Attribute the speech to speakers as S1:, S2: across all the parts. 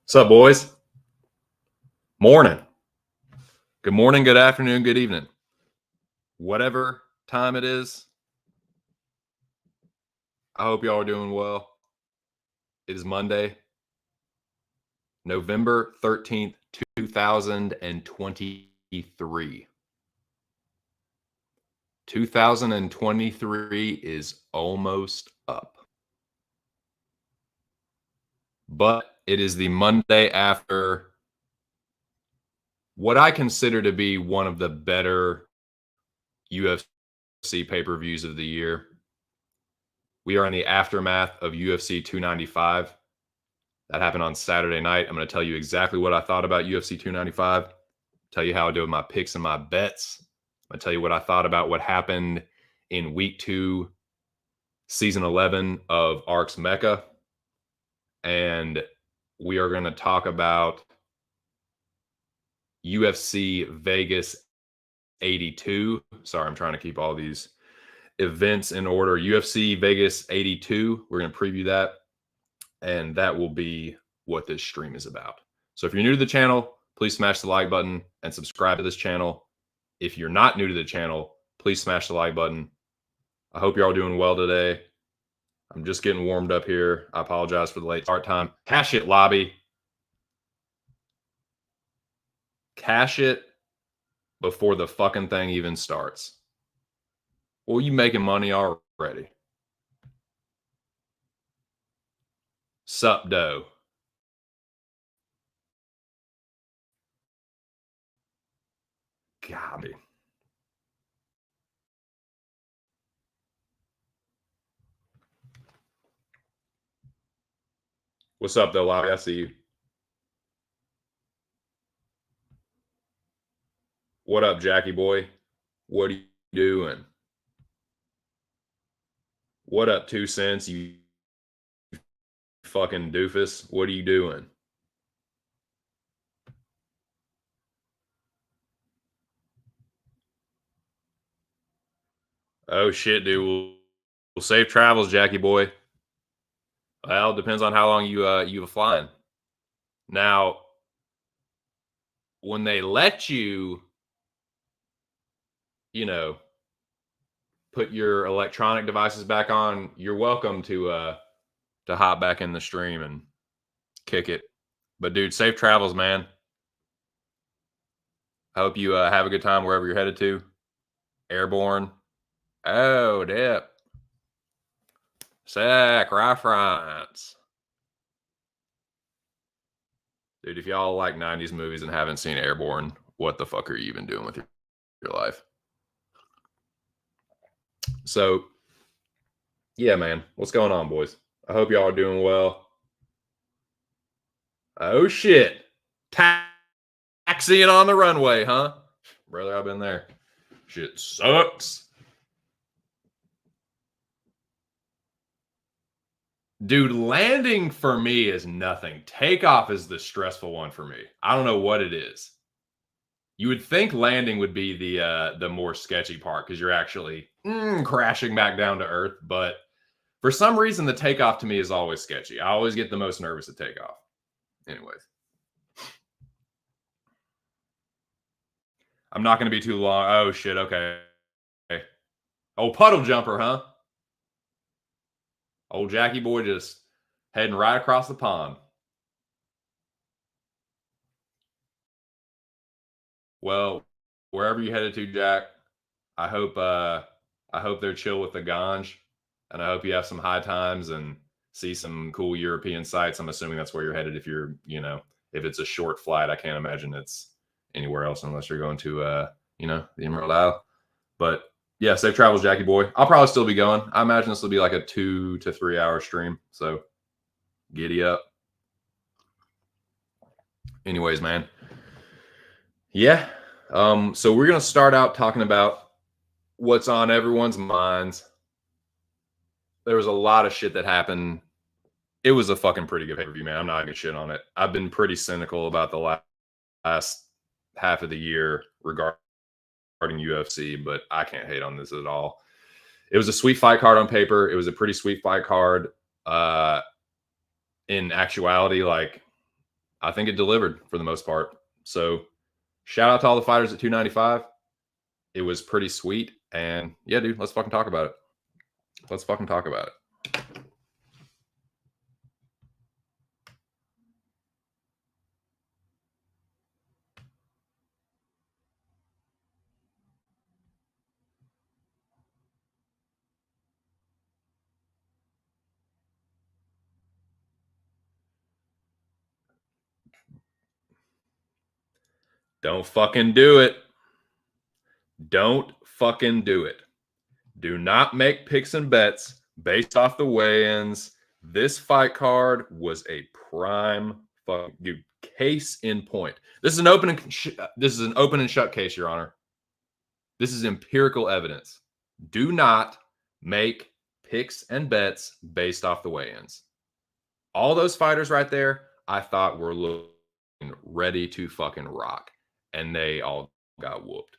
S1: What's up, boys? Morning. Good morning, good afternoon, good evening. Whatever time it is, I hope y'all are doing well. It is Monday, November 13th, 2023. 2023 is almost up. But it is the Monday after what I consider to be one of the better UFC pay-per-views of the year. We are in the aftermath of UFC 295. That happened on Saturday night. I'm going to tell you exactly what I thought about UFC 295. Tell you how I did with my picks and my bets. I'm going to tell you what I thought about what happened in week 2, season 11 of Arx Mecca. And we are going to talk about UFC Vegas 82. Sorry, I'm trying to keep all these events in order. UFC Vegas 82. We're going to preview that. And that will be what this stream is about. So if you're new to the channel, please smash the like button and subscribe to this channel. If you're not new to the channel, please smash the like button. I hope you're all doing well today. I'm just getting warmed up here. I apologize for the late start time. Cash it, lobby. Cash it before the fucking thing even starts. Well, you making money already. Sup, dough. Gobby. What's up, though, lobby? I see you. What up, Jackie boy? What are you doing? What up, 2 cents? You fucking doofus. What are you doing? Oh shit, dude. We'll safe travels, Jackie boy. Well, depends on how long you have flying. Now, when they let you, you know, put your electronic devices back on, you're welcome to hop back in the stream and kick it. But dude, safe travels, man. I hope you have a good time wherever you're headed to. Airborne. Oh, dip. Sack reference. Dude, if y'all like 90s movies and haven't seen Airborne, what the fuck are you even doing with your life? So, yeah, man. What's going on, boys? I hope y'all are doing well. Oh, shit. Taxiing on the runway, huh? Brother, I've been there. Shit sucks. Dude, landing for me is nothing. Takeoff is the stressful one for me. I don't know what it is. You would think landing would be the more sketchy part because you're actually crashing back down to earth. But for some reason, the takeoff to me is always sketchy. I always get the most nervous at takeoff. Anyways. I'm not going to be too long. Oh, shit. Okay. Oh, puddle jumper, huh? Old Jackie boy just heading right across the pond. Well, wherever you headed to, Jack, I hope they're chill with the ganj, and I hope you have some high times and see some cool European sights. I'm assuming that's where you're headed. If you're, if it's a short flight, I can't imagine it's anywhere else unless you're going to, the Emerald Isle. But yeah, safe travels, Jackie boy. I'll probably still be going. I imagine this will be like a 2 to 3 hour stream. So giddy up. Anyways, man. Yeah. So we're gonna start out talking about what's on everyone's minds. There was a lot of shit that happened. It was a fucking pretty good pay-per-view, man. I'm not gonna shit on it. I've been pretty cynical about the last half of the year regarding UFC, but I can't hate on this at all. It was a sweet fight card on paper. It was a pretty sweet fight card. In actuality, like, I think it delivered for the most part. So shout out to all the fighters at 295. It was pretty sweet. And yeah, dude, let's fucking talk about it. Let's fucking talk about it. Don't fucking do it. Don't fucking do it. Do not make picks and bets based off the weigh-ins. This fight card was a prime fucking case in point. This is an open and shut case, Your Honor. This is empirical evidence. Do not make picks and bets based off the weigh-ins. All those fighters right there, I thought were looking ready to fucking rock, and they all got whooped.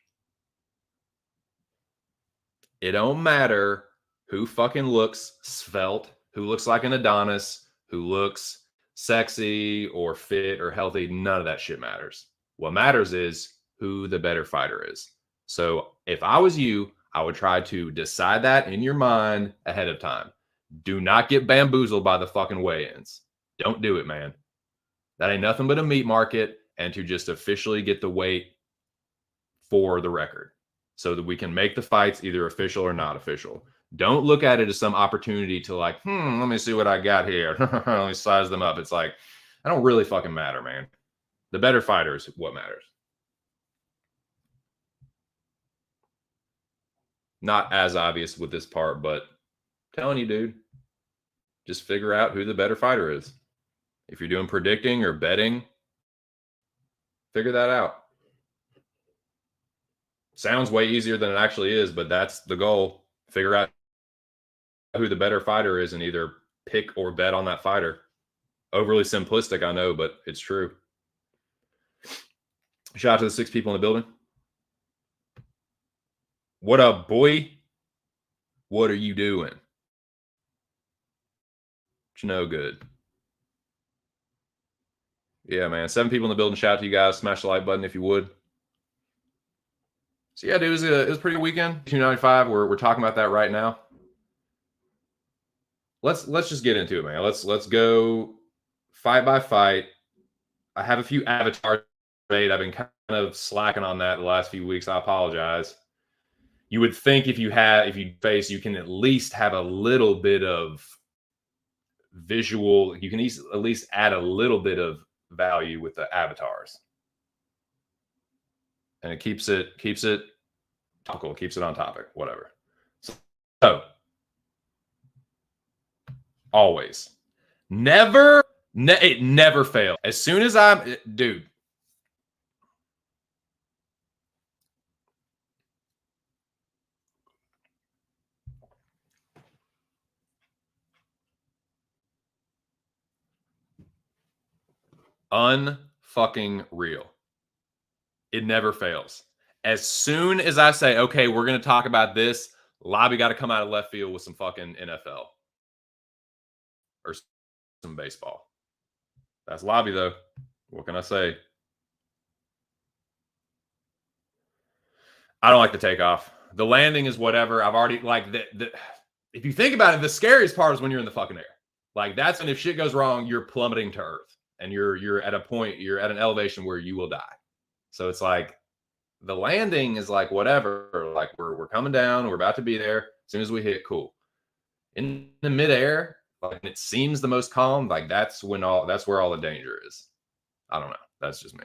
S1: It don't matter who fucking looks svelte, who looks like an Adonis, who looks sexy or fit or healthy. None of that shit matters. What matters is who the better fighter is. So if I was you, I would try to decide that in your mind ahead of time. Do not get bamboozled by the fucking weigh-ins. Don't do it, man. That ain't nothing but a meat market, and to just officially get the weight for the record so that we can make the fights either official or not official. Don't look at it as some opportunity to like, let me see what I got here. Let me size them up. It's like, I don't really fucking matter, man. The better fighter is what matters. Not as obvious with this part, but telling you, dude, just figure out who the better fighter is. If you're doing predicting or betting, figure that out. Sounds way easier than it actually is, but that's the goal. Figure out who the better fighter is and either pick or bet on that fighter. Overly simplistic, I know, but it's true. Shout out to the 6 people in the building. What up, boy? What are you doing? It's no good. Yeah, man. 7 people in the building. Shout out to you guys. Smash the like button if you would. So yeah, dude, it was a pretty good weekend. 295. We're talking about that right now. Let's just get into it, man. Let's go fight by fight. I have a few avatars made. I've been kind of slacking on that the last few weeks. I apologize. You would think if you face, you can at least have a little bit of visual. You can at least add a little bit of value with the avatars, and it keeps it topical, keeps it on topic, whatever. So always, it never fails. As soon as dude. Unfucking real. It never fails. As soon as I say, okay, we're going to talk about this, Lobby got to come out of left field with some fucking NFL or some baseball. That's Lobby, though. What can I say? I don't like the takeoff. The landing is whatever. I've already, like, if you think about it, the scariest part is when you're in the fucking air. Like, that's when if shit goes wrong, you're plummeting to earth. And you're at a point, you're at an elevation where you will die. So it's like, the landing is like whatever, like we're coming down, we're about to be there. As soon as we hit, cool. In the midair, like it seems the most calm, like that's where all the danger is. I don't know. That's just me.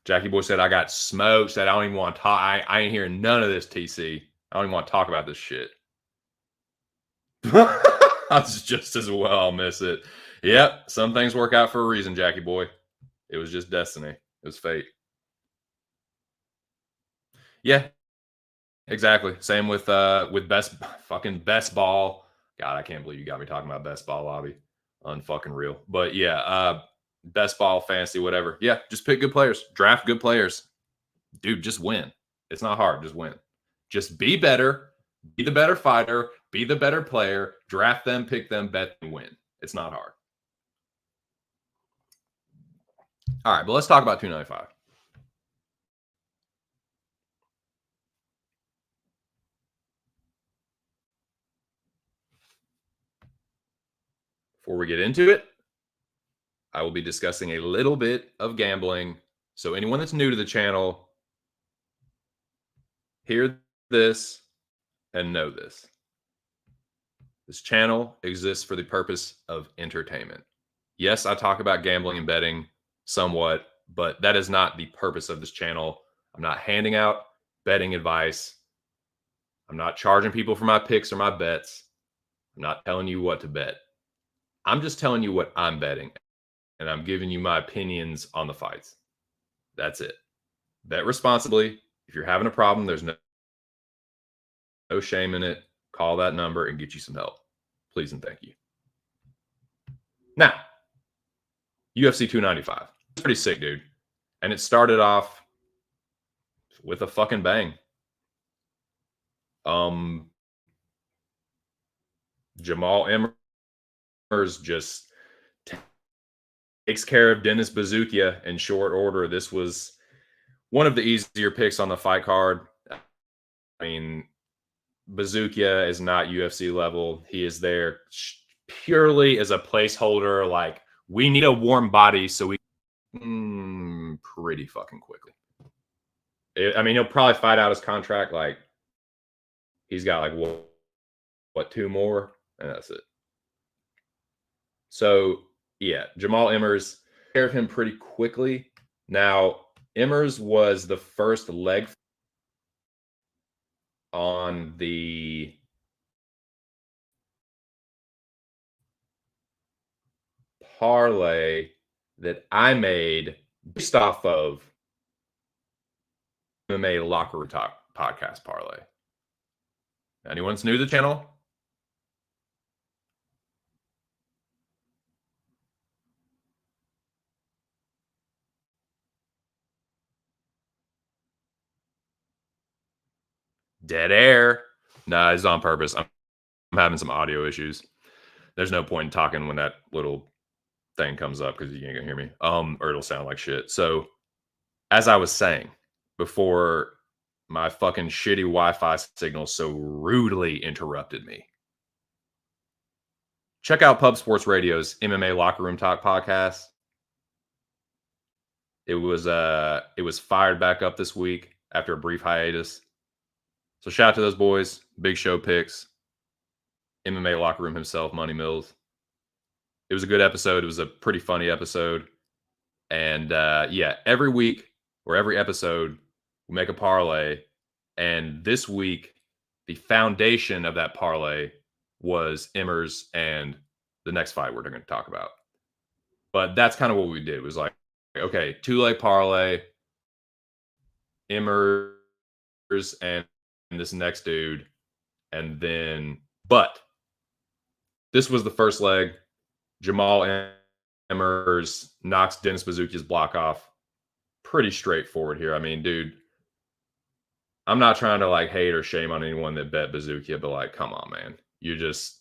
S1: Jackie Boy said I got smoked. Said I don't even want to talk. I ain't hearing none of this, TC. I don't even want to talk about this shit. I just as well I'll miss it. Yep, some things work out for a reason, Jackie Boy. It was just destiny. It was fate. Yeah, exactly. Same with best ball. God, I can't believe you got me talking about best ball Lobby. Unfucking real. But yeah, best ball fantasy, whatever. Yeah, just pick good players. Draft good players. Dude, just win. It's not hard. Just win. Just be better. Be the better fighter. Be the better player. Draft them, pick them, bet and win. It's not hard. All right, but let's talk about 295. Before we get into it, I will be discussing a little bit of gambling. So anyone that's new to the channel, hear this and know this. This channel exists for the purpose of entertainment. Yes, I talk about gambling and betting somewhat, but that is not the purpose of this channel. I'm not handing out betting advice. I'm not charging people for my picks or my bets. I'm not telling you what to bet. I'm just telling you what I'm betting, and I'm giving you my opinions on the fights. That's it. Bet responsibly. If you're having a problem, there's no shame in it. Call that number and get you some help. Please and thank you. Now, UFC 295. It's pretty sick, dude. And it started off with a fucking bang. Jamal Emmers just takes care of Dennis Buzukja in short order. This was one of the easier picks on the fight card. I mean, Buzukja is not UFC level. He is there purely as a placeholder. Like, we need a warm body, so we pretty fucking quickly. I mean, he'll probably fight out his contract. Like, he's got like what 2 more, and that's it. So yeah, Jamal Emmers, took care of him pretty quickly. Now, Emmers was the first leg on the parlay that I made based off of MMA Locker Room Talk podcast parlay. Anyone's new to the channel, Dead air. Nah, it's on purpose. I'm having some audio issues. There's no point in talking when that little thing comes up because you ain't gonna hear me. Or it'll sound like shit. So, as I was saying before, my fucking shitty Wi-Fi signal so rudely interrupted me. Check out Pub Sports Radio's MMA Locker Room Talk podcast. It was fired back up this week after a brief hiatus. So shout out to those boys. Big Show picks. MMA Locker Room himself, Money Mills. It was a good episode. It was a pretty funny episode. And yeah, every week or every episode, we make a parlay. And this week, the foundation of that parlay was Emmers and the next fight we're going to talk about. But that's kind of what we did. It was like, okay, 2-leg parlay, Emmers and this next dude. And then, but this was the first leg. Jamal Emmers knocks Dennis Buzukja's block off. Pretty straightforward here. I mean, dude, I'm not trying to like hate or shame on anyone that bet Buzukja, but like, come on, man. You're just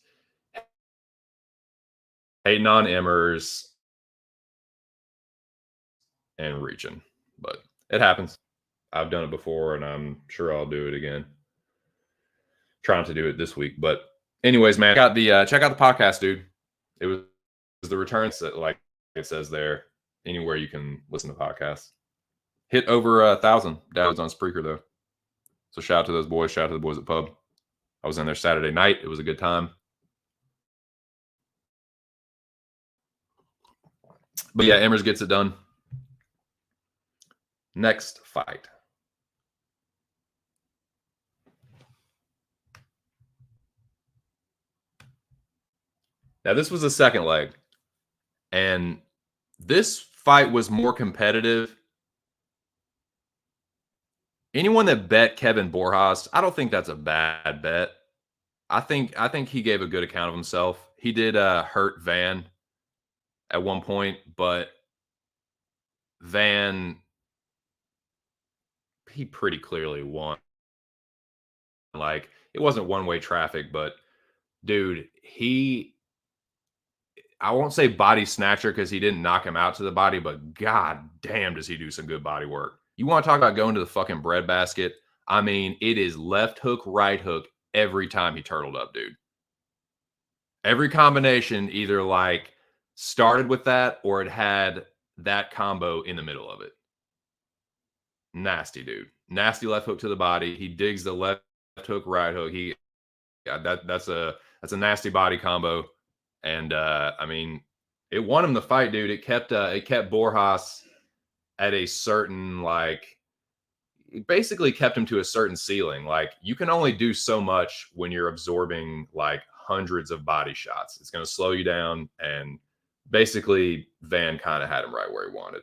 S1: hating on Emmers and reaching. But it happens. I've done it before, and I'm sure I'll do it again. Trying to do it this week. But anyways, man, check out the podcast, dude. It was the returns that, like it says there, anywhere you can listen to podcasts. Hit over 1,000 downloads on Spreaker, though. So shout out to those boys. Shout out to the boys at Pub. I was in there Saturday night. It was a good time. But yeah, Emmers gets it done. Next fight. Now, this was the second leg. And this fight was more competitive. Anyone that bet Kevin Borjas, I don't think that's a bad bet. I think he gave a good account of himself. He did hurt Van at one point, but Van, he pretty clearly won. Like, it wasn't one-way traffic, but dude, I won't say body snatcher because he didn't knock him out to the body, but god damn does he do some good body work. You want to talk about going to the fucking breadbasket? I mean, it is left hook, right hook every time he turtled up, dude. Every combination either like started with that or it had that combo in the middle of it. Nasty, dude. Nasty left hook to the body. He digs the left hook, right hook. That's a nasty body combo. And I mean, it won him the fight, dude. It kept Borjas at a certain, like, it basically kept him to a certain ceiling. Like, you can only do so much when you're absorbing like hundreds of body shots. It's going to slow you down. And basically, Van kind of had him right where he wanted.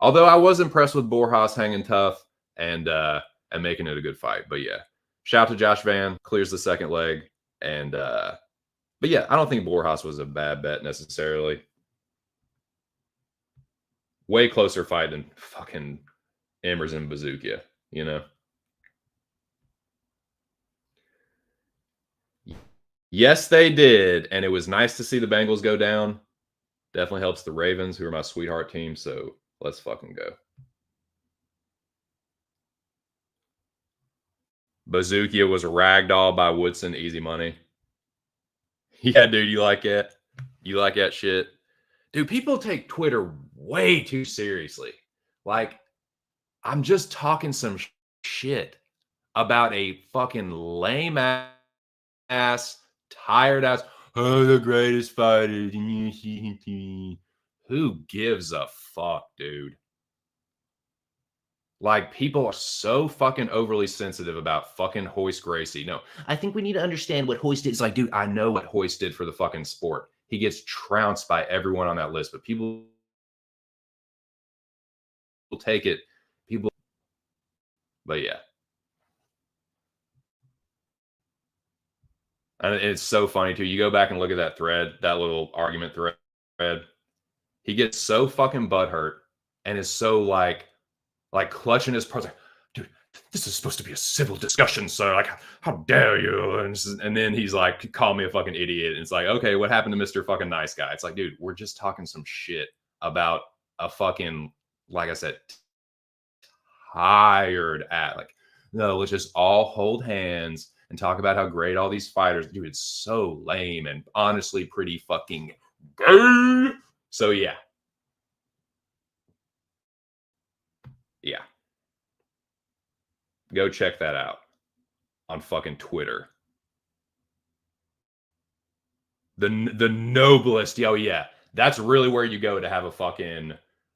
S1: Although I was impressed with Borjas hanging tough and making it a good fight. But yeah, shout out to Josh Van, clears the second leg. And but yeah, I don't think Borjas was a bad bet necessarily. Way closer fight than fucking Emmers and Buzukja, you know? Yes, they did. And it was nice to see the Bengals go down. Definitely helps the Ravens, who are my sweetheart team. So let's fucking go. Buzukja was ragdoll by Woodson, easy money. Yeah, dude, you like it? You like that shit? Dude, people take Twitter way too seriously. Like, I'm just talking some shit about a fucking lame ass, tired ass, oh, the greatest fighter. Who gives a fuck, dude? Like, people are so fucking overly sensitive about fucking Royce Gracie. No, I think we need to understand what Royce did. It's like, dude, I know what Royce did for the fucking sport. He gets trounced by everyone on that list, but people will take it. But yeah. And it's so funny too. You go back and look at that thread, that little argument thread. He gets so fucking butthurt and is so like clutching his parts. Like, dude, this is supposed to be a civil discussion, sir. Like, how dare you? And then he's like, call me a fucking idiot. And it's like, okay, what happened to Mr. fucking nice guy? It's like, dude, we're just talking some shit about a fucking, like I said, tired at. Like, no, let's just all hold hands and talk about how great all these fighters. Dude, it's so lame and honestly pretty fucking gay. So yeah. Yeah. Go check that out on fucking Twitter. The noblest, yo, yeah. That's really where you go to have a fucking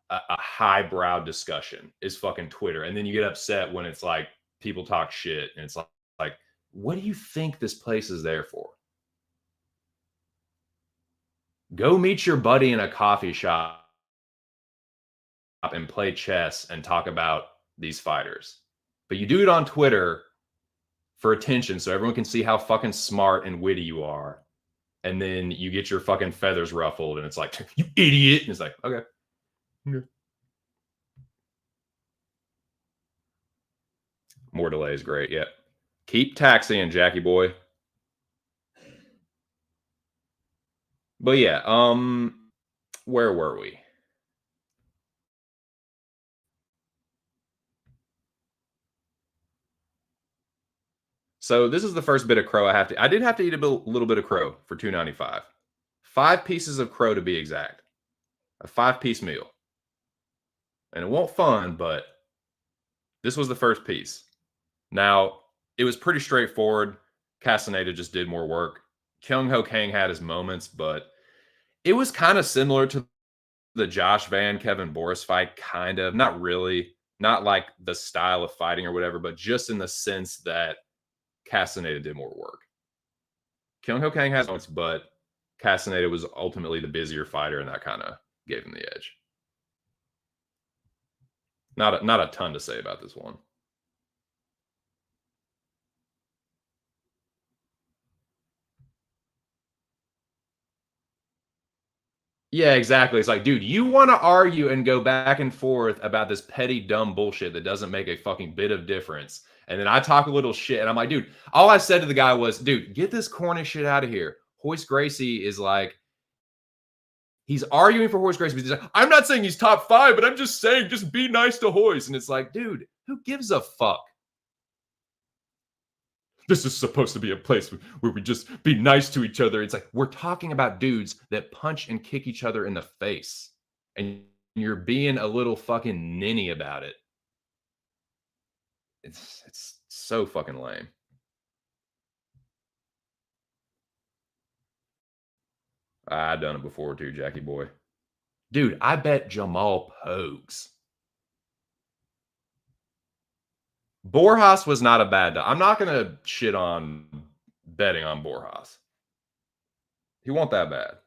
S1: a highbrow discussion is fucking Twitter. And then you get upset when it's like people talk shit and it's like what do you think this place is there for? Go meet your buddy in a coffee shop and play chess and talk about these fighters. But you do it on Twitter for attention so everyone can see how fucking smart and witty you are. And then you get your fucking feathers ruffled and it's like, you idiot. And it's like, okay. More delays, great. Yeah. Keep taxiing, Jackie boy. But yeah, where were we? So this is the first bit of crow I did have to eat a little bit of crow for $2.95. 5 pieces of crow to be exact. A 5-piece meal. And it won't fun, but this was the first piece. Now, it was pretty straightforward. Castaneda just did more work. Kyung Ho Kang had his moments, but it was kind of similar to the Josh Van Kevin Boris fight, kind of. Not really. Not like the style of fighting or whatever, but just in the sense that Castaneda did more work. Kyung Ho Kang has moments, but Castaneda was ultimately the busier fighter, and that kind of gave him the edge. Not a ton to say about this one. Yeah, exactly. It's like, dude, you want to argue and go back and forth about this petty, dumb bullshit that doesn't make a fucking bit of difference. And then I talk a little shit, and I'm like, dude, all I said to the guy was, dude, get this corny shit out of here. Royce Gracie is like, he's arguing for Royce Gracie. He's like, I'm not saying he's top 5, but I'm just saying, just be nice to Royce. And it's like, dude, who gives a fuck? This is supposed to be a place where we just be nice to each other. It's like we're talking about dudes that punch and kick each other in the face, and you're being a little fucking ninny about it. It's so fucking lame. I've done it before too, Jackie boy. Dude, I bet Jamal Pogues. Borjas was not a bad. I'm not gonna shit on betting on Borjas. He wasn't that bad.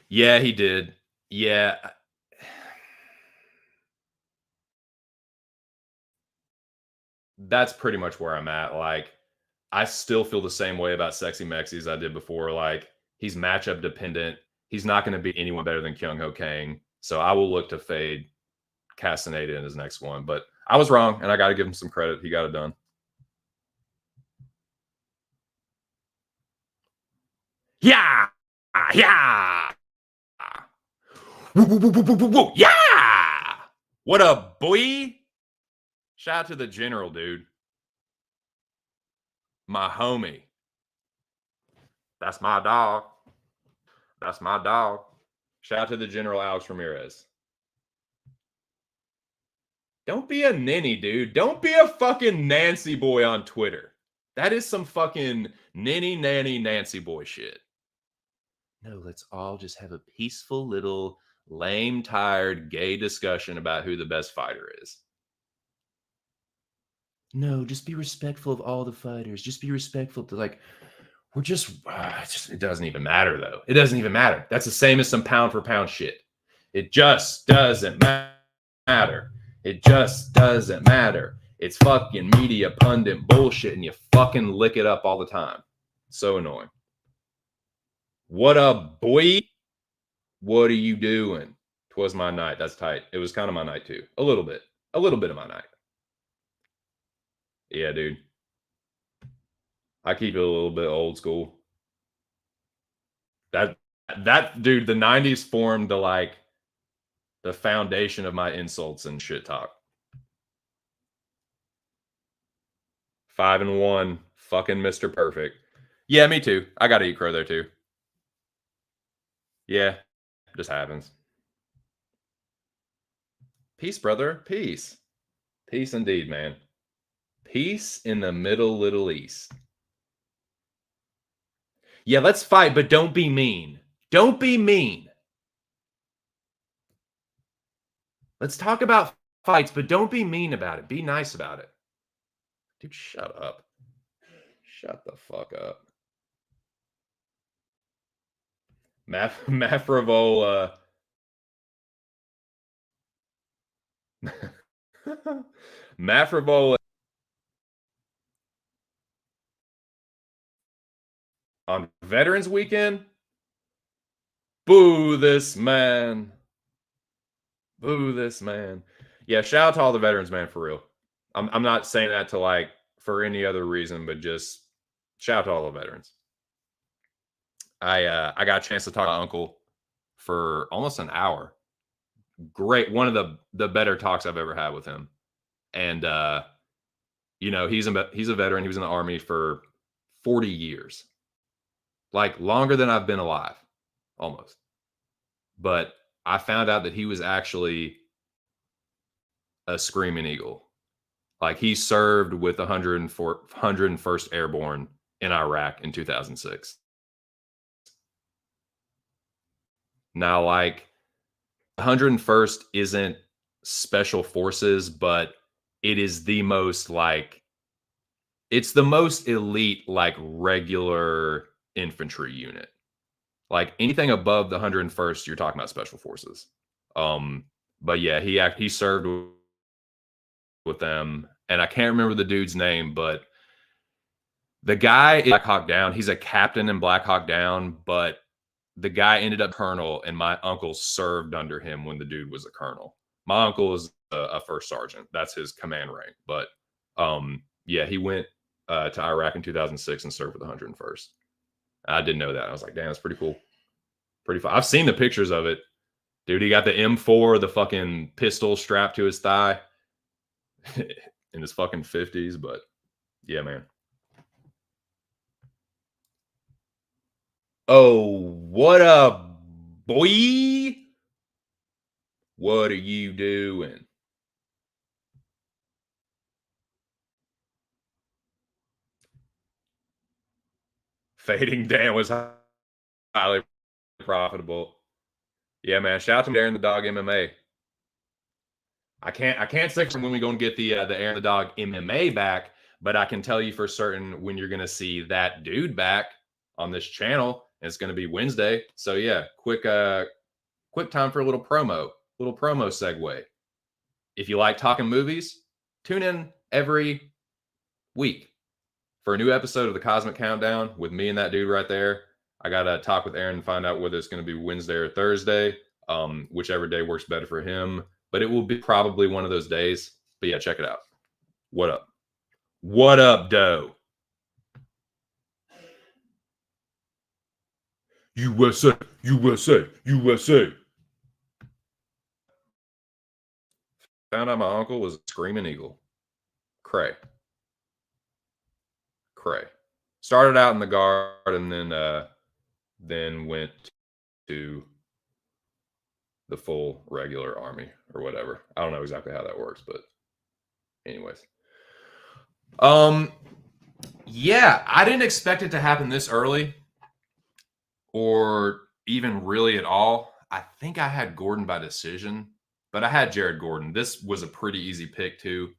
S1: Yeah, he did. Yeah. That's pretty much where I'm at. Like, I still feel the same way about Sexy Mexi as I did before. Like, he's matchup dependent. He's not going to be anyone better than Kyung Ho Kang. So I will look to fade Castaneda in his next one. But I was wrong, and I got to give him some credit. He got it done. Yeah. Yeah. Woo, woo, woo, woo, woo, woo, woo. Yeah. What a boy. Shout out to the general, dude. My homie. That's my dog. That's my dog. Shout out to the general, Alex Ramirez. Don't be a ninny, dude. Don't be a fucking Nancy boy on Twitter. That is some fucking ninny nanny Nancy boy shit. No, let's all just have a peaceful little lame, tired, gay discussion about who the best fighter is. No, just be respectful of all the fighters. Just be respectful to like, we're just, it doesn't even matter though. It doesn't even matter. That's the same as some pound for pound shit. It just doesn't matter. It just doesn't matter. It's fucking media pundit bullshit and you fucking lick it up all the time. So annoying. What up, boy? What are you doing? 'Twas my night. That's tight. It was kind of my night too. A little bit. A little bit of my night. Yeah, dude. I keep it a little bit old school. That dude, the 90s formed the foundation of my insults and shit talk. 5-1, fucking Mr. Perfect. Yeah, me too. I gotta eat crow there too. Yeah, just happens. Peace, brother. Peace. Peace indeed, man. Peace in the Middle East. Yeah, let's fight, but don't be mean. Don't be mean. Let's talk about fights, but don't be mean about it. Be nice about it. Dude, shut up. Shut the fuck up. Mafrovola. Mafrovola on Veterans Weekend. Boo this man. Boo this man. Yeah, shout out to all the veterans, man, for real. I'm not saying that to like for any other reason, but just shout out to all the veterans. I got a chance to talk to my uncle for almost an hour. Great, one of the better talks I've ever had with him. And you know, he's a veteran. He was in the Army for 40 years. Like longer than I've been alive, almost. But I found out that he was actually a Screaming Eagle. Like he served with 101st Airborne in Iraq in 2006. Now, like 101st isn't special forces, but it is the most like it's the most elite like regular infantry unit. Like anything above the 101st, you're talking about special forces. But yeah, he served with them, and I can't remember the dude's name, but the guy in Black Hawk Down, he's a captain in Black Hawk Down, but the guy ended up colonel, and my uncle served under him when the dude was a colonel. My uncle is a first sergeant. That's his command rank. But yeah, he went to Iraq in 2006 and served with the 101st. I didn't know that. I was like, damn, that's pretty cool. Pretty fun. I've seen the pictures of it. Dude, he got the M4, the fucking pistol strapped to his thigh in his fucking 50s. But yeah, man. Oh, what up, boy? What are you doing? Fading Dan was highly profitable. Yeah, man. Shout out to Aaron the Dog MMA. I can't say when we go and get the Aaron the Dog MMA back, but I can tell you for certain when you're gonna see that dude back on this channel. It's gonna be Wednesday. So yeah, quick time for a little promo segue. If you like talking movies, tune in every week for a new episode of the Cosmic Countdown with me and that dude right there. I got to talk with Aaron and find out whether it's going to be Wednesday or Thursday, whichever day works better for him. But it will be probably one of those days. But yeah, check it out. What up? What up, Doe? USA, USA, USA. Found out my uncle was a Screaming Eagle. Cray. Started out in the guard and then went to the full regular army or whatever. I don't know exactly how that works, but anyways. Yeah, I didn't expect it to happen this early or even really at all. I think I had Gordon by decision, but I had Jared Gordon. This was a pretty easy pick too.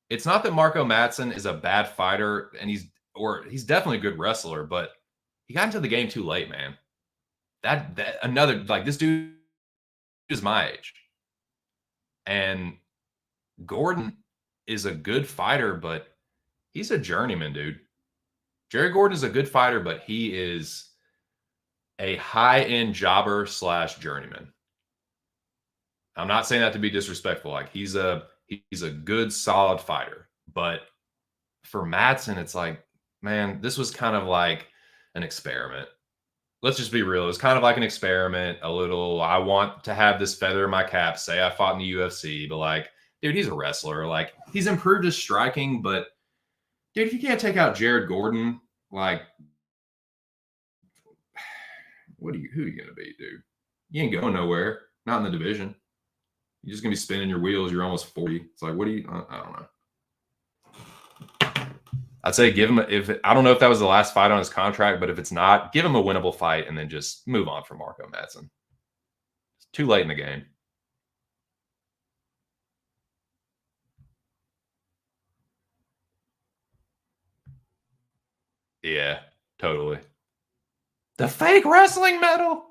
S1: It's not that Marco Madsen is a bad fighter, and he's definitely a good wrestler, but he got into the game too late, man. That another like this dude is my age, and Gordon is a good fighter, but he's a journeyman, dude. Jared Gordon is a good fighter, but he is a high-end jobber / journeyman. I'm not saying that to be disrespectful. Like he's a He's a good, solid fighter. But for Madsen, it's like, man, this was kind of like an experiment. Let's just be real. It's kind of like an experiment, a little, I want to have this feather in my cap, say I fought in the UFC, but like, dude, he's a wrestler. Like, he's improved his striking, but dude, if you can't take out Jared Gordon, like, who are you gonna be, dude? You ain't going nowhere. Not in the division. You're just gonna be spinning your wheels. You're almost 40. It's like, what do you? I don't know. I'd say give him I don't know if that was the last fight on his contract, but if it's not, give him a winnable fight and then just move on from Marco Madsen. It's too late in the game. Yeah, totally. The fake wrestling medal.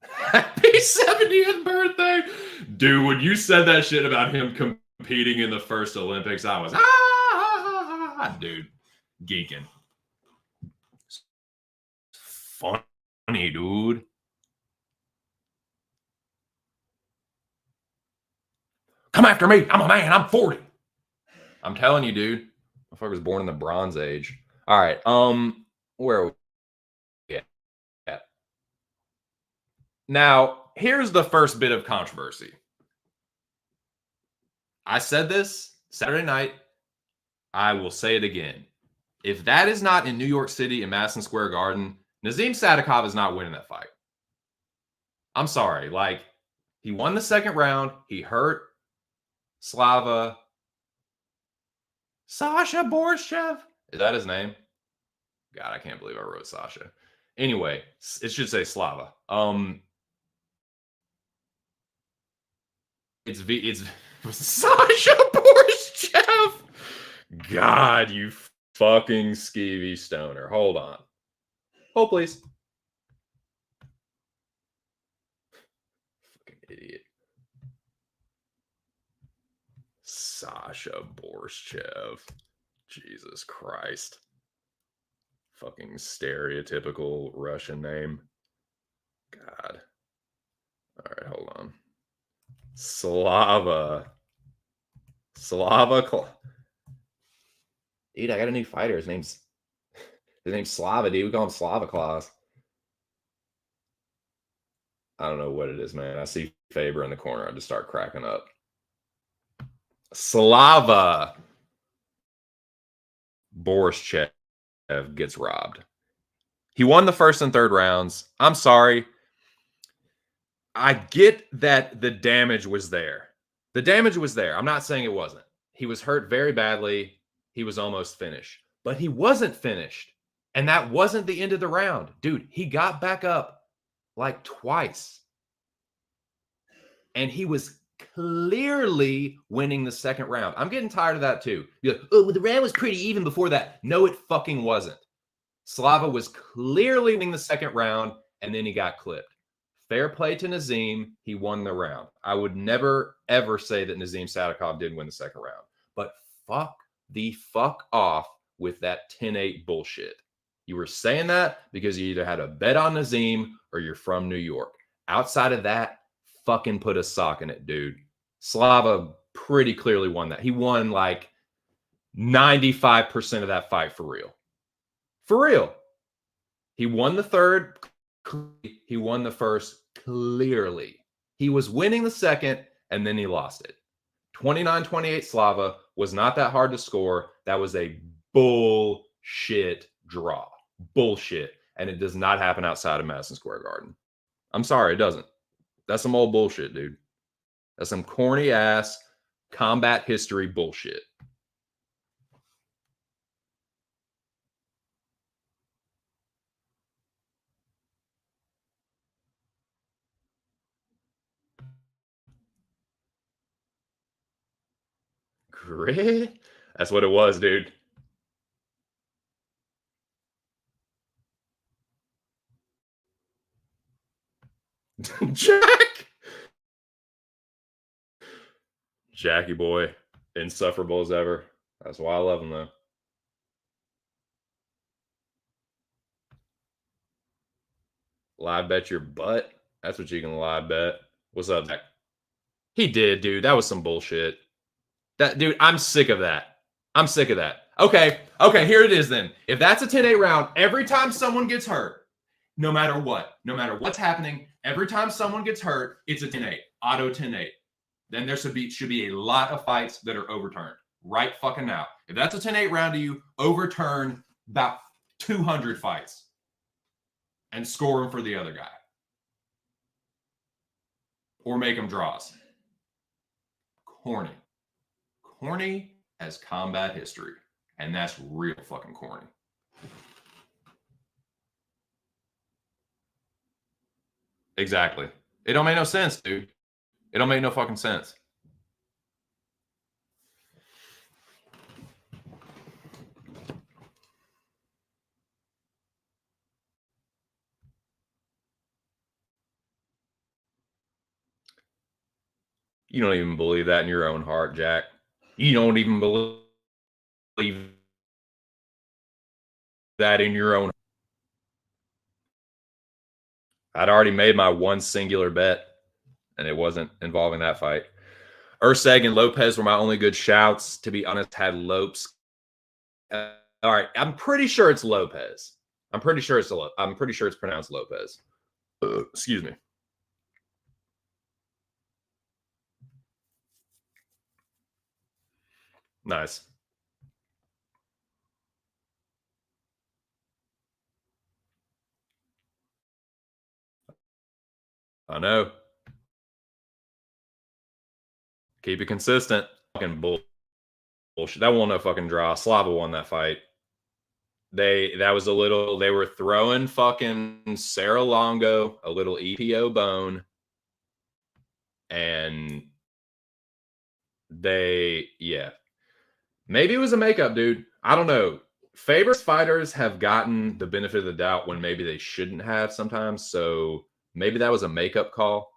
S1: Happy 70th birthday. Dude, when you said that shit about him competing in the first Olympics, I was dude, geeking. Funny, dude. Come after me. I'm a man. I'm 40. I'm telling you, dude. Motherfucker was born in the Bronze Age. All right. Where are we at? Now, here's the first bit of controversy. I said this Saturday night. I will say it again. If that is not in New York City in Madison Square Garden, Nazim Sadikov is not winning that fight. I'm sorry. Like, he won the second round. He hurt Slava. Sasha Borshev. Is that his name? God, I can't believe I wrote Sasha. Anyway, it should say Slava. It's Sasha Borshev. God, you fucking skeevy stoner. Hold on. Hold, please. Fucking idiot. Sasha Borshev. Jesus Christ. Fucking stereotypical Russian name. God. All right, hold on. Slava. Dude, I got a new fighter. His name's Slava, dude. We call him Slava Claus. I don't know what it is, man. I see Faber in the corner. I just start cracking up. Slava Borischev gets robbed. He won the first and third rounds. I'm sorry. I get that the damage was there. The damage was there. I'm not saying it wasn't. He was hurt very badly. He was almost finished, but he wasn't finished. And that wasn't the end of the round. Dude, he got back up like twice. And he was clearly winning the second round. I'm getting tired of that too. You're like, oh, well, the round was pretty even before that. No, it fucking wasn't. Slava was clearly winning the second round, and then he got clipped. Fair play to Nazim. He won the round. I would never, ever say that Nazim Sadikov did win the second round. But fuck off with that 10-8 bullshit. You were saying that because you either had a bet on Nazim or you're from New York. Outside of that, fucking put a sock in it, dude. Slava pretty clearly won that. He won like 95% of that fight for real. For real. He won the third. He won the first clearly. He was winning the second, and then he lost it. 29-28 Slava was not that hard to score. That was a bullshit draw. Bullshit. And it does not happen outside of Madison Square Garden. I'm sorry, it doesn't. That's some old bullshit, dude. That's some corny ass combat history bullshit. Grit? That's what it was, dude. Jackie boy, insufferable as ever. That's why I love him, though. Live bet your butt. That's what you can live bet. What's up, Zach? He did, dude. That was some bullshit. That dude, I'm sick of that. I'm sick of that. Okay, here it is then. If that's a 10-8 round, every time someone gets hurt, no matter what's happening, every time someone gets hurt, it's a 10-8, auto 10-8. Then there should be a lot of fights that are overturned right fucking now. If that's a 10-8 round to you, overturn about 200 fights and score them for the other guy. Or make them draws. Corny as combat history. And that's real fucking corny. Exactly. It don't make no sense, dude. It don't make no fucking sense. You don't even believe that in your own heart, Jack. You don't even believe that in your own. I'd already made my one singular bet, and it wasn't involving that fight. Urseg and Lopez were my only good shouts. To be honest, had Lopes. All right, I'm pretty sure it's Lopez. I'm pretty sure it's pronounced Lopez. Excuse me. Nice. I know. Keep it consistent. Fucking bullshit. That wasn't no fucking draw. Slava won that fight. They were throwing fucking Sarah Longo a little EPO bone. And maybe it was a makeup, dude. I don't know. Faber's fighters have gotten the benefit of the doubt when maybe they shouldn't have sometimes. So maybe that was a makeup call.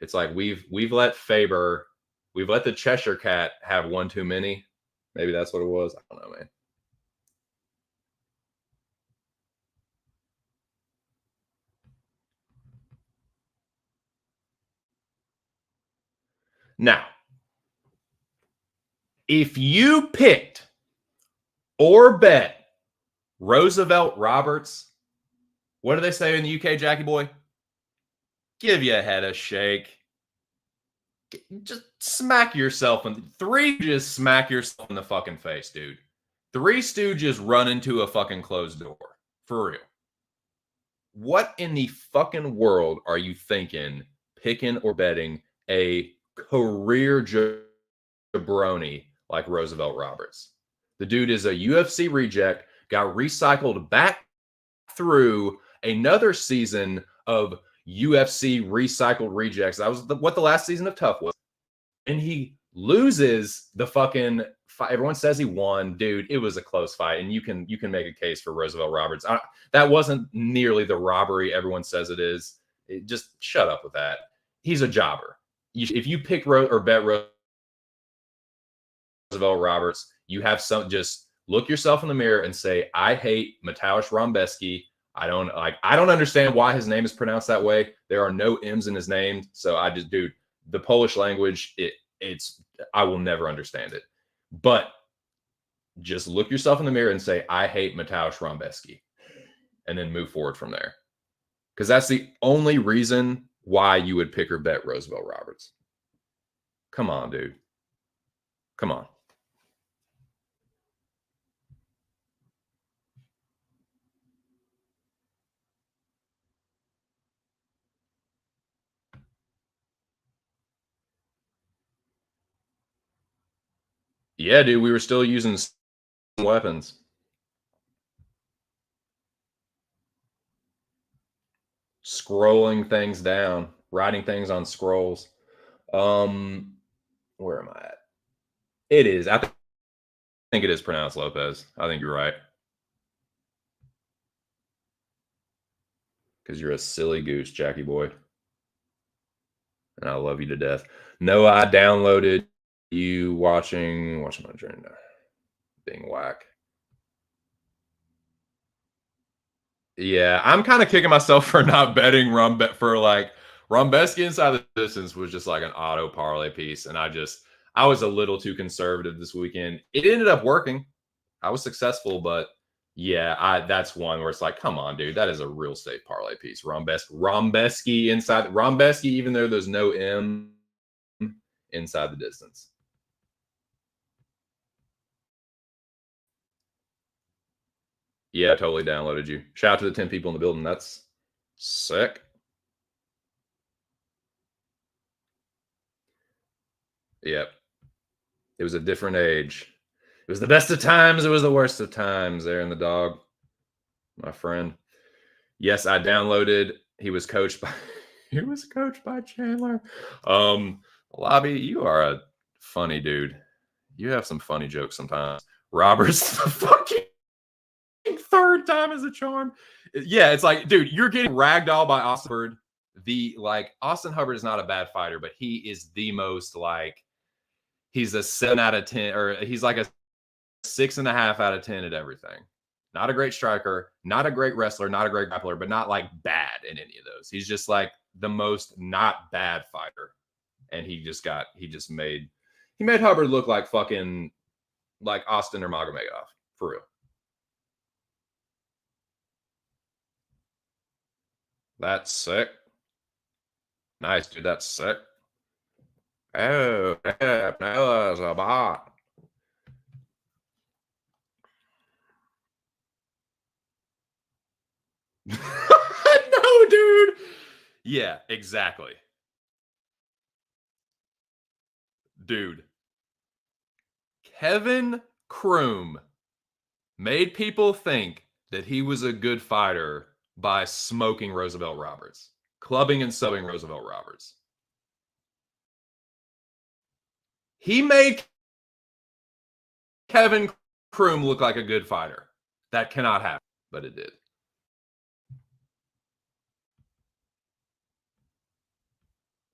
S1: It's like we've let the Cheshire Cat have one too many. Maybe that's what it was. I don't know, man. Now, if you picked or bet Roosevelt Roberts, what do they say in the UK, Jackie boy? Give your head a shake. Just smack yourself in just smack yourself in the fucking face, dude. Three Stooges run into a fucking closed door. For real. What in the fucking world are you thinking picking or betting a career jabroni like Roosevelt Roberts? The dude is a UFC reject, got recycled back through another season of UFC recycled rejects. That was what the last season of Tough was. And he loses the fucking fight. Everyone says he won. Dude, it was a close fight. And you can make a case for Roosevelt Roberts. That wasn't nearly the robbery everyone says it is. Just shut up with that. He's a jobber. If you pick or bet Roosevelt Roberts, you have just look yourself in the mirror and say, I hate Mateusz Rebecki. I don't understand why his name is pronounced that way. There are no M's in his name. So dude, the Polish language, I will never understand it. But just look yourself in the mirror and say, I hate Mateusz Rebecki, and then move forward from there. Because that's the only reason why you would pick or bet Roosevelt Roberts. Come on, dude. Come on. Yeah, dude, we were still using weapons. Scrolling things down, writing things on scrolls. Where am I at? It is. I think it is pronounced Lopez. I think you're right. Because you're a silly goose, Jackie boy. And I love you to death. No, I downloaded you watching my journey now. Being whack. Yeah, I'm kind of kicking myself for not betting rum bet for like Rumbeski inside the distance was just like an auto parlay piece. And I was a little too conservative this weekend. It ended up working. I was successful, but yeah, that's one where it's like, come on, dude, that is a real safe parlay piece. Rumbeski inside Rumbeski, even though there's no M inside the distance. Yeah, I totally downloaded you. Shout out to the 10 people in the building. That's sick. Yep. It was a different age. It was the best of times. It was the worst of times there in the dog, my friend. Yes, I downloaded. He was coached by Chandler. Lobby, you are a funny dude. You have some funny jokes sometimes. Roberts, the fucking third time is a charm. Yeah, it's like, dude, you're getting ragdolled by Austin Hubbard. Austin Hubbard is not a bad fighter, but he is the most he's a 7 out of 10, or he's like a 6.5 out of 10 at everything. Not a great striker, not a great wrestler, not a great grappler, but not like bad in any of those. He's just like the most not bad fighter. And he made Hubbard look like fucking like Austin or Magomedov, for real. That's sick. Nice, dude. That's sick. Oh, yeah, Noah's a bot. No, dude. Yeah, exactly. Dude. Kevin Croom made people think that he was a good fighter by smoking Roosevelt Roberts, clubbing and subbing Roosevelt Roberts. He made Kevin Croom look like a good fighter. That cannot happen, but it did.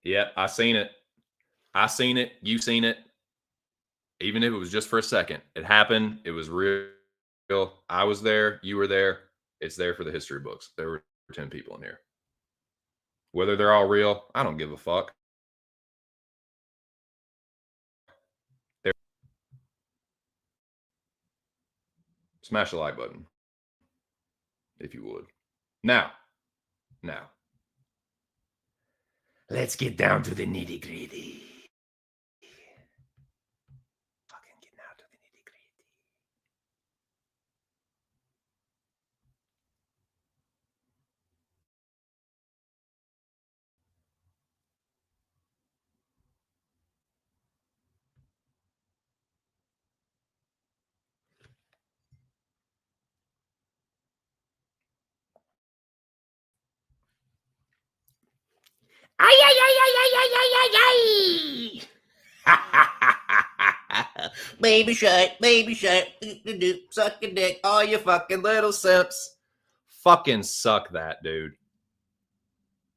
S1: Yep, I seen it. I seen it. You seen it. Even if it was just for a second, it happened. It was real. I was there. You were there. It's there for the history books. There were 10 people in here. Whether they're all real, I don't give a fuck. Smash the like button, if you would. Now, let's get down to the nitty gritty. Fucking get down to the nitty gritty. Baby shark, suck a dick, all you fucking little simps. Fucking suck that, dude.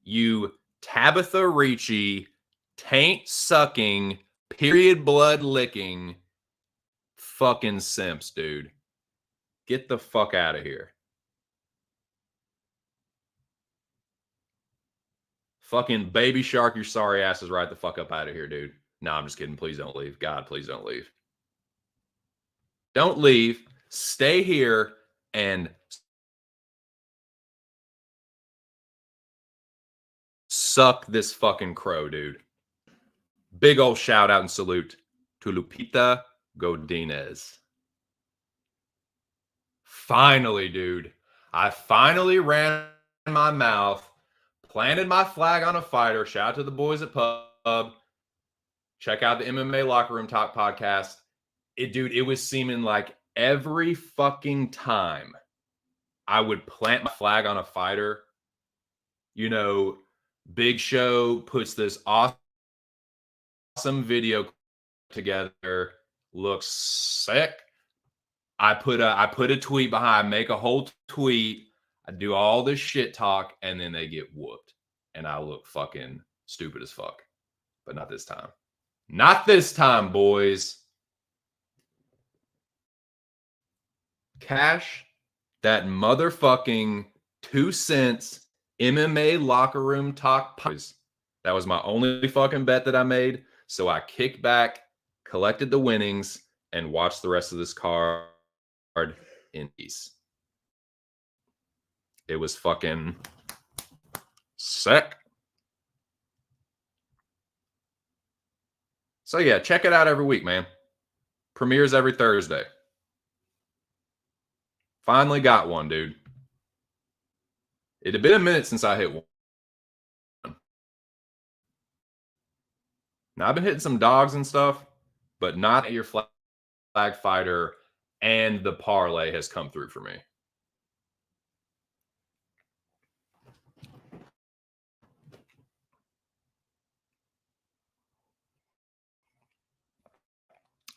S1: You Tabitha Ricci, taint sucking, period blood licking, fucking simps, dude. Get the fuck out of here. Fucking Baby Shark, your sorry ass is right the fuck up out of here, dude. No, I'm just kidding. Please don't leave. God, please don't leave. Don't leave. Stay here and suck this fucking crow, dude. Big old shout out and salute to Lupita Godinez. Finally, dude. I finally ran my mouth, planted my flag on a fighter. Shout out to the boys at Pub. Check out the MMA Locker Room Talk podcast. It was seeming like every fucking time I would plant my flag on a fighter, you know, Big Show puts this awesome video together, looks sick. I put a tweet behind, make a whole tweet, I do all this shit talk, and then they get whooped. And I look fucking stupid as fuck. But not this time. Not this time, boys. Cash that motherfucking 2 cents MMA Locker Room Talk. That was my only fucking bet that I made. So I kicked back, collected the winnings, and watched the rest of this card in peace. It was fucking sick. So yeah, check it out every week, man. Premieres every Thursday. Finally got one, dude. It had been a minute since I hit one. Now I've been hitting some dogs and stuff, but not your flag fighter, and the parlay has come through for me.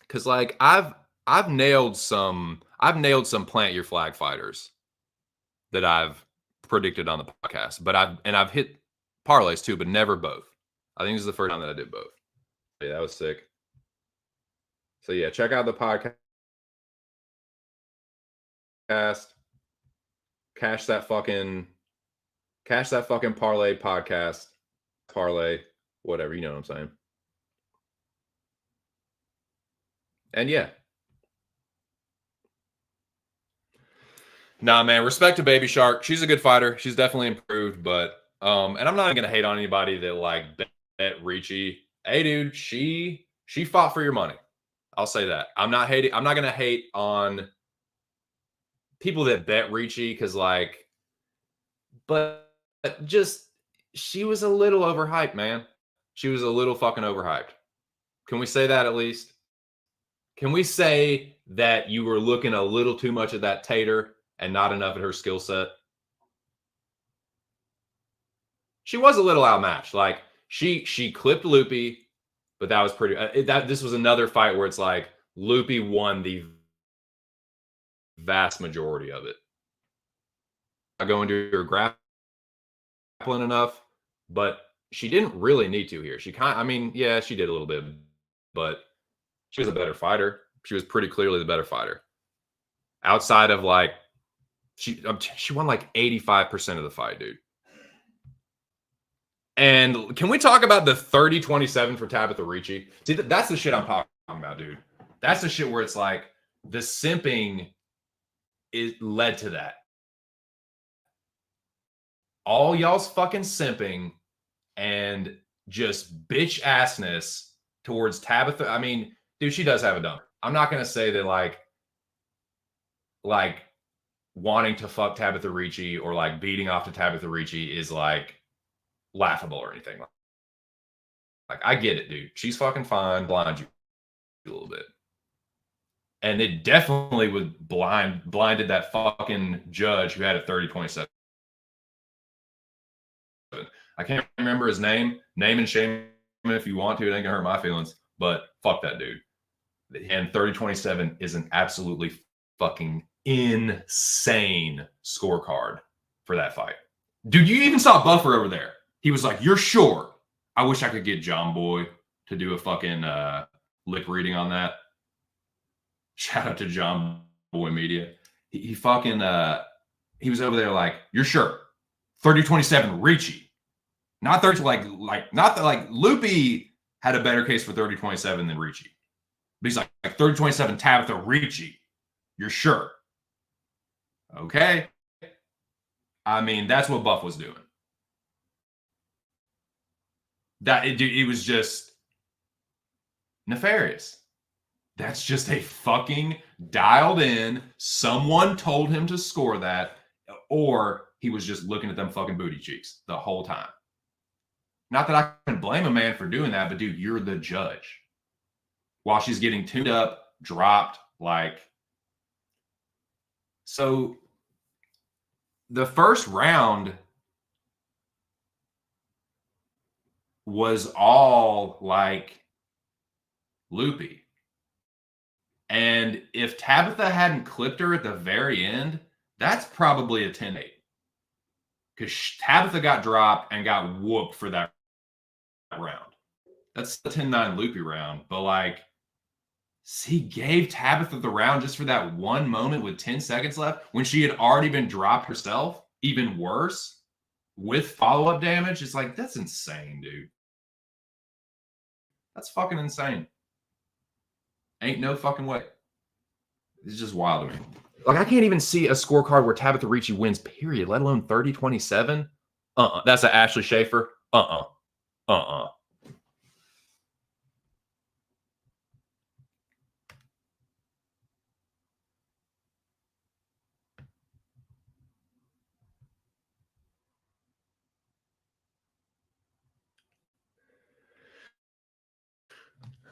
S1: Cause like I've nailed some plant your flag fighters that I've predicted on the podcast, but I've hit parlays too, but never both. I think this is the first time that I did both. Yeah, that was sick. So yeah, check out the podcast. Cash that fucking parlay podcast. Parlay, whatever, you know what I'm saying. And yeah. Nah, man, respect to Baby Shark. She's a good fighter. She's definitely improved, but and I'm not gonna hate on anybody that like bet Ricci. Hey, dude, she fought for your money. I'll say that. I'm not gonna hate on people that bet Ricci because like, but just she was a little overhyped, man. She was a little fucking overhyped. Can we say that at least? Can we say that you were looking a little too much at that Tater and not enough at her skill set? She was a little outmatched. Like she clipped Loopy, but that was pretty. This was another fight where it's like Loopy won the vast majority of it. I go into her grappling enough, but she didn't really need to here. I mean, yeah, she did a little bit, but she was a better fighter. She was pretty clearly the better fighter. Outside of like, she won like 85% of the fight, dude. And can we talk about the 30-27 for Tabitha Ricci? See, that's the shit I'm talking about, dude. That's the shit where it's like the simping led to that. All y'all's fucking simping and just bitch assness towards Tabitha. I mean, dude, she does have a dumper. I'm not gonna say that like wanting to fuck Tabitha Ricci or like beating off to Tabitha Ricci is like laughable or anything. Like I get it, dude. She's fucking fine. Blind you a little bit. And it definitely was blinded that fucking judge who had a 30-27. I can't remember his name. Name and shame him if you want to. It ain't gonna hurt my feelings. But fuck that dude. And 30-27 is an absolutely fucking insane scorecard for that fight. Dude, you even saw Buffer over there. He was like, "You're sure?" I wish I could get John Boy to do a fucking lip reading on that. Shout out to John Boy Media. He fucking he was over there like, "You're sure?" 30-27 Ricci. Not 30 not that like Loopy had a better case for 30-27 than Ricci. But he's like 30-27 Tabitha Ricci. You're sure? Okay. I mean, that's what Buff was doing. It was just nefarious. That's just a fucking dialed in. Someone told him to score that, or he was just looking at them fucking booty cheeks the whole time. Not that I can blame a man for doing that, but dude, you're the judge. While she's getting tuned up, dropped, like. So the first round was all like Loopy. And if Tabitha hadn't clipped her at the very end, that's probably a 10-8. Because Tabitha got dropped and got whooped for that round. That's the 10-9 Loopy round. But like, he gave Tabitha the round just for that one moment with 10 seconds left when she had already been dropped herself, even worse, with follow-up damage. It's like, that's insane, dude. That's fucking insane. Ain't no fucking way. It's just wild to me. Like, I can't even see a scorecard where Tabitha Ricci wins, period, let alone 30-27. That's an Ashley Schaefer.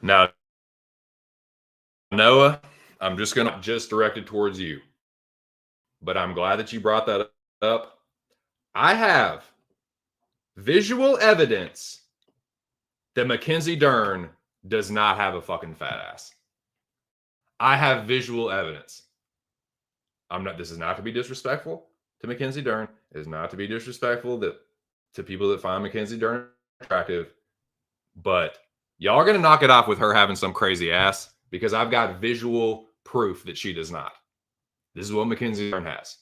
S1: Now, Noah, I'm just going to just direct it towards you. But I'm glad that you brought that up. I have visual evidence that Mackenzie Dern does not have a fucking fat ass. I have visual evidence. This is not to be disrespectful to Mackenzie Dern. It is not to be disrespectful to people that find Mackenzie Dern attractive. But y'all are going to knock it off with her having some crazy ass, because I've got visual proof that she does not. This is what Mackenzie Dern has.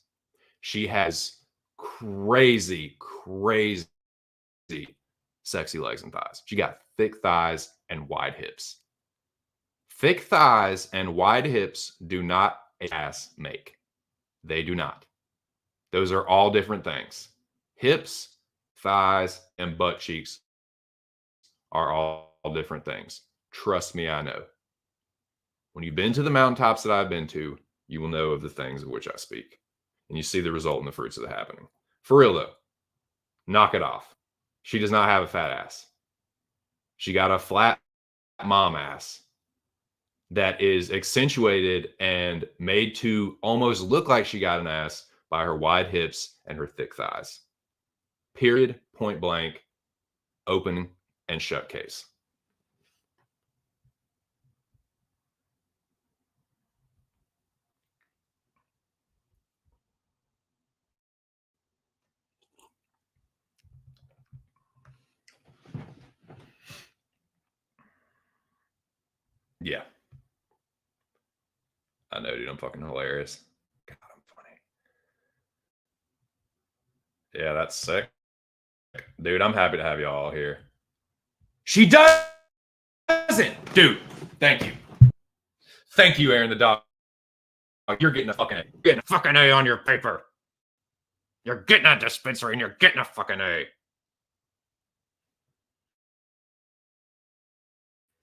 S1: She has crazy, crazy sexy legs and thighs. She got thick thighs and wide hips. Thick thighs and wide hips do not ass make. They do not. Those are all different things. Hips, thighs, and butt cheeks are all different things. Trust me, I know. When you've been to the mountaintops that I've been to, you will know of the things of which I speak. And you see the result in the fruits of the happening. For real, though, knock it off. She does not have a fat ass. She got a flat mom ass that is accentuated and made to almost look like she got an ass by her wide hips and her thick thighs. Period, point blank, open and shut case. Yeah. I know, dude. I'm fucking hilarious. God, I'm funny. Yeah, that's sick. Dude, I'm happy to have y'all here. She doesn't! Dude, thank you. Thank you, Aaron the dog. You're getting a fucking A on your paper. You're getting a dispensary and you're getting a fucking A.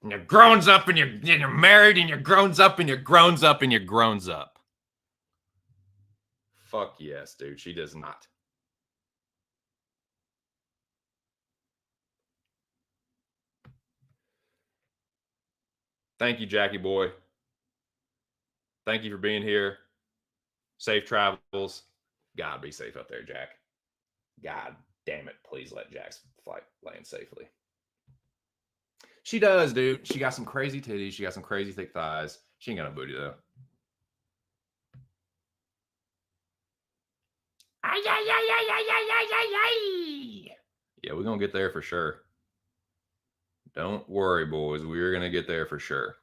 S1: And you're grown up and you're married and you're grown up and you're grown up and you're grown up. Fuck yes, dude. She does not. Thank you, Jackie boy. Thank you for being here. Safe travels. God, be safe out there, Jack. God damn it. Please let Jack's flight land safely. She does, dude. She got some crazy titties. She got some crazy thick thighs. She ain't got no booty, though. Yeah, we're going to get there for sure. Don't worry, boys. We're going to get there for sure.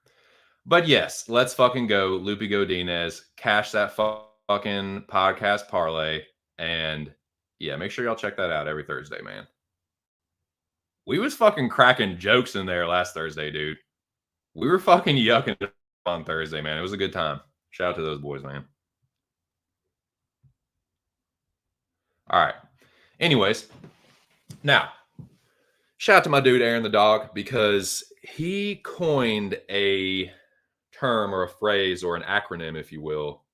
S1: But yes, let's fucking go. Lupe Godinez, cash that fucking podcast parlay. And yeah, make sure y'all check that out every Thursday, man. We was fucking cracking jokes in there last Thursday, dude. We were fucking yucking on Thursday, man. It was a good time. Shout out to those boys, man. All right. Anyways, now, shout out to my dude, Aaron the dog, because he coined a term or a phrase or an acronym, if you will,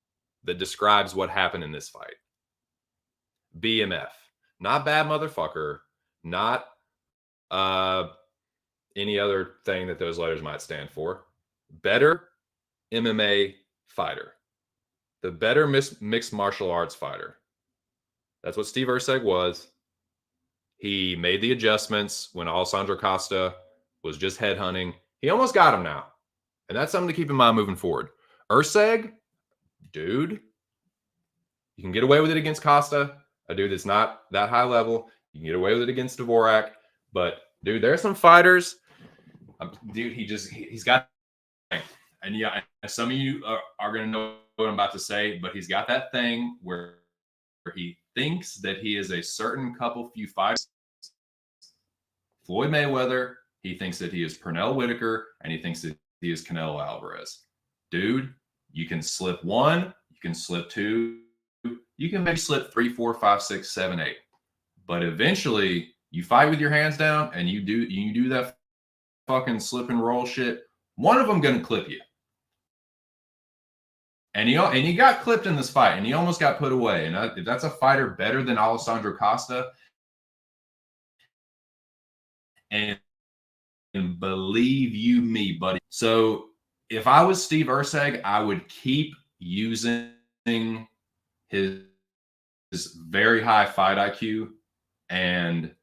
S1: that describes what happened in this fight. BMF. Not bad motherfucker. Not any other thing that those letters might stand for. Better MMA fighter. The better mixed martial arts fighter. That's what Steve Erceg was. He made the adjustments when Alessandro Costa was just headhunting. He almost got him now. And that's something to keep in mind moving forward. Erceg, dude, you can get away with it against Costa, a dude that's not that high level. You can get away with it against Dvorak. But, dude, there are some fighters. Dude, he's got. And yeah, some of you are going to know what I'm about to say, but he's got that thing where he thinks that he is a certain few fighters. Floyd Mayweather, He thinks that he is Pernell Whitaker, and he thinks that he is Canelo Alvarez. Dude, you can slip 1, you can slip 2, you can maybe slip 3, 4, 5, 6, 7, 8. But eventually, you fight with your hands down, and you do that fucking slip and roll shit. One of them gonna clip you. And he got clipped in this fight, and he almost got put away. And if that's a fighter better than Alessandro Costa, and believe you me, buddy. So if I was Steve Erceg, I would keep using his very high fight IQ and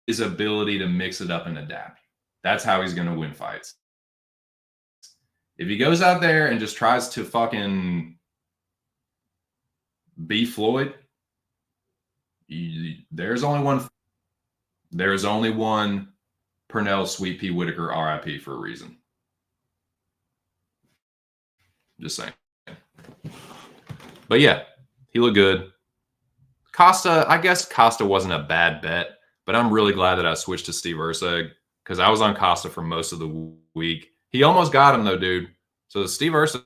S1: his ability to mix it up and adapt. That's how he's going to win fights. If he goes out there and just tries to fucking be Floyd, there's only one Pernell Sweet Pea Whitaker RIP for a reason. Just saying. But yeah, he looked good. Costa, I guess Costa wasn't a bad bet, but I'm really glad that I switched to Steve Erceg because I was on Costa for most of the week. He almost got him though, dude. So Steve Erceg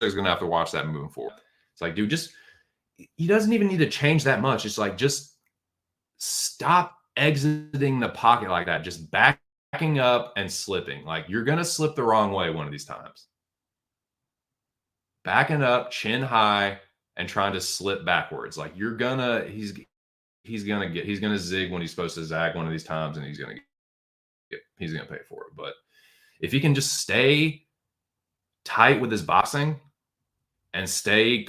S1: is going to have to watch that moving forward. It's like, dude, he doesn't even need to change that much. It's like, just stop exiting the pocket like that. Just backing up and slipping. Like, you're going to slip the wrong way one of these times. Backing up, chin high, and trying to slip backwards. Like, he's gonna zig when he's supposed to zag one of these times, and he's gonna pay for it. But if he can just stay tight with his boxing and stay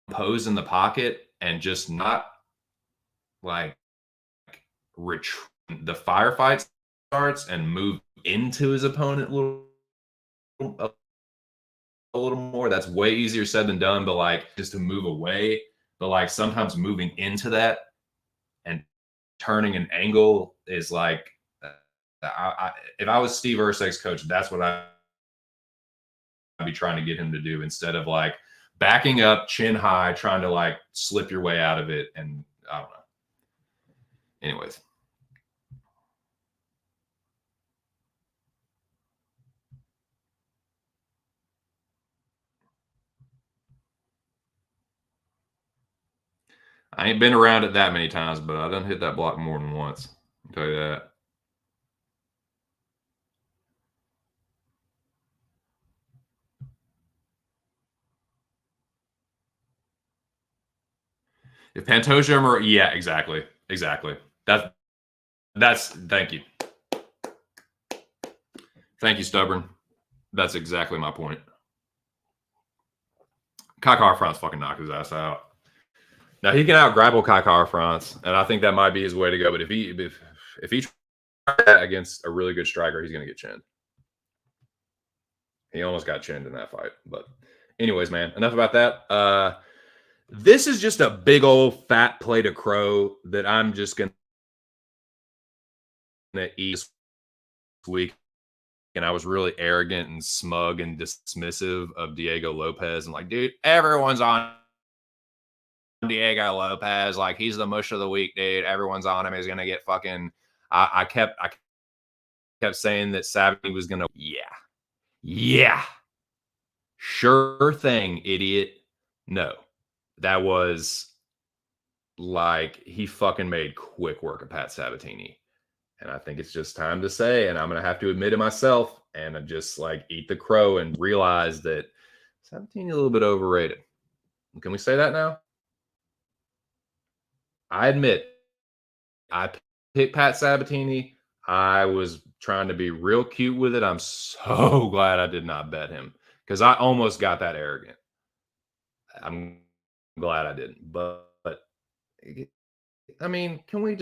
S1: composed in the pocket and just not like retreat, the firefight starts and move into his opponent a little more. That's way easier said than done, but like just to move away, but like sometimes moving into that and turning an angle is like, if I was Steve Erceg's coach, that's what I'd be trying to get him to do instead of like backing up chin high, trying to like slip your way out of it. And I don't know. Anyways. I ain't been around it that many times, but I done hit that block more than once. I'll tell you that. If Pantoja, yeah, exactly. That's thank you. Thank you, Stubborn. That's exactly my point. Kai Kara-France fucking knocked his ass out. Now he can out grapple Kai Kara-France, and I think that might be his way to go. But if he tries that against a really good striker, he's going to get chinned. He almost got chinned in that fight. But anyways, man, enough about that. This is just a big old fat plate of crow that I'm just going to eat this week. And I was really arrogant and smug and dismissive of Diego Lopez. And like, dude, everyone's on Diego Lopez. Like, he's the mush of the week, dude. Everyone's on him. He's going to get fucking... I kept saying that Savvy was going to... Yeah. Sure thing, idiot. No. That was like, he fucking made quick work of Pat Sabatini. And I think it's just time to say, and I'm going to have to admit it myself, and just like eat the crow and realize that Sabatini a little bit overrated. Can we say that now? I admit, I picked Pat Sabatini. I was trying to be real cute with it. I'm so glad I did not bet him because I almost got that arrogant. I'm glad I didn't. But I mean, can we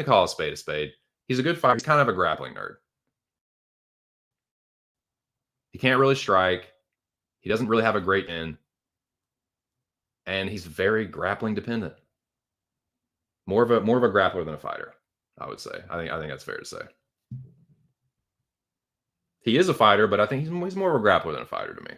S1: call a spade a spade? He's a good fighter. He's kind of a grappling nerd. He can't really strike. He doesn't really have a great in. And he's very grappling dependent. More of a grappler than a fighter, I would say. I think that's fair to say. He is a fighter, but I think he's more of a grappler than a fighter to me.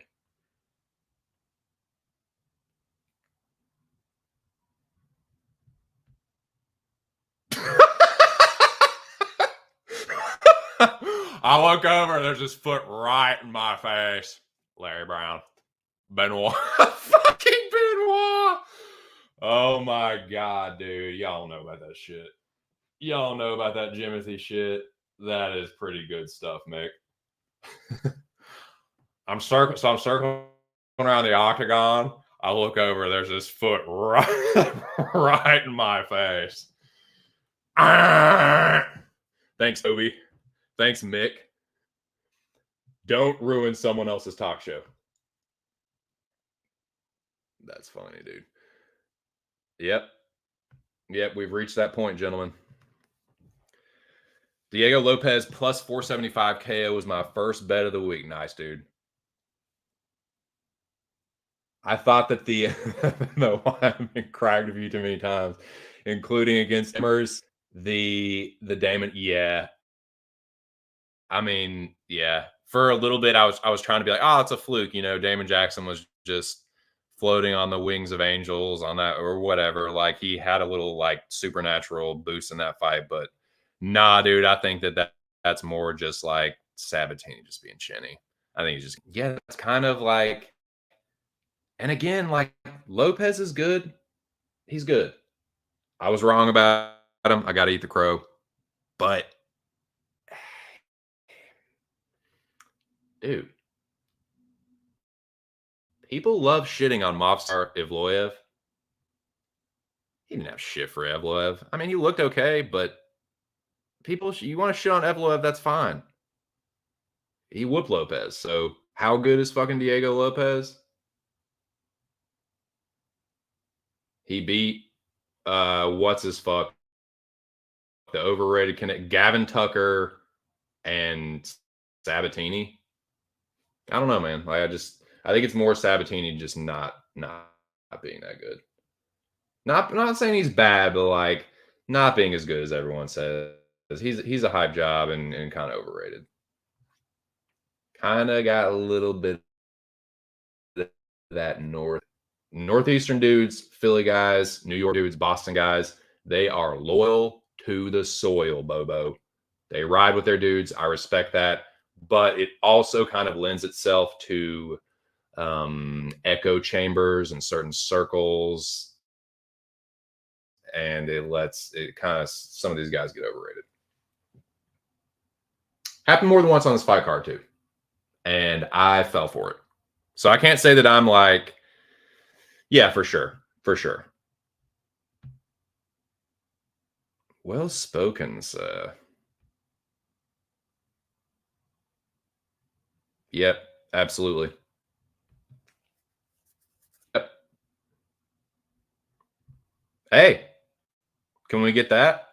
S1: I look over, there's his foot right in my face. Larry Brown. Benoit. Fucking Benoit. Oh my God, dude. Y'all know about that shit. Y'all know about that Jimothy shit. That is pretty good stuff, Mick. I'm circling around the octagon. I look over, there's this foot right in my face. Thanks, Toby. Thanks, Mick. Don't ruin someone else's talk show. That's funny, dude. Yep, we've reached that point, gentlemen. Diego Lopez plus 475 KO was my first bet of the week. Nice, dude. I thought that no, I've been cracked a few too many times, including against Emmers, the Damon. Yeah. I mean, yeah. For a little bit, I was trying to be like, oh, it's a fluke. Damon Jackson was just floating on the wings of angels on that or whatever. Like he had a little like supernatural boost in that fight, but nah, dude. I think that's more just like Sabatini just being chinny. I think he's just it's kind of like. And again, like Lopez is good. He's good. I was wrong about him. I got to eat the crow. But, dude, people love shitting on Movsar Evloev. He didn't have shit for Evloev. I mean, he looked okay, but you want to shit on Evloev, that's fine. He whooped Lopez. So how good is fucking Diego Lopez? He beat what's his fuck? The overrated connect Gavin Tucker and Sabatini. I don't know, man. Like I think it's more Sabatini just not being that good. Not saying he's bad, but like not being as good as everyone says. He's a hype job and kind of overrated. Kind of got a little bit of that Northeastern dudes, Philly guys, New York dudes, Boston guys. They are loyal to the soil, Bobo. They ride with their dudes. I respect that. But it also kind of lends itself to echo chambers and certain circles. And it kind of, some of these guys get overrated. Happened more than once on this fight card, too. And I fell for it. So I can't say that I'm like, yeah, for sure. For sure. Well spoken, sir. Yep, absolutely. Yep. Hey, can we get that?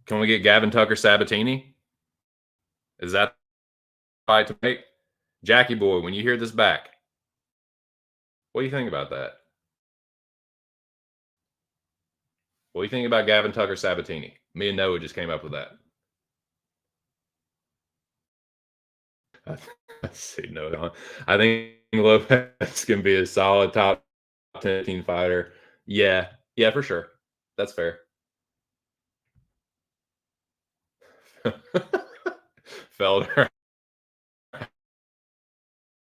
S1: Can we get Gavin Tucker Sabatini? Is that fight to make? Jackie boy, when you hear this back, what do you think about that? What do you think about Gavin Tucker Sabatini? Me and Noah just came up with that. Let's see, no. I think Lopez can be a solid top 10 fighter. Yeah, for sure. That's fair. Felder.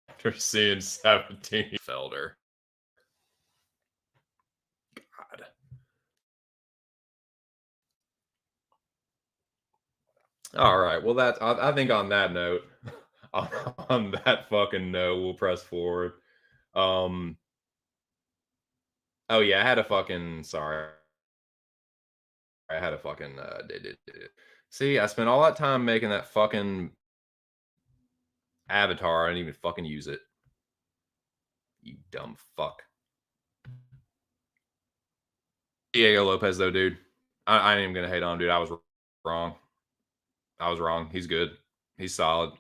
S1: After seeing Sabatini. Felder. God. All right. Well, I think on that note, on that fucking note, we'll press forward. Oh yeah, I had a fucking See, I spent all that time making that fucking avatar. I didn't even fucking use it. You dumb fuck. Diego Lopez, though, dude. I ain't even gonna hate on him, dude. I was wrong. He's good. He's solid.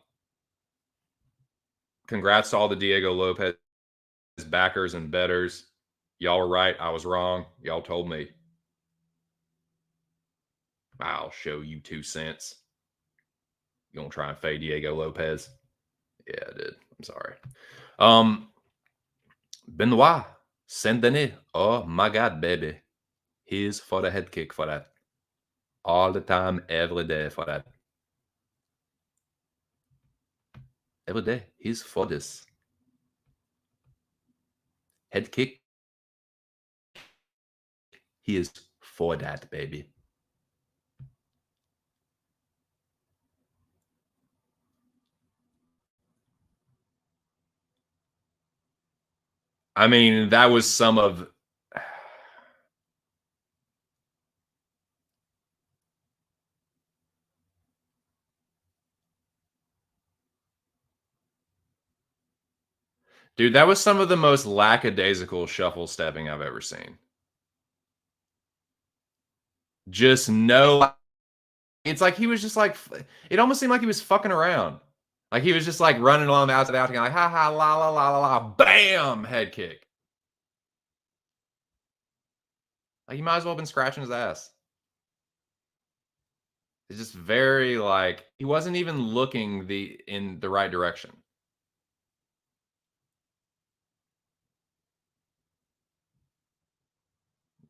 S1: Congrats to all the Diego Lopez backers and betters. Y'all were right. I was wrong. Y'all told me. I'll show you 2 cents. You gonna try and fade Diego Lopez? Yeah, I did. I'm sorry. Benoit Saint-Denis. Oh my God, baby. He's for the head kick for that. All the time, every day for that. every day. He's for this head kick. He is for that, baby. I mean, that was some of. Dude, that was some of the most lackadaisical shuffle stepping I've ever seen. Just no. It's like he was just like. It almost seemed like he was fucking around. Like he was just like running along the outside out, like ha ha la la la la la, bam, head kick. Like he might as well have been scratching his ass. It's just very like he wasn't even looking in the right direction.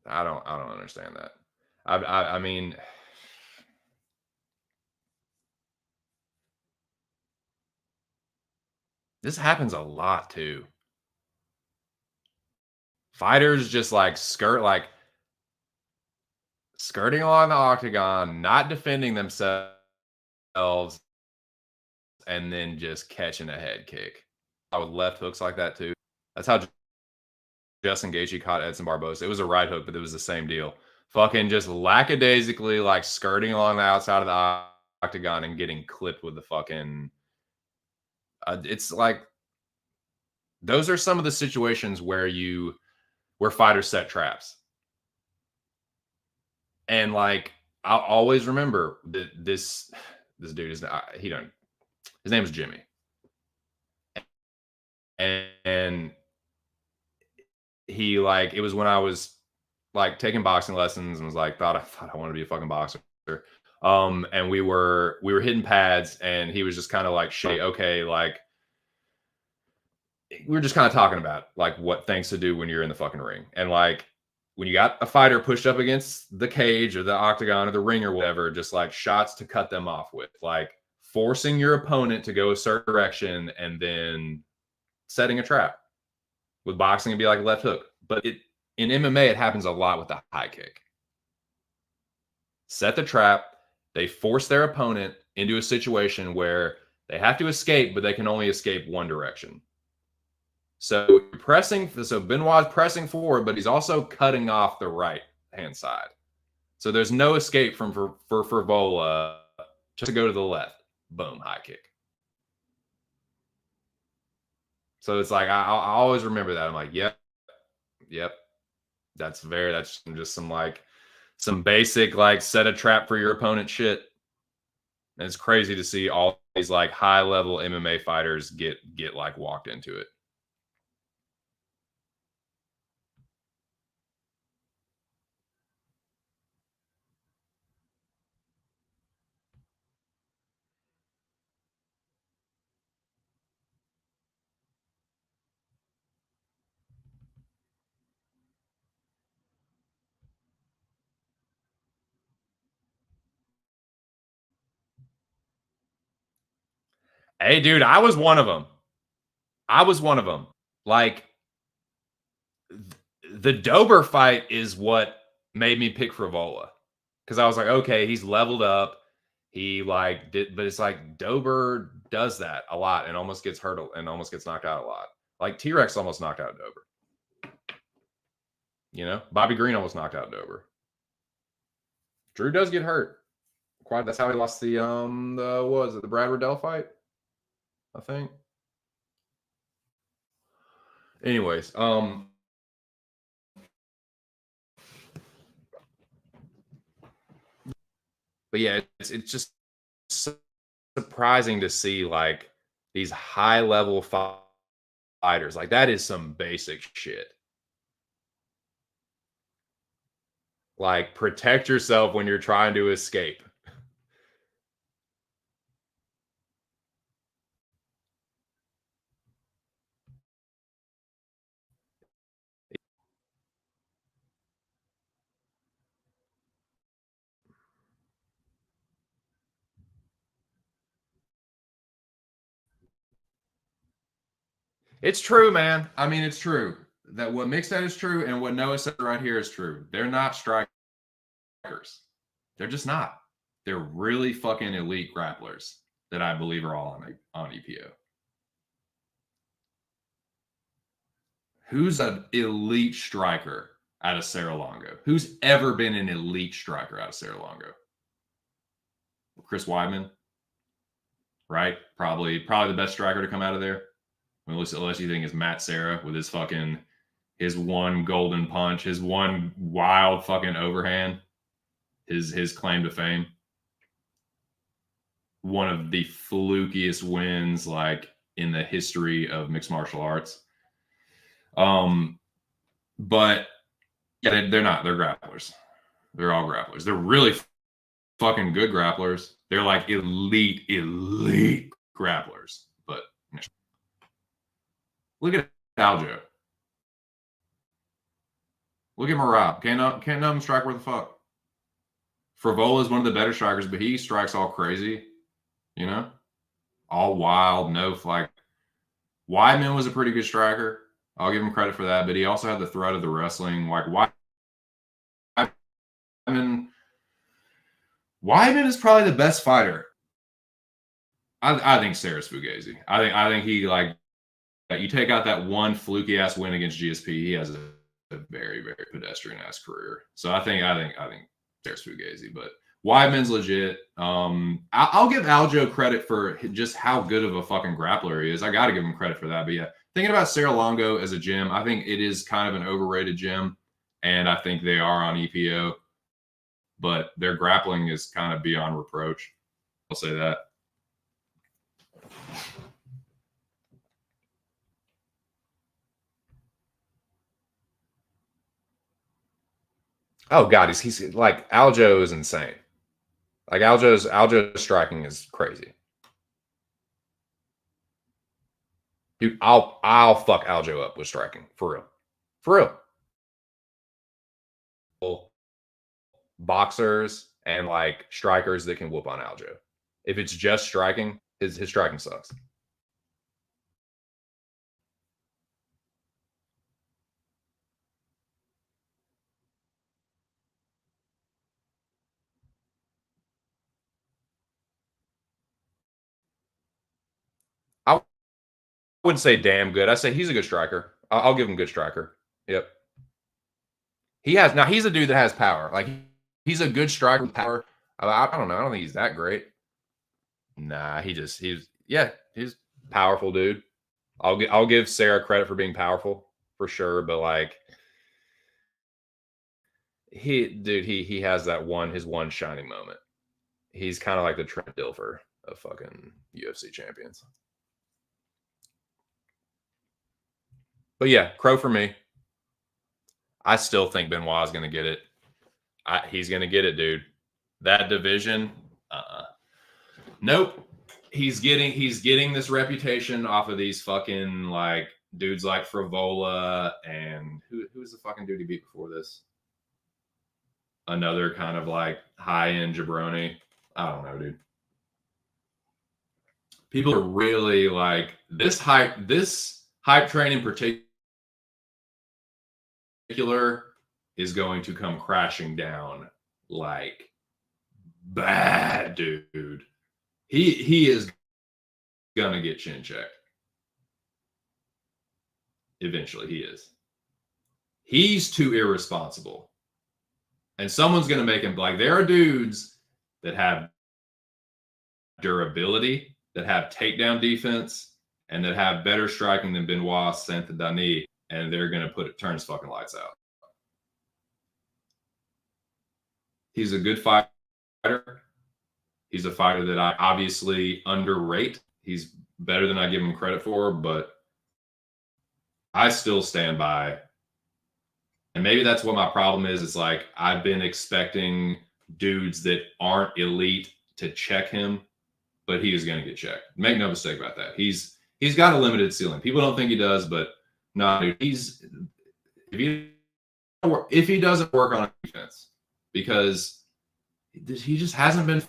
S1: I don't understand that. I mean, this happens a lot too. Fighters just like skirting along the octagon, not defending themselves, and then just catching a head kick. I would left hooks like that too. That's how Justin Gaethje caught Edson Barboza. It was a right hook, but it was the same deal. Fucking just lackadaisically like skirting along the outside of the octagon and getting clipped with the fucking. It's like those are some of the situations where fighters set traps, and like I'll always remember that this dude is not, he don't his name is Jimmy, and he like it was when I was like taking boxing lessons and was like thought I wanted to be a fucking boxer. And we were hitting pads and he was just kind of like okay, like we were just kind of talking about like what things to do when you're in the fucking ring. And like when you got a fighter pushed up against the cage or the octagon or the ring or whatever, just like shots to cut them off with, like forcing your opponent to go a certain direction and then setting a trap. With boxing, it'd be like left hook. But in MMA, it happens a lot with the high kick. Set the trap. They force their opponent into a situation where they have to escape, but they can only escape one direction. So Benoit's pressing forward, but he's also cutting off the right hand side. So there's no escape for Frevola just to go to the left. Boom, high kick. So it's like I always remember that. I'm like, yep. That's just some basic like set a trap for your opponent shit. And it's crazy to see all these like high level MMA fighters get like walked into it. Hey, dude, I was one of them. I was one of them. Like the Dober fight is what made me pick Frevola because I was like, okay, he's leveled up. He like did, but it's like Dober does that a lot and almost gets hurt and almost gets knocked out a lot. Like T Rex almost knocked out Dober. You know, Bobby Green almost knocked out Dober. Drew does get hurt. Quite. That's how he lost the what was it, the Brad Riddell fight? I think. Anyways, but yeah, it's just surprising to see like these high level fighters. Like that is some basic shit. Like protect yourself when you're trying to escape. It's true, man. I mean, it's true. That what Mick said is true, and what Noah said right here is true. They're not strikers. They're just not. They're really fucking elite grapplers that I believe are all on EPO. Who's an elite striker out of Serra-Longo? Who's ever been an elite striker out of Serra-Longo? Chris Weidman, right? Probably the best striker to come out of there. Unless you think it's Matt Serra with his one golden punch, his one wild fucking overhand, his claim to fame. One of the flukiest wins like in the history of mixed martial arts. But yeah, they're not. They're grapplers. They're all grapplers. They're really fucking good grapplers. They're like elite grapplers. But look at Aljo. Look at Merab. Can't none of them strike worth the fuck. Frevola is one of the better strikers, but he strikes all crazy, you know? All wild, no like. Weidman was a pretty good striker. I'll give him credit for that, but he also had the threat of the wrestling. Like Weidman is probably the best fighter. I think Sarris Fugazi. I think he like you take out that one fluky ass win against GSP, he has a very pedestrian ass career. So I think Sarris Fugazi, but Weidman's legit. I'll give Aljo credit for just how good of a fucking grappler he is. I got to give him credit for that. But yeah, thinking about Serra-Longo as a gym, I think it is kind of an overrated gym, and I think they are on EPO, but their grappling is kind of beyond reproach. I'll say that. Oh God, he's like Aljo is insane. Like Aljo's striking is crazy. Dude, I'll fuck Aljo up with striking. For real. Boxers and like strikers that can whoop on Aljo. If it's just striking, his striking sucks. I wouldn't say damn good. I say he's a good striker. I'll give him good striker. Yep. He's a dude that has power. Like he's a good striker with power. I don't know. I don't think he's that great. Nah, he's powerful dude. I'll give Sarah credit for being powerful for sure, but like he has his one shining moment. He's kind of like the Trent Dilfer of fucking UFC champions. But yeah, Crow for me. I still think Benoit is going to get it. He's going to get it, dude. That division, nope. He's getting this reputation off of these fucking like dudes like Frevola and who's the fucking dude he beat before this? Another kind of like high-end jabroni. I don't know, dude. People are really like this hype train in particular is going to come crashing down like bad, dude. He is gonna get chin checked. Eventually, he is. He's too irresponsible. And someone's gonna make him like there are dudes that have durability, that have takedown defense, and that have better striking than Benoit Saint-Denis, and they're gonna turn his fucking lights out. He's a good fighter. He's a fighter that I obviously underrate. He's better than I give him credit for, but I still stand by. And maybe that's what my problem is. It's like I've been expecting dudes that aren't elite to check him, but he is going to get checked. Make no mistake about that. He's got a limited ceiling. People don't think he does, but no, dude, if he doesn't work on defense, because he just hasn't been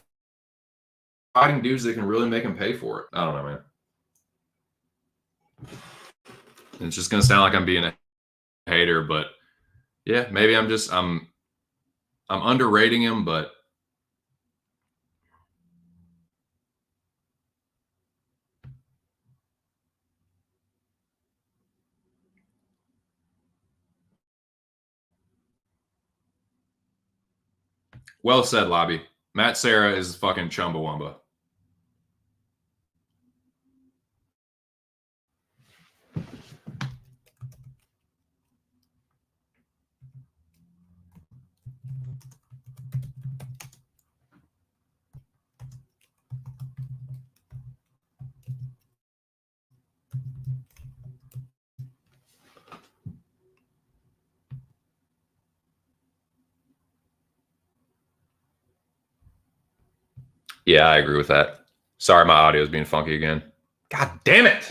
S1: fighting dudes that can really make him pay for it. I don't know, man. it's just gonna sound like I'm being a hater, but yeah, maybe I'm underrating him, but well said, Lobby. Matt Serra is fucking Chumbawamba. Yeah, I agree with that. Sorry, my audio is being funky again. God damn it.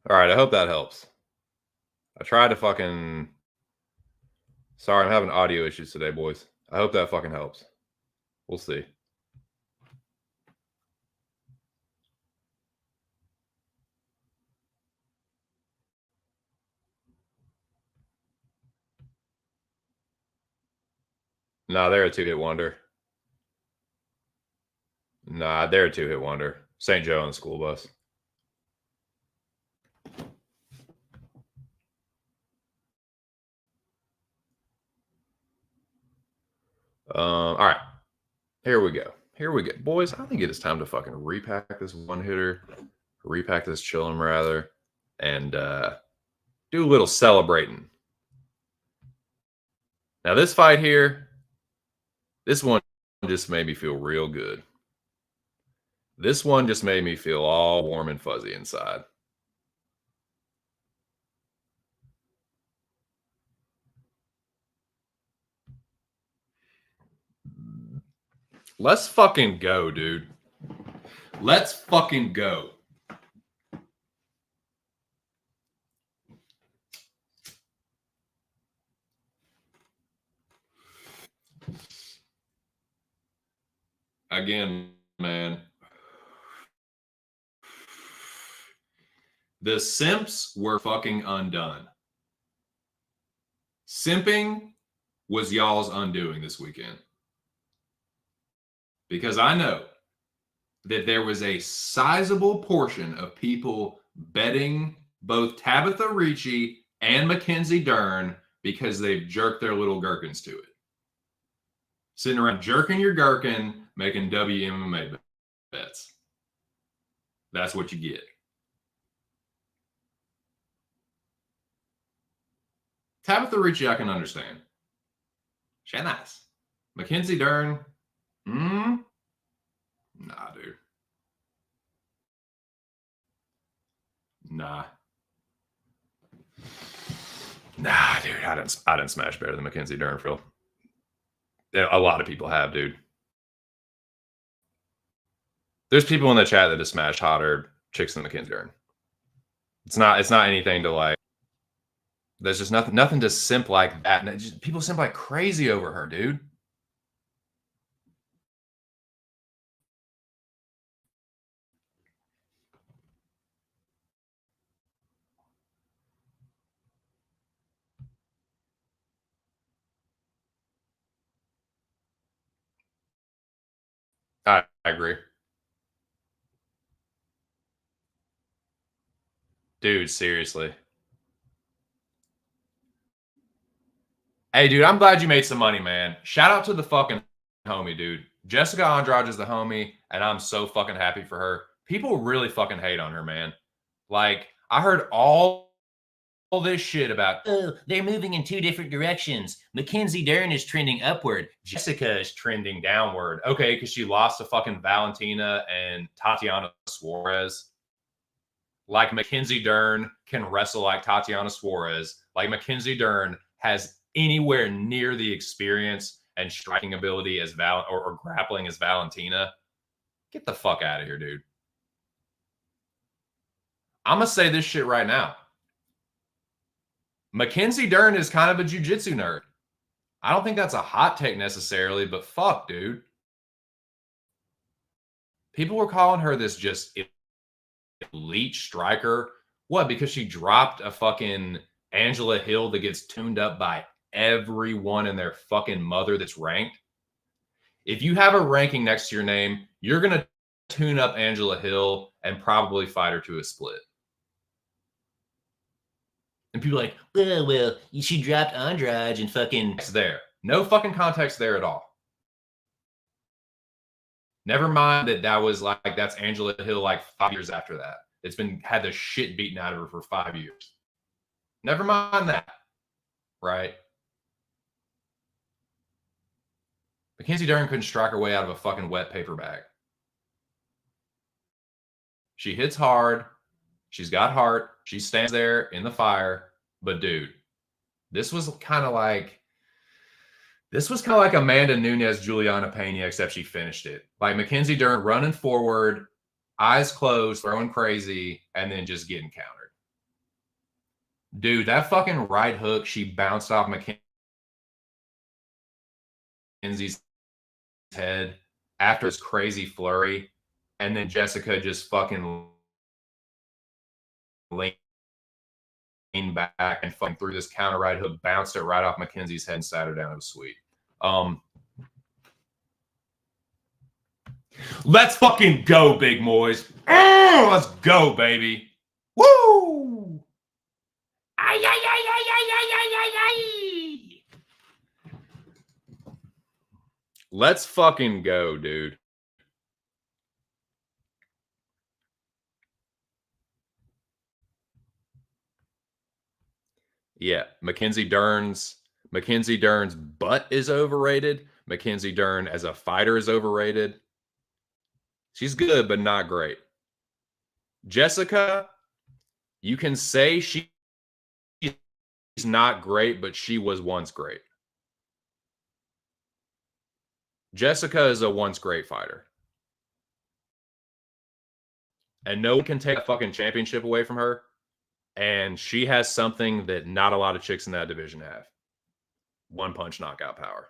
S1: All right, I hope that helps. I tried to fucking. Sorry, I'm having audio issues today, boys. I hope that fucking helps. We'll see. Nah, they're a two-hit wonder. Nah, they're a two-hit wonder. St. Joe and School Bus. All right. Here we go. Here we go. Boys, I think it is time to fucking repack this one hitter, repack this chillum rather, and do a little celebrating. Now, this fight here, this one just made me feel real good. This one just made me feel all warm and fuzzy inside. Let's fucking go, dude. Let's fucking go. Again, man. The simps were fucking undone. Simping was y'all's undoing this weekend. Because I know that there was a sizable portion of people betting both Tabitha Ricci and Mackenzie Dern because they've jerked their little gherkins to it. Sitting around jerking your gherkin, making WMMA bets. That's what you get. Tabitha Ricci, I can understand. She's nice. Mackenzie Dern, nah, dude. Nah, dude. I didn't smash better than Mackenzie Dern, Phil. A lot of people have, dude. There's people in the chat that have smashed hotter chicks than Mackenzie Dern. It's not anything to like. There's just nothing to simp like that. And just, people simp like crazy over her, dude. I agree. Dude, seriously. Hey, dude, I'm glad you made some money, man. Shout out to the fucking homie, dude. Jessica Andrade is the homie, and I'm so fucking happy for her. People really fucking hate on her, man. Like, I heard all this shit about, oh, they're moving in two different directions. Mackenzie Dern is trending upward. Jessica is trending downward. Okay, because she lost to fucking Valentina and Tatiana Suarez. Like Mackenzie Dern can wrestle like Tatiana Suarez. Like Mackenzie Dern has anywhere near the experience and striking ability as or grappling as Valentina. Get the fuck out of here, dude. I'm gonna say this shit right now. Mackenzie Dern is kind of a jiu-jitsu nerd. I don't think that's a hot take necessarily, but fuck, dude. People were calling her this just elite striker. What? Because she dropped a fucking Angela Hill that gets tuned up by everyone and their fucking mother that's ranked. If you have a ranking next to your name, you're going to tune up Angela Hill and probably fight her to a split. And people are like, oh, well, she dropped Andrade and fucking... It's there. No fucking context there at all. Never mind that was like, that's Angela Hill like 5 years after that. It's had the shit beaten out of her for 5 years. Never mind that, right? Mackenzie Dern couldn't strike her way out of a fucking wet paper bag. She hits hard. She's got heart. She stands there in the fire. But dude, this was kind of like Amanda Nunes, Juliana Pena, except she finished it. Like Mackenzie Dern running forward, eyes closed, throwing crazy, and then just getting countered. Dude, that fucking right hook she bounced off Mackenzie's head after his crazy flurry, and then Jessica just fucking leaned back and fucking threw this counter right hook, bounced it right off Mackenzie's head and sat her down. It was sweet. Let's fucking go, big boys. Let's go, baby. Woo! Ay, ay, ay, ay, ay, ay, ay, ay, ay. Let's fucking go, dude. Yeah, Mackenzie Dern's butt is overrated. Mackenzie Dern as a fighter is overrated. She's good, but not great. Jessica, you can say she's not great, but she was once great. Jessica is a once great fighter. And no one can take a fucking championship away from her. And she has something that not a lot of chicks in that division have. One punch knockout power.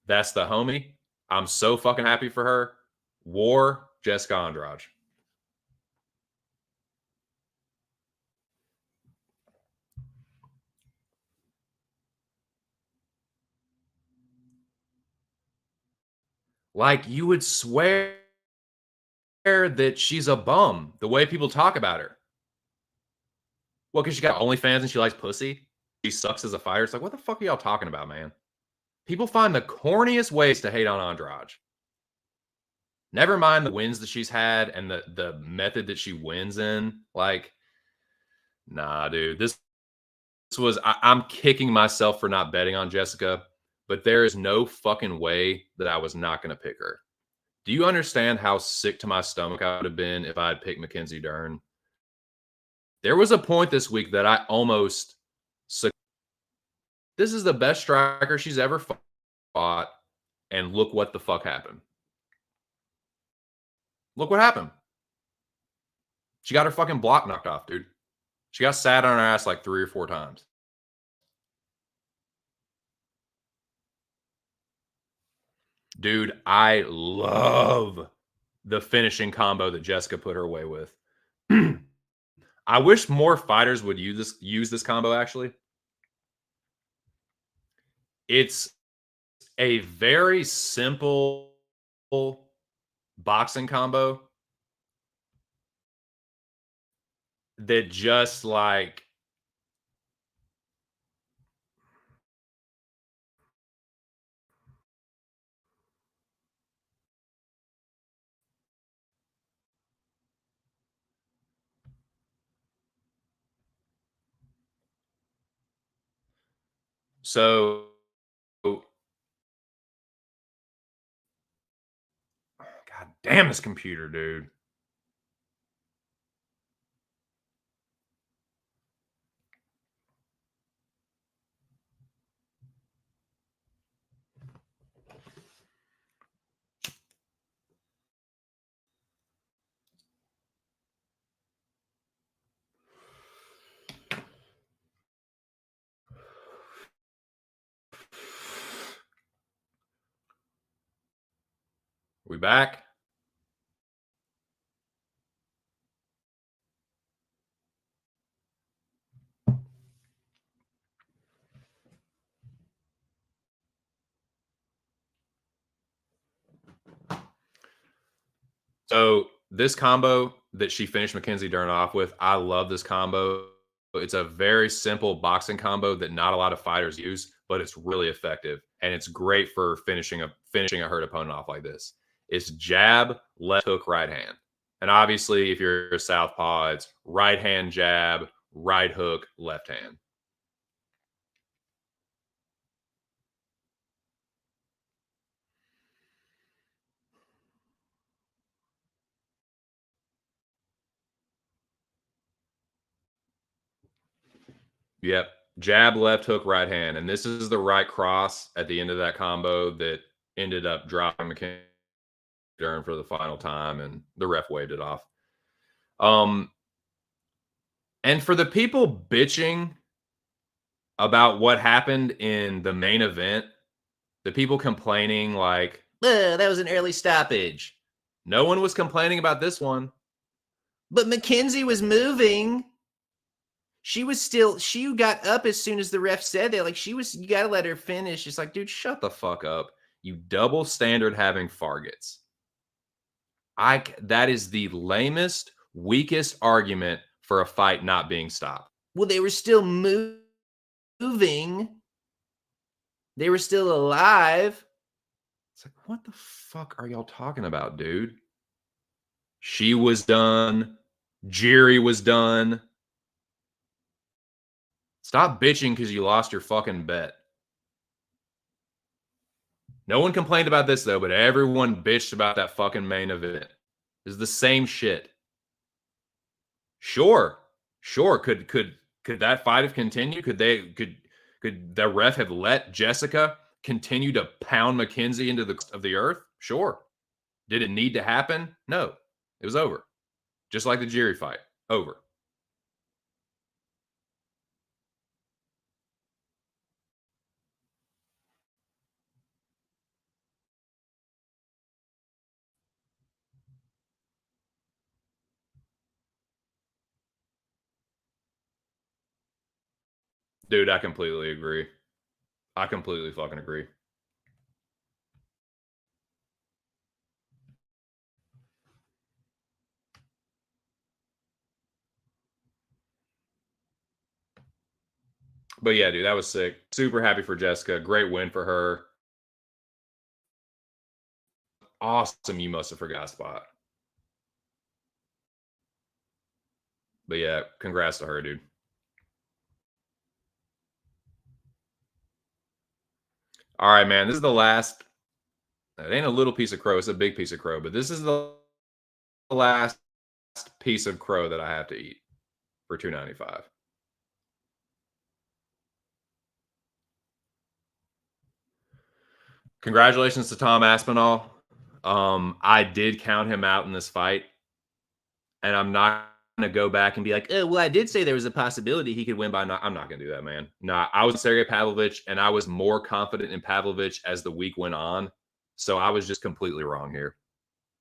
S1: That's the homie. I'm so fucking happy for her. War Jessica Andrade. Like, you would swear that she's a bum the way people talk about her. Well, because she got OnlyFans and she likes pussy. She sucks as a fighter. It's like, what the fuck are y'all talking about, man? People find the corniest ways to hate on Andrade. Never mind the wins that she's had and the method that she wins in. Like, nah, dude. This was I'm kicking myself for not betting on Jessica, but there is no fucking way that I was not going to pick her. Do you understand how sick to my stomach I would have been if I had picked Mackenzie Dern? There was a point this week that I almost. This is the best striker she's ever fought, and look what the fuck happened. Look what happened. She got her fucking block knocked off, dude. She got sat on her ass like 3 or 4 times. Dude, I love the finishing combo that Jessica put her away with. I wish more fighters would use this combo, actually. It's a very simple boxing combo that just like so God damn this computer, dude. We back? So this combo that she finished Mackenzie Dern off with, I love this combo. It's a very simple boxing combo that not a lot of fighters use, but it's really effective and it's great for finishing a hurt opponent off like this. It's jab, left hook, right hand. And obviously, if you're a southpaw, it's right hand jab, right hook, left hand. Yep. Jab, left hook, right hand. And this is the right cross at the end of that combo that ended up dropping Mackenzie Dern for the final time, and the ref waved it off. And for the people bitching about what happened in the main event, the people complaining like, that was an early stoppage. No one was complaining about this one. But Mackenzie was moving. She got up as soon as the ref said that. Like, you got to let her finish. It's like, dude, shut the fuck up. You double standard having Fargets. That is the lamest, weakest argument for a fight not being stopped. Well, they were still moving. They were still alive. It's like, what the fuck are y'all talking about, dude? She was done. Jerry was done. Stop bitching because you lost your fucking bet. No one complained about this, though, but everyone bitched about that fucking main event. It's the same shit. Sure. Could that fight have continued? Could the ref have let Jessica continue to pound Mackenzie into the earth? Sure. Did it need to happen? No. It was over. Just like the Jerry fight. Over. Dude, I completely agree. I completely fucking agree. But yeah, dude, that was sick. Super happy for Jessica. Great win for her. Awesome. You must have forgot spot. But yeah, congrats to her, dude. All right, man. This is the last. It ain't a little piece of crow. It's a big piece of crow. But this is the last piece of crow that I have to eat for 295. Congratulations to Tom Aspinall. I did count him out in this fight, and I'm not gonna go back and be like, oh, well, I did say there was a possibility he could win by. I'm not gonna do that, man. No, I was Sergey Pavlovich, and I was more confident in Pavlovich as the week went on. So I was just completely wrong here,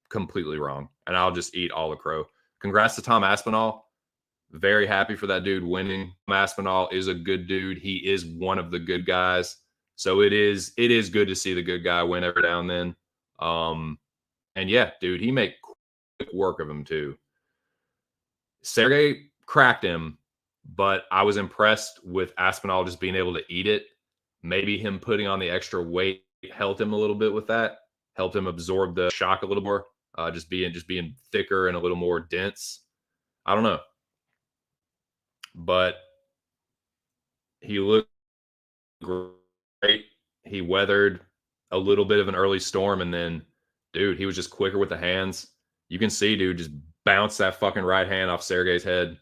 S1: completely wrong, and I'll just eat all the crow. Congrats to Tom Aspinall. Very happy for that dude winning. Tom Aspinall is a good dude. He is one of the good guys. So it is good to see the good guy win every now and then. And yeah, dude, he made quick work of him too. Sergey cracked him, but I was impressed with Aspinall just being able to eat it. Maybe him putting on the extra weight helped him a little bit with that, helped him absorb the shock a little more, just being thicker and a little more dense. I don't know, but he looked great. He weathered a little bit of an early storm, and then, dude, he was just quicker with the hands. You can see, dude, just bounce that fucking right hand off Sergey's head,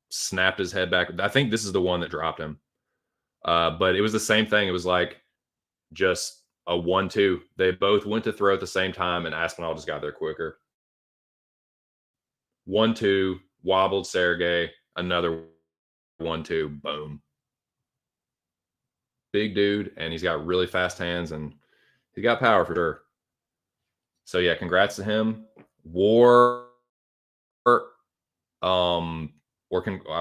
S1: snapped his head back. I think this is the one that dropped him. But it was the same thing. It was like just a 1-2. They both went to throw at the same time, and Aspinall just got there quicker. 1-2, wobbled Sergey, another 1-2, boom. Big dude, and he's got really fast hands, and he got power for sure. So yeah, congrats to him. War, I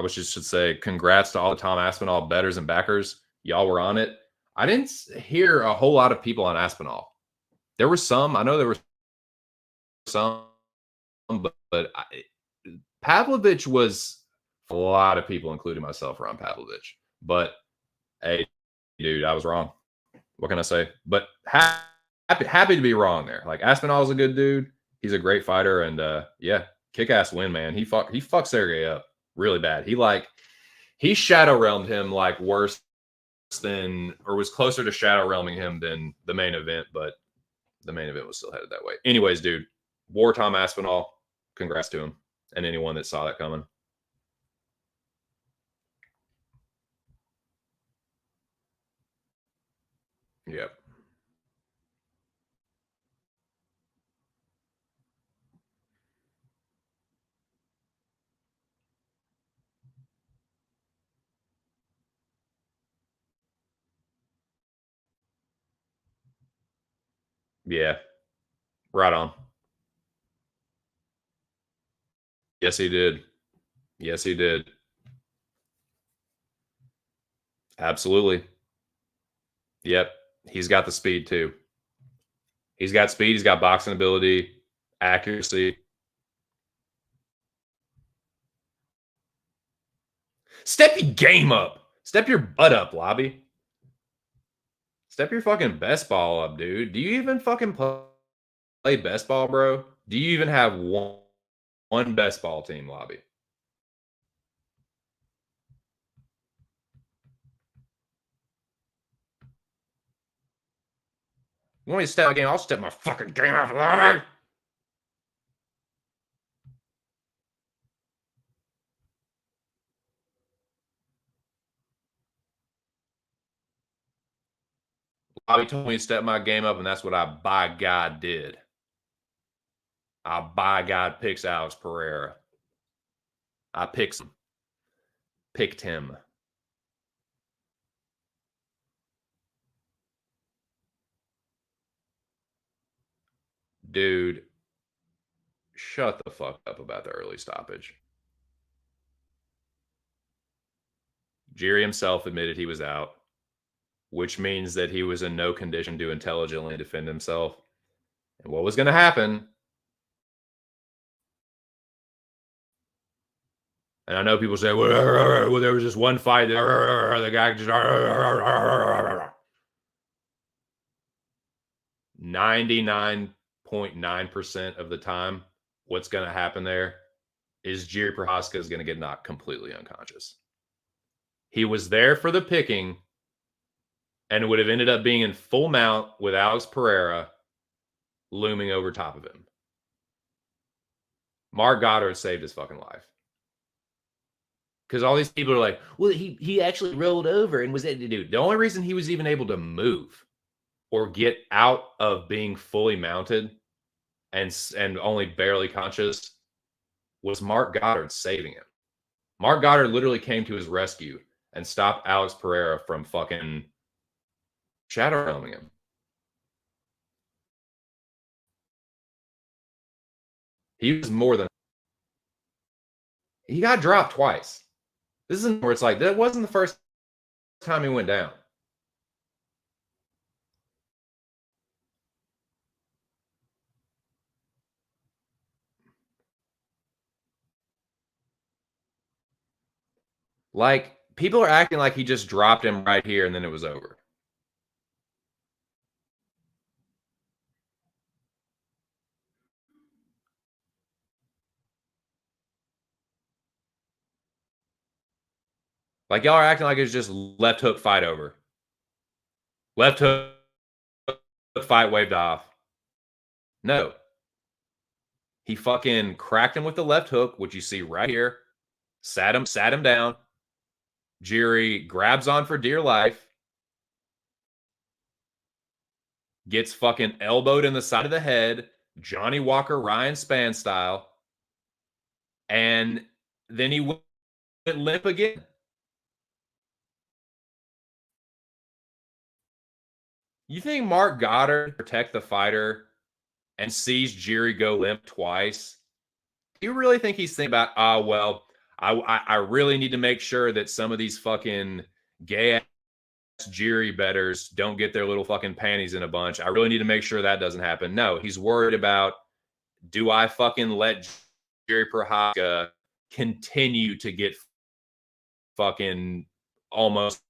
S1: was just should say congrats to all the Tom Aspinall betters and backers. Y'all were on it. I didn't hear a whole lot of people on Aspinall. There were some. I know there were some, but Pavlovich was a lot of people, including myself, around Pavlovich. But hey, dude, I was wrong. What can I say? But happy to be wrong there. Like Aspinall's a good dude. He's a great fighter, and yeah, kick ass win, man. He fucked Sergey up really bad. He shadow realmed him like worse than, or was closer to shadow realming him than the main event, but the main event was still headed that way. Anyways, dude, War Tom Aspinall, congrats to him and anyone that saw that coming. Yep. Yeah. Right on. Yes, he did. Yes, he did. Absolutely. Yep. He's got the speed too. He's got speed. He's got boxing ability, accuracy. Step your game up. Step your butt up, Lobby. Step your fucking best ball up, dude. Do you even fucking play best ball, bro? Do you even have one best ball team, Lobby? You want me to step my game? I'll step my fucking game up, Lobby. Lobby told me to step my game up, and that's what I by God did. I by God picks Alex Pereira. I picked him. Dude, shut the fuck up about the early stoppage. Jiri himself admitted he was out, which means that he was in no condition to intelligently defend himself. And what was going to happen? And I know people say, well, there was just one fight. The guy just 99.9% of the time, what's going to happen there is Jiri Prochazka is going to get knocked completely unconscious. He was there for the picking, and it would have ended up being in full mount with Alex Pereira looming over top of him. Marc Goddard saved his fucking life. Because all these people are like, well, he actually rolled over and was able to do. The only reason he was even able to move or get out of being fully mounted and only barely conscious was Marc Goddard saving him. Marc Goddard literally came to his rescue and stopped Alex Pereira from fucking shadow realming him. He was more than. He got dropped twice. This isn't where it's like, that wasn't the first time he went down. Like, people are acting like he just dropped him right here and then it was over. Like, y'all are acting like it's just left hook fight over. Left hook fight waved off. No. He fucking cracked him with the left hook, which you see right here. Sat him down. Jiri grabs on for dear life. Gets fucking elbowed in the side of the head. Johnny Walker, Ryan Spann style. And then he went limp again. You think Marc Goddard protect the fighter and sees Jiri go limp twice? Do you really think he's thinking about, I really need to make sure that some of these fucking gay-ass Jiri bettors don't get their little fucking panties in a bunch. I really need to make sure that doesn't happen. No, he's worried about, do I fucking let Jiri Prochazka continue to get fucking almost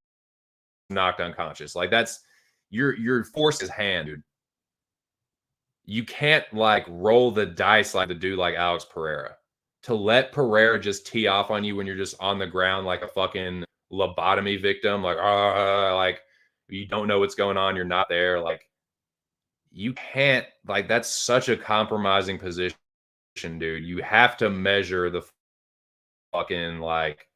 S1: knocked unconscious? Like, that's, you're forced his hand, dude. You can't like roll the dice like the dude like Alex Pereira. To let Pereira just tee off on you when you're just on the ground like a fucking lobotomy victim, like you don't know what's going on, you're not there. Like, you can't, like, that's such a compromising position, dude. You have to measure the fucking like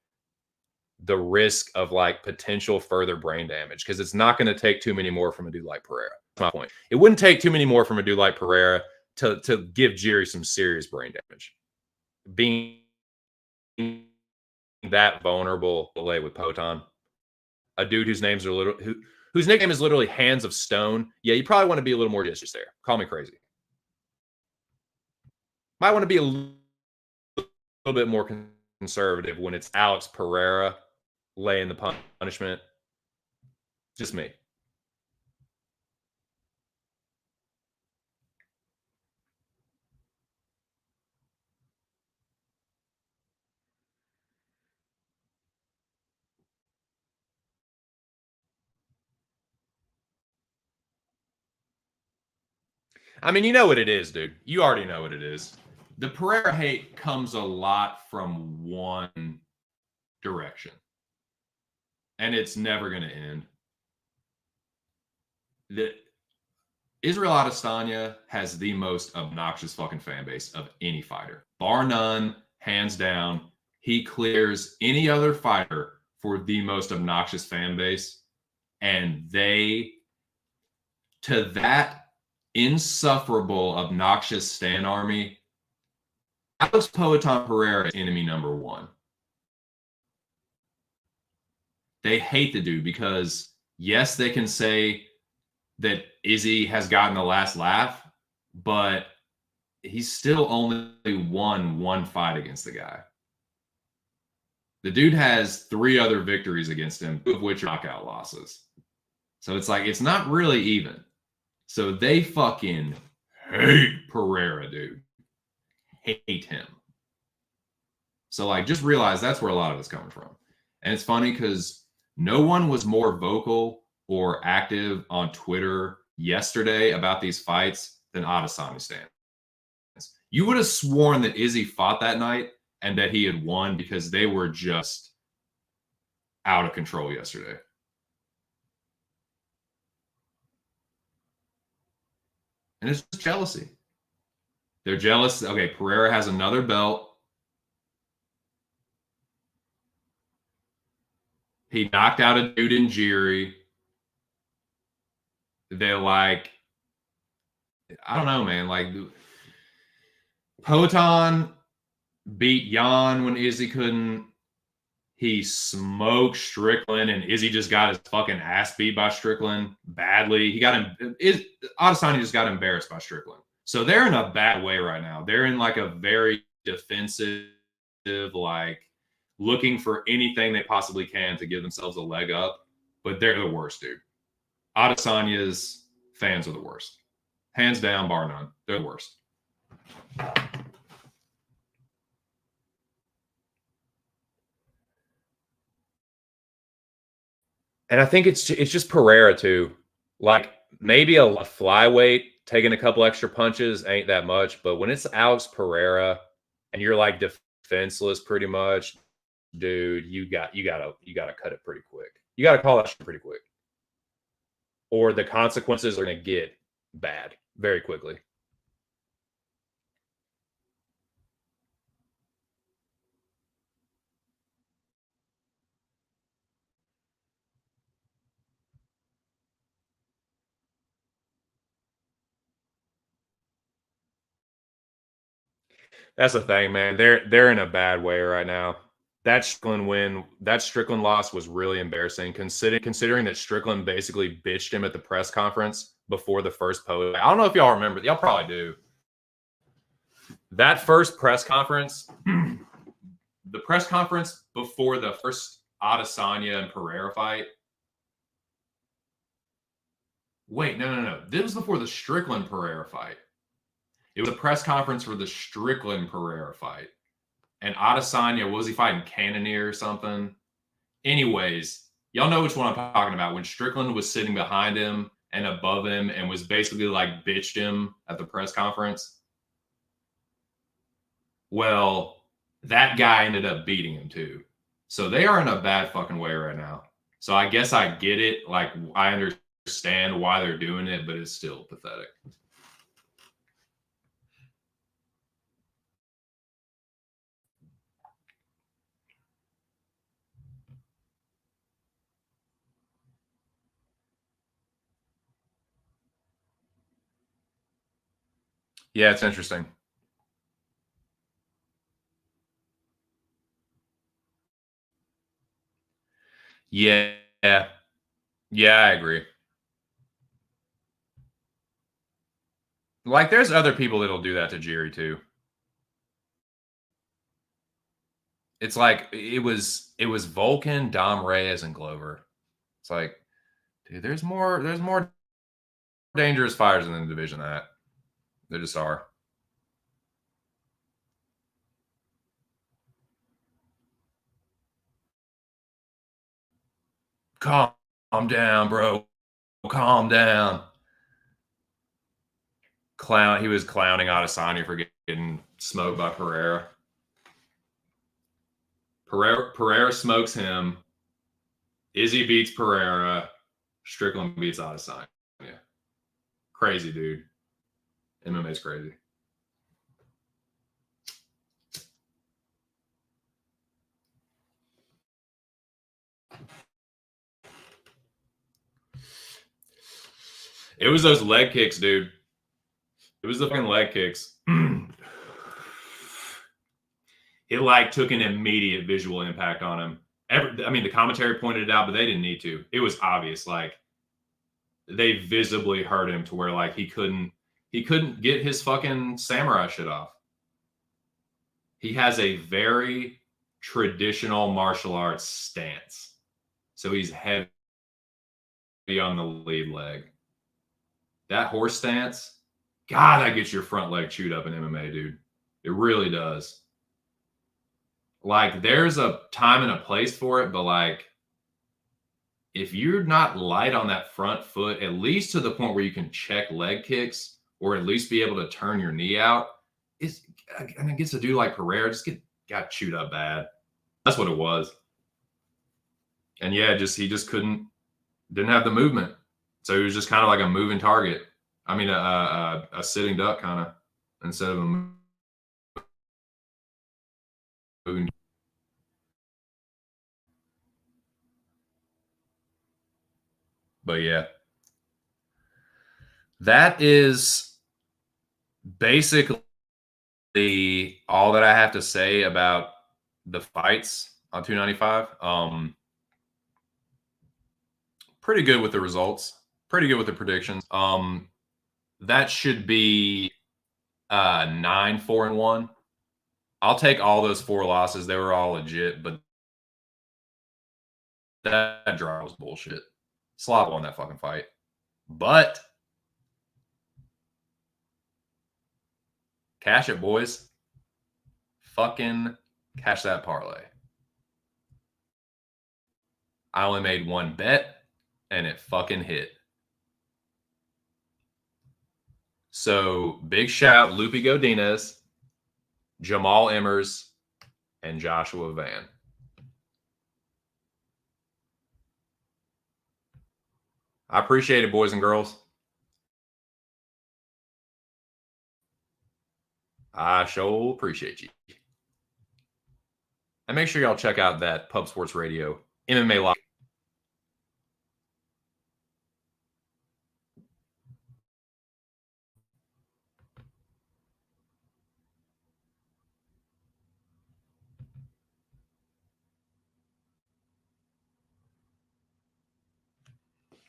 S1: the risk of like potential further brain damage, because it's not going to take too many more from a dude like Pereira. That's my point. It wouldn't take too many more from a dude like Pereira to give Jiri some serious brain damage. Being that vulnerable with Poatan, a dude whose names are whose nickname is literally Hands of Stone. Yeah, you probably want to be a little more just there. Call me crazy. Might want to be a little bit more conservative when it's Alex Pereira laying the punishment. Just me. I mean, you know what it is, dude. You already know what it is. The Pereira hate comes a lot from one direction, and it's never going to end. The Israel Adesanya has the most obnoxious fucking fan base of any fighter, bar none, hands down. He clears any other fighter for the most obnoxious fan base, and they, to that insufferable, obnoxious Stan army, Alex Poatan Pereira is enemy number one. They hate the dude because, yes, they can say that Izzy has gotten the last laugh, but he's still only won one fight against the guy. The dude has 3 other victories against him, 2 of which are knockout losses. So it's like, it's not really even. So they fucking hate Pereira, dude. Hate him. So, like, just realize that's where a lot of it's coming from. And it's funny because no one was more vocal or active on Twitter yesterday about these fights than Adesanya stands. You would have sworn that Izzy fought that night and that he had won because they were just out of control yesterday. And it's just jealousy. They're jealous. Okay, Pereira has another belt. He knocked out a dude in Jiri. They're like, I don't know, man. Like, Poatan beat Jan when Izzy couldn't. He smoked Strickland, and Izzy just got his fucking ass beat by Strickland badly. He got him. Adesanya just got embarrassed by Strickland. So they're in a bad way right now. They're in like a very defensive, like looking for anything they possibly can to give themselves a leg up. But they're the worst, dude. Adesanya's fans are the worst. Hands down, bar none. They're the worst. And I think it's just Pereira too. Like maybe a flyweight taking a couple extra punches ain't that much, but when it's Alex Pereira and you're like defenseless pretty much, dude, you gotta cut it pretty quick. You gotta call that shit pretty quick, or the consequences are gonna get bad very quickly. That's the thing, man. They're in a bad way right now. That Strickland loss was really embarrassing, considering that Strickland basically bitched him at the press conference before the first post. I don't know if y'all remember. Y'all probably do. That first press conference, the press conference before the first Adesanya and Pereira fight. Wait, no. This was before the Strickland Pereira fight. It was a press conference for the Strickland Pereira fight. And Adesanya, what was he fighting? Cannonier or something? Anyways, y'all know which one I'm talking about. When Strickland was sitting behind him and above him and was basically like bitched him at the press conference. Well, that guy ended up beating him too. So they are in a bad fucking way right now. So I guess I get it. Like, I understand why they're doing it, but it's still pathetic. Yeah, it's interesting. Yeah. Yeah, I agree. Like, there's other people that'll do that to Jiri too. It's like it was Vulcan, Dom Reyes, and Glover. It's like, dude, there's more dangerous fighters in the division than that. There just are. Calm down, bro. Calm down. He was clowning Adesanya for getting smoked by Pereira. Pereira smokes him. Izzy beats Pereira. Strickland beats Adesanya. Yeah. Crazy, dude. MMA's crazy. It was those leg kicks, dude. It was the fucking leg kicks. It like took an immediate visual impact on him. The commentary pointed it out, but they didn't need to. It was obvious. Like, they visibly hurt him to where like he couldn't get his fucking samurai shit off. He has a very traditional martial arts stance. So he's heavy on the lead leg. That horse stance, God, that gets your front leg chewed up in MMA, dude. It really does. Like, there's a time and a place for it, but like, if you're not light on that front foot, at least to the point where you can check leg kicks or at least be able to turn your knee out, and it gets a dude like Pereira got chewed up bad. That's what it was. And yeah, he just didn't have the movement. So he was just kind of like a moving target. I mean, a sitting duck kind of instead of a moving. But yeah, that is basically all that I have to say about the fights on 295. Pretty good with the results. Pretty good with the predictions. That should be 9-4-1. I'll take all those 4 losses. They were all legit, but that draw was bullshit. Slav won that fucking fight. But cash it, boys. Fucking cash that parlay. I only made 1 bet, and it fucking hit. So big shout, Lupi Godinez, Jamal Emmers, and Joshua Van. I appreciate it, boys and girls. I sure appreciate you. And make sure y'all check out that Pub Sports Radio MMA Live.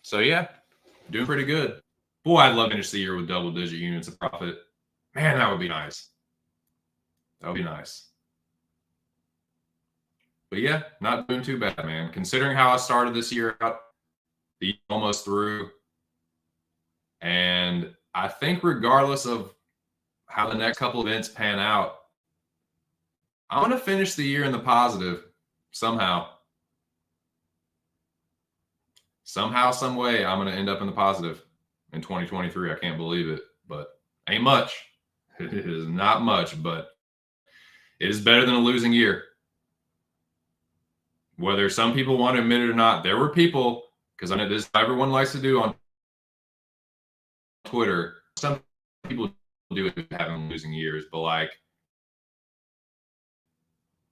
S1: So yeah, doing pretty good. Boy, I'd love to finish the year with double-digit units of profit. Man, that would be nice. That would be nice. But yeah, not doing too bad, man. Considering how I started this year out, the almost through. And I think regardless of how the next couple of events pan out, I'm going to finish the year in the positive somehow. Somehow, some way, I'm going to end up in the positive in 2023. I can't believe it, but ain't much. It is not much, but it is better than a losing year. Whether some people want to admit it or not, there were people, because I know this everyone likes to do on Twitter. Some people do it having losing years, but like,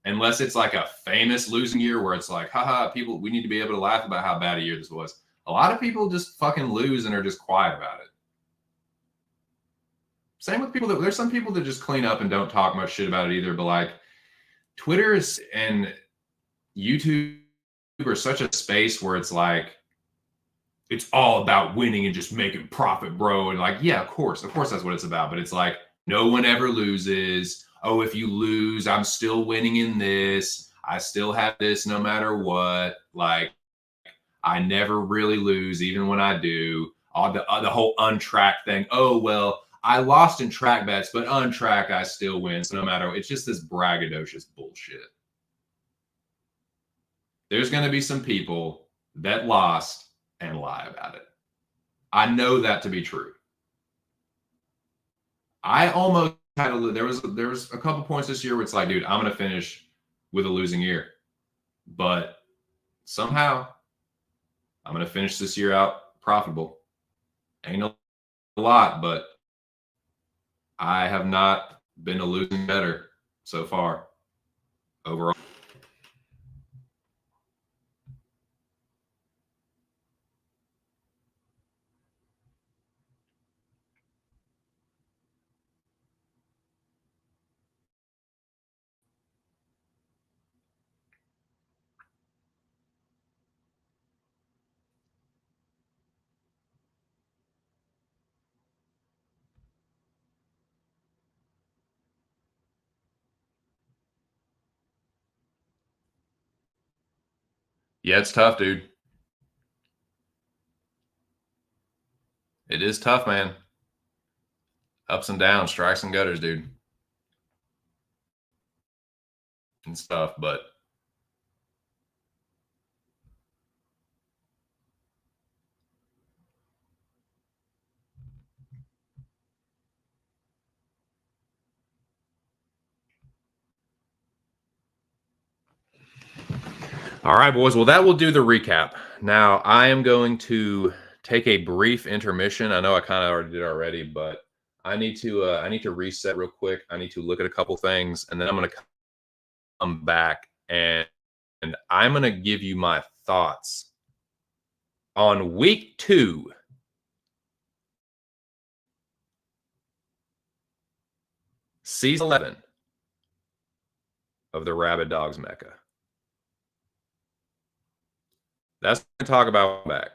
S1: unless it's like a famous losing year where it's like, haha, people, we need to be able to laugh about how bad a year this was. A lot of people just fucking lose and are just quiet about it. Same with people there's some people that just clean up and don't talk much shit about it either. But like, Twitter and YouTube are such a space where it's like, it's all about winning and just making profit, bro. And like, yeah, of course that's what it's about. But it's like, no one ever loses. Oh, if you lose, I'm still winning in this. I still have this no matter what. Like, I never really lose, even when I do. All the whole untracked thing. Oh, well, I lost in track bets, but untracked, I still win. So no matter, it's just this braggadocious bullshit. There's going to be some people that lost and lie about it. I know that to be true. I almost had there was a couple points this year where it's like, dude, I'm going to finish with a losing year. But somehow I'm going to finish this year out profitable. Ain't a lot, but I have not been a losing bettor so far overall. Yeah, it's tough, dude. It is tough, man. Ups and downs, strikes and gutters, dude. And stuff, but all right, boys. Well, that will do the recap. Now, I am going to take a brief intermission. I know I kind of already did already, but I need to reset real quick. I need to look at a couple things, and then I'm going to come back and I'm going to give you my thoughts on week 2, season 11 of the Rabid Dogs Mecca. That's what I'm going to talk about back.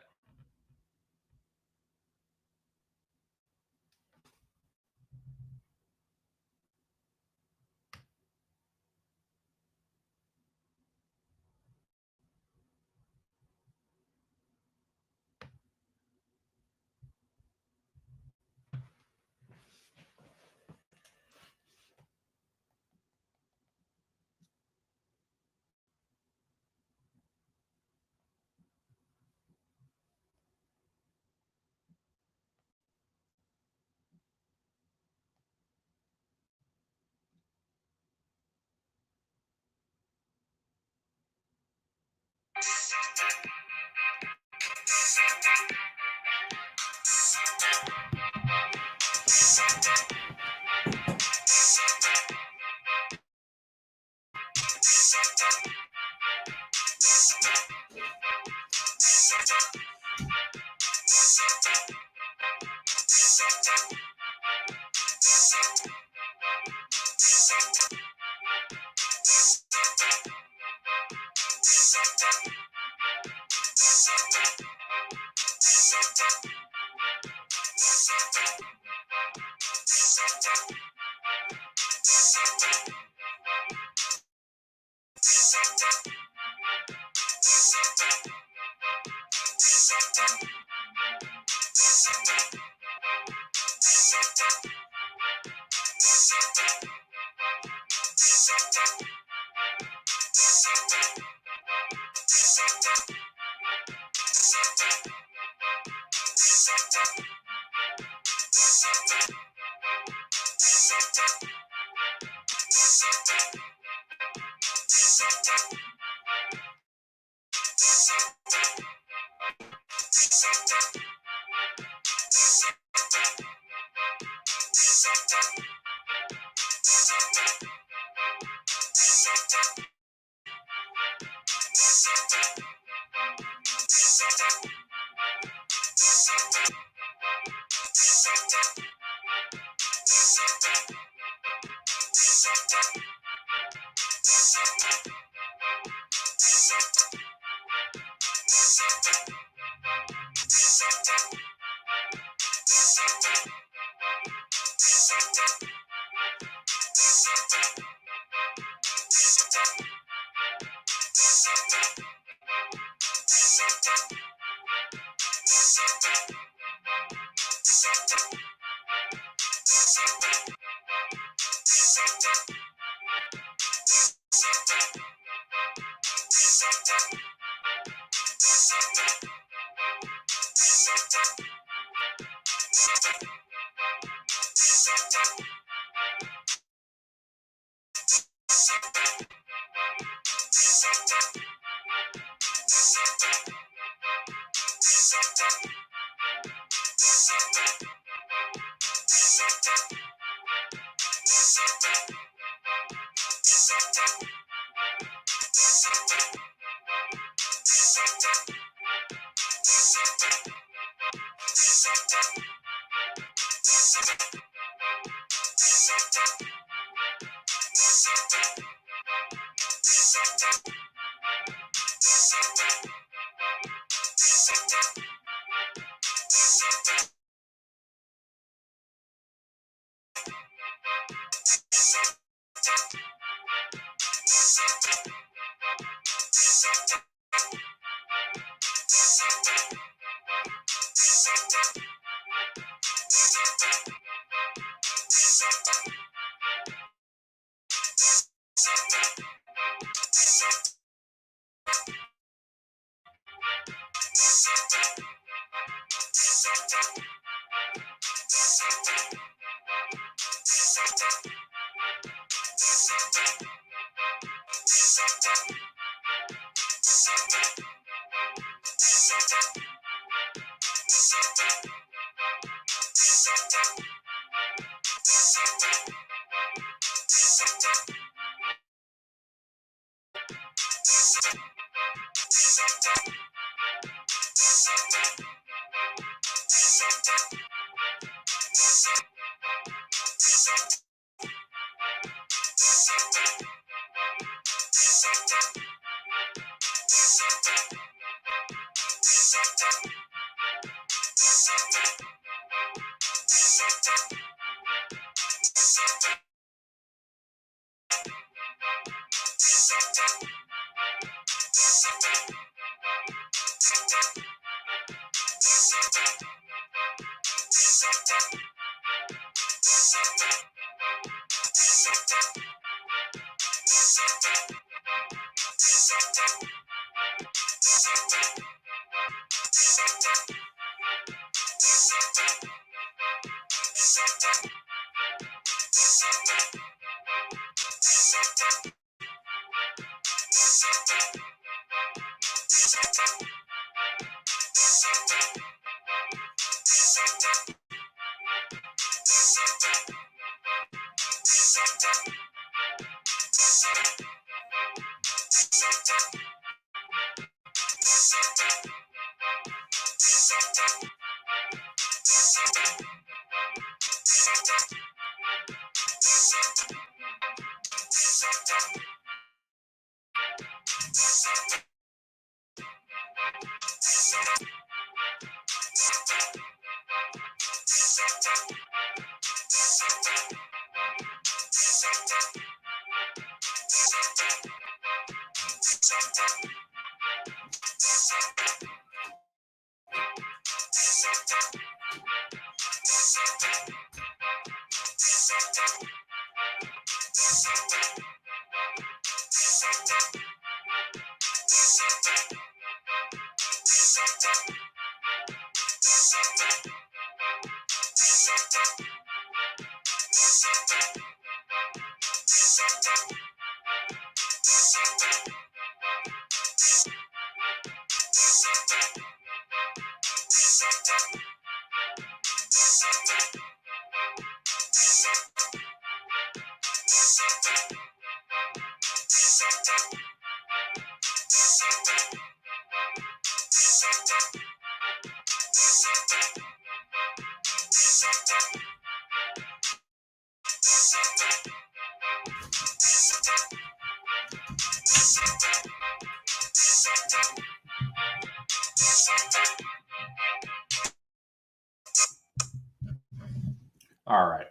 S1: All right.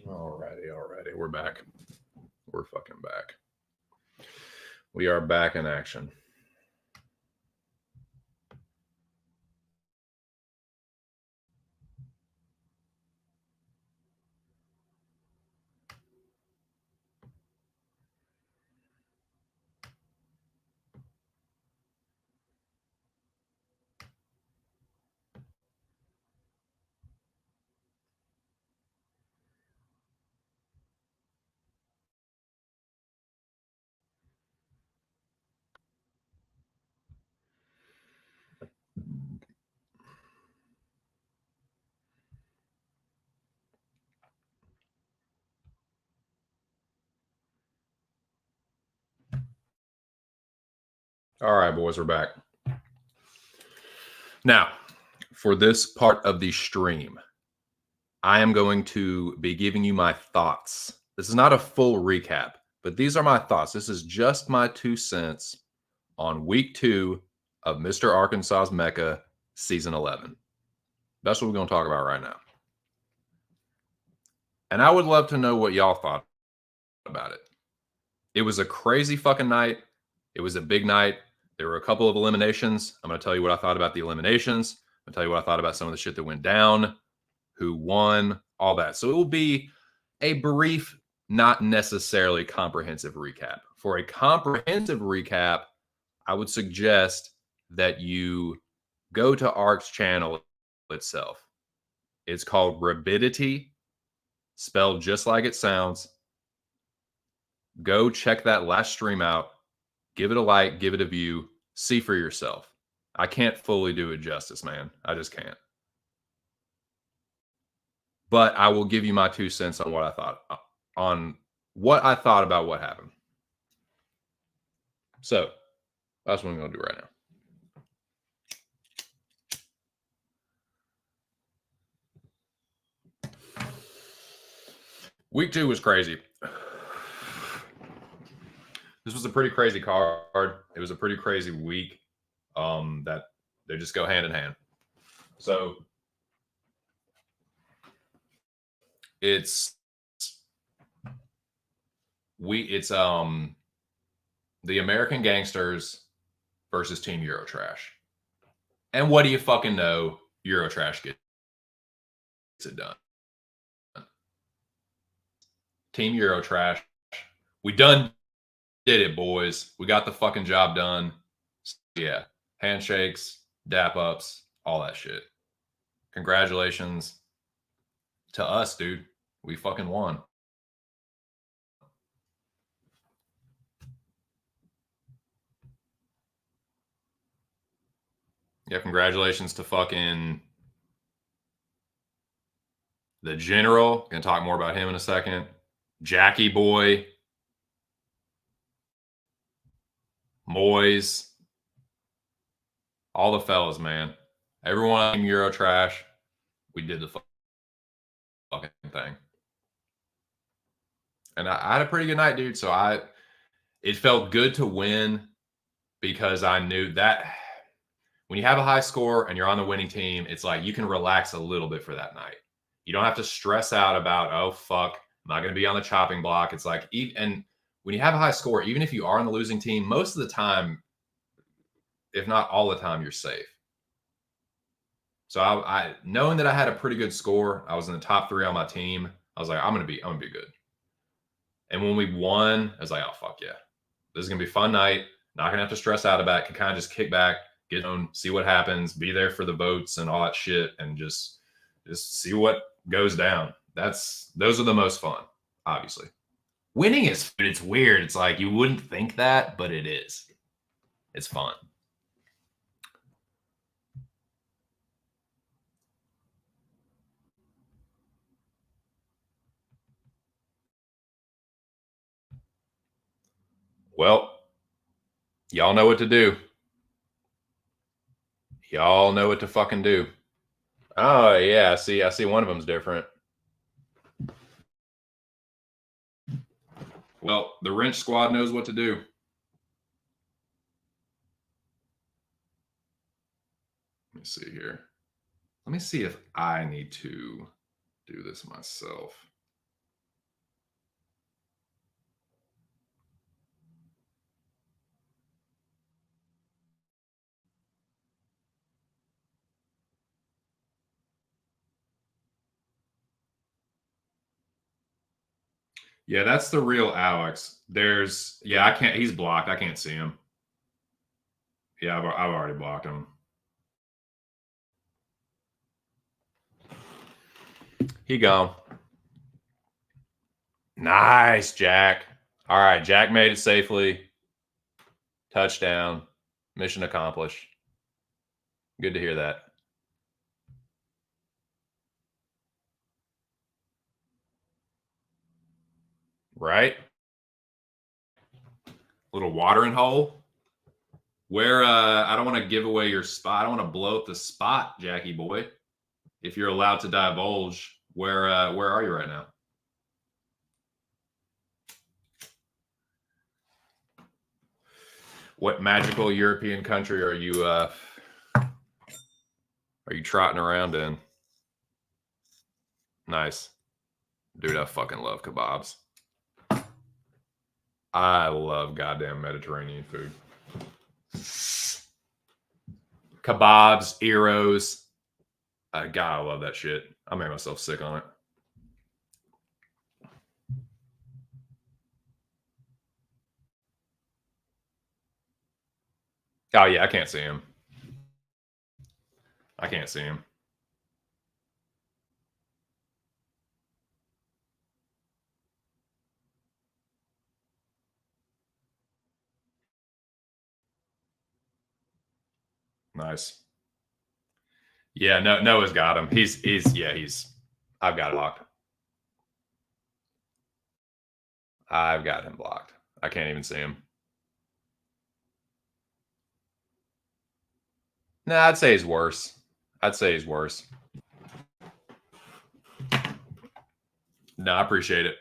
S1: Alrighty. We're back. We're fucking back. We are back in action. All right, boys, we're back. Now, for this part of the stream, I am going to be giving you my thoughts. This is not a full recap, but these are my thoughts. This is just my 2 cents on week 2 of Mr. Arkansas's Mecca season 11. That's what we're going to talk about right now. And I would love to know what y'all thought about it. It was a crazy fucking night. It was a big night. There were a couple of eliminations. I'm going to tell you what I thought about the eliminations. I'm going to tell you what I thought about some of the shit that went down, who won, all that. So it will be a brief, not necessarily comprehensive recap. For a comprehensive recap, I would suggest that you go to ARC's channel itself. It's called Rabidity, spelled just like it sounds. Go check that last stream out. Give it a like, give it a view, see for yourself. I can't fully do it justice, man. I just can't. But I will give you my 2 cents on what I thought about what happened. So that's what I'm going to do right now. Week 2 was crazy. This was a pretty crazy card. It was a pretty crazy week. That they just go hand in hand. So it's the American Gangsters versus Team Eurotrash. And what do you fucking know? Eurotrash gets it done. Team Eurotrash. We done did it, boys. We got the fucking job done. So, yeah. Handshakes, dap ups, all that shit. Congratulations to us, dude. We fucking won. Yeah, congratulations to fucking the General. Gonna talk more about him in a second. Jackie Boy. Moyes. All the fellas, man. Everyone in Eurotrash. We did the fucking thing. And I had a pretty good night, dude. So it felt good to win because I knew that when you have a high score and you're on the winning team, it's like you can relax a little bit for that night. You don't have to stress out about, oh, fuck, I'm not going to be on the chopping block. It's like, and when you have a high score, even if you are on the losing team, most of the time, if not all the time, you're safe. So I knowing that I had a pretty good score, I was in the top 3 on my team. I was like, I'm gonna be good. And when we won, I was like, oh fuck yeah, this is gonna be a fun night. Not gonna have to stress out about it. Can kind of just kick back, get on, see what happens, be there for the votes and all that shit, and just see what goes down. Those are the most fun, obviously. Winning it's weird. It's like you wouldn't think that, but it is. It's fun. Well, y'all know what to do. Y'all know what to fucking do. Oh yeah, I see one of them's different. Well, the wrench squad knows what to do. Let me see here. Let me see if I need to do this myself. Yeah, that's the real Alex. I can't, he's blocked. I can't see him. Yeah, I've already blocked him. He gone. Nice, Jack. All right, Jack made it safely. Touchdown. Mission accomplished. Good to hear that. Right? Little watering hole. Where I don't want to give away your spot. I don't want to blow up the spot, Jackie boy. If you're allowed to divulge, where are you right now? What magical European country are you trotting around in? Nice. Dude, I fucking love kebabs. I love goddamn Mediterranean food. kebabs, gyros. God, I love that shit. I made myself sick on it. Oh yeah, I can't see him. I can't see him. Nice. Yeah, Noah's got him. He's I've got it locked. I've got him blocked. I can't even see him. No, I'd say he's worse. No, I appreciate it.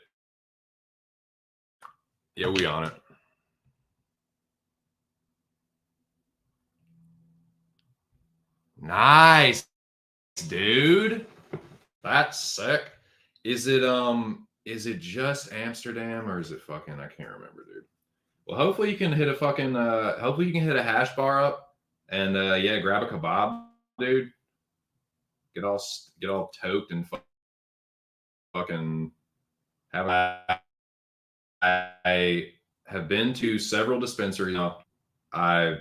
S1: Yeah, we on it. Nice, dude. That's sick. Is it just Amsterdam or is it fucking I can't remember, dude. Well, hopefully you can hit a fucking hopefully you can hit a hash bar up and yeah, grab a kebab, dude. Get all toked and fucking have I have been to several dispensaries. I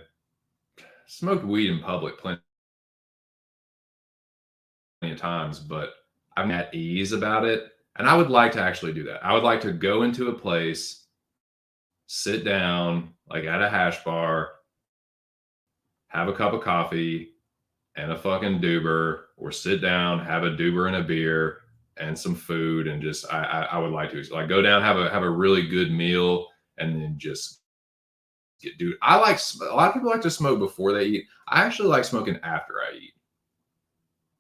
S1: smoked weed in public plenty of times, but I'm at ease about it. And I would like to actually do that. I would like to go into a place, sit down, like at a hash bar, have a cup of coffee and a fucking doober, or sit down, have a doober and a beer and some food, and just I would like to like go down, have a really good meal, and then just get dude. I like a lot of people like to smoke before they eat. I actually like smoking after I eat.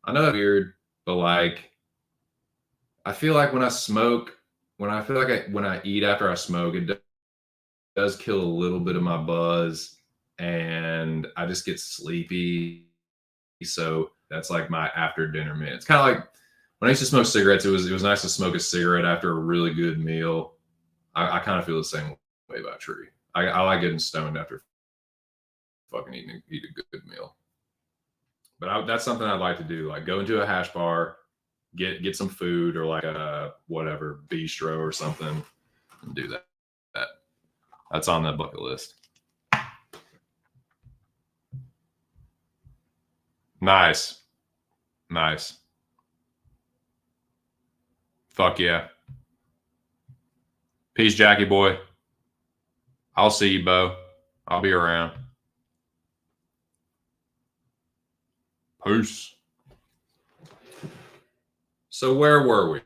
S1: I know that's weird, but like I feel like when I smoke, when I eat after I smoke, it does kill a little bit of my buzz, and I just get sleepy. So that's like my after dinner mint. It's kind of like when I used to smoke cigarettes. It was nice to smoke a cigarette after a really good meal. I kind of feel the same way about Tree. I like getting stoned after fucking eat a good meal. But that's something I'd like to do. Like go into a hash bar, get some food or like a whatever bistro or something, and do that. That's on the bucket list. Nice. Fuck yeah. Peace, Jackie boy. I'll see you, Bo. I'll be around. Peace. So where were we?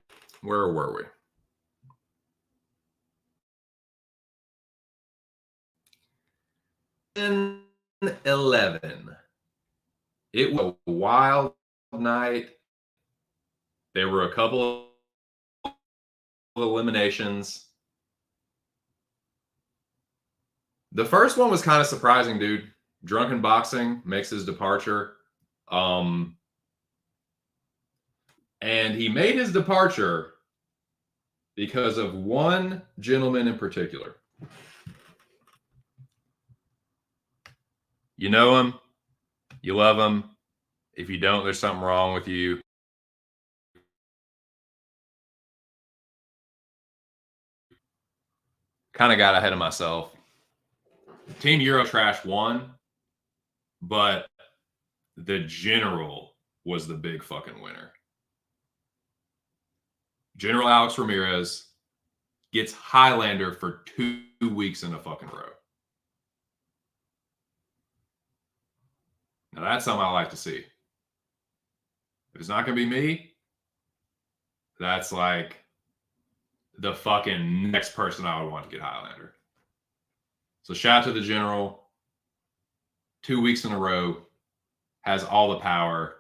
S1: 11. It was a wild night. There were a couple of eliminations. The first one was kind of surprising, dude. Drunken Boxing makes his departure. And he made his departure because of one gentleman in particular. You know him. You love him. If you don't, there's something wrong with you. Kind of got ahead of myself. Team Eurotrash won, but the general was the big fucking winner. General Alex Ramirez gets Highlander for 2 weeks in a fucking row. Now that's something I like to see. If it's not going to be me, that's like the fucking next person I would want to get Highlander. So shout out to the general. 2 weeks in a row, has all the power.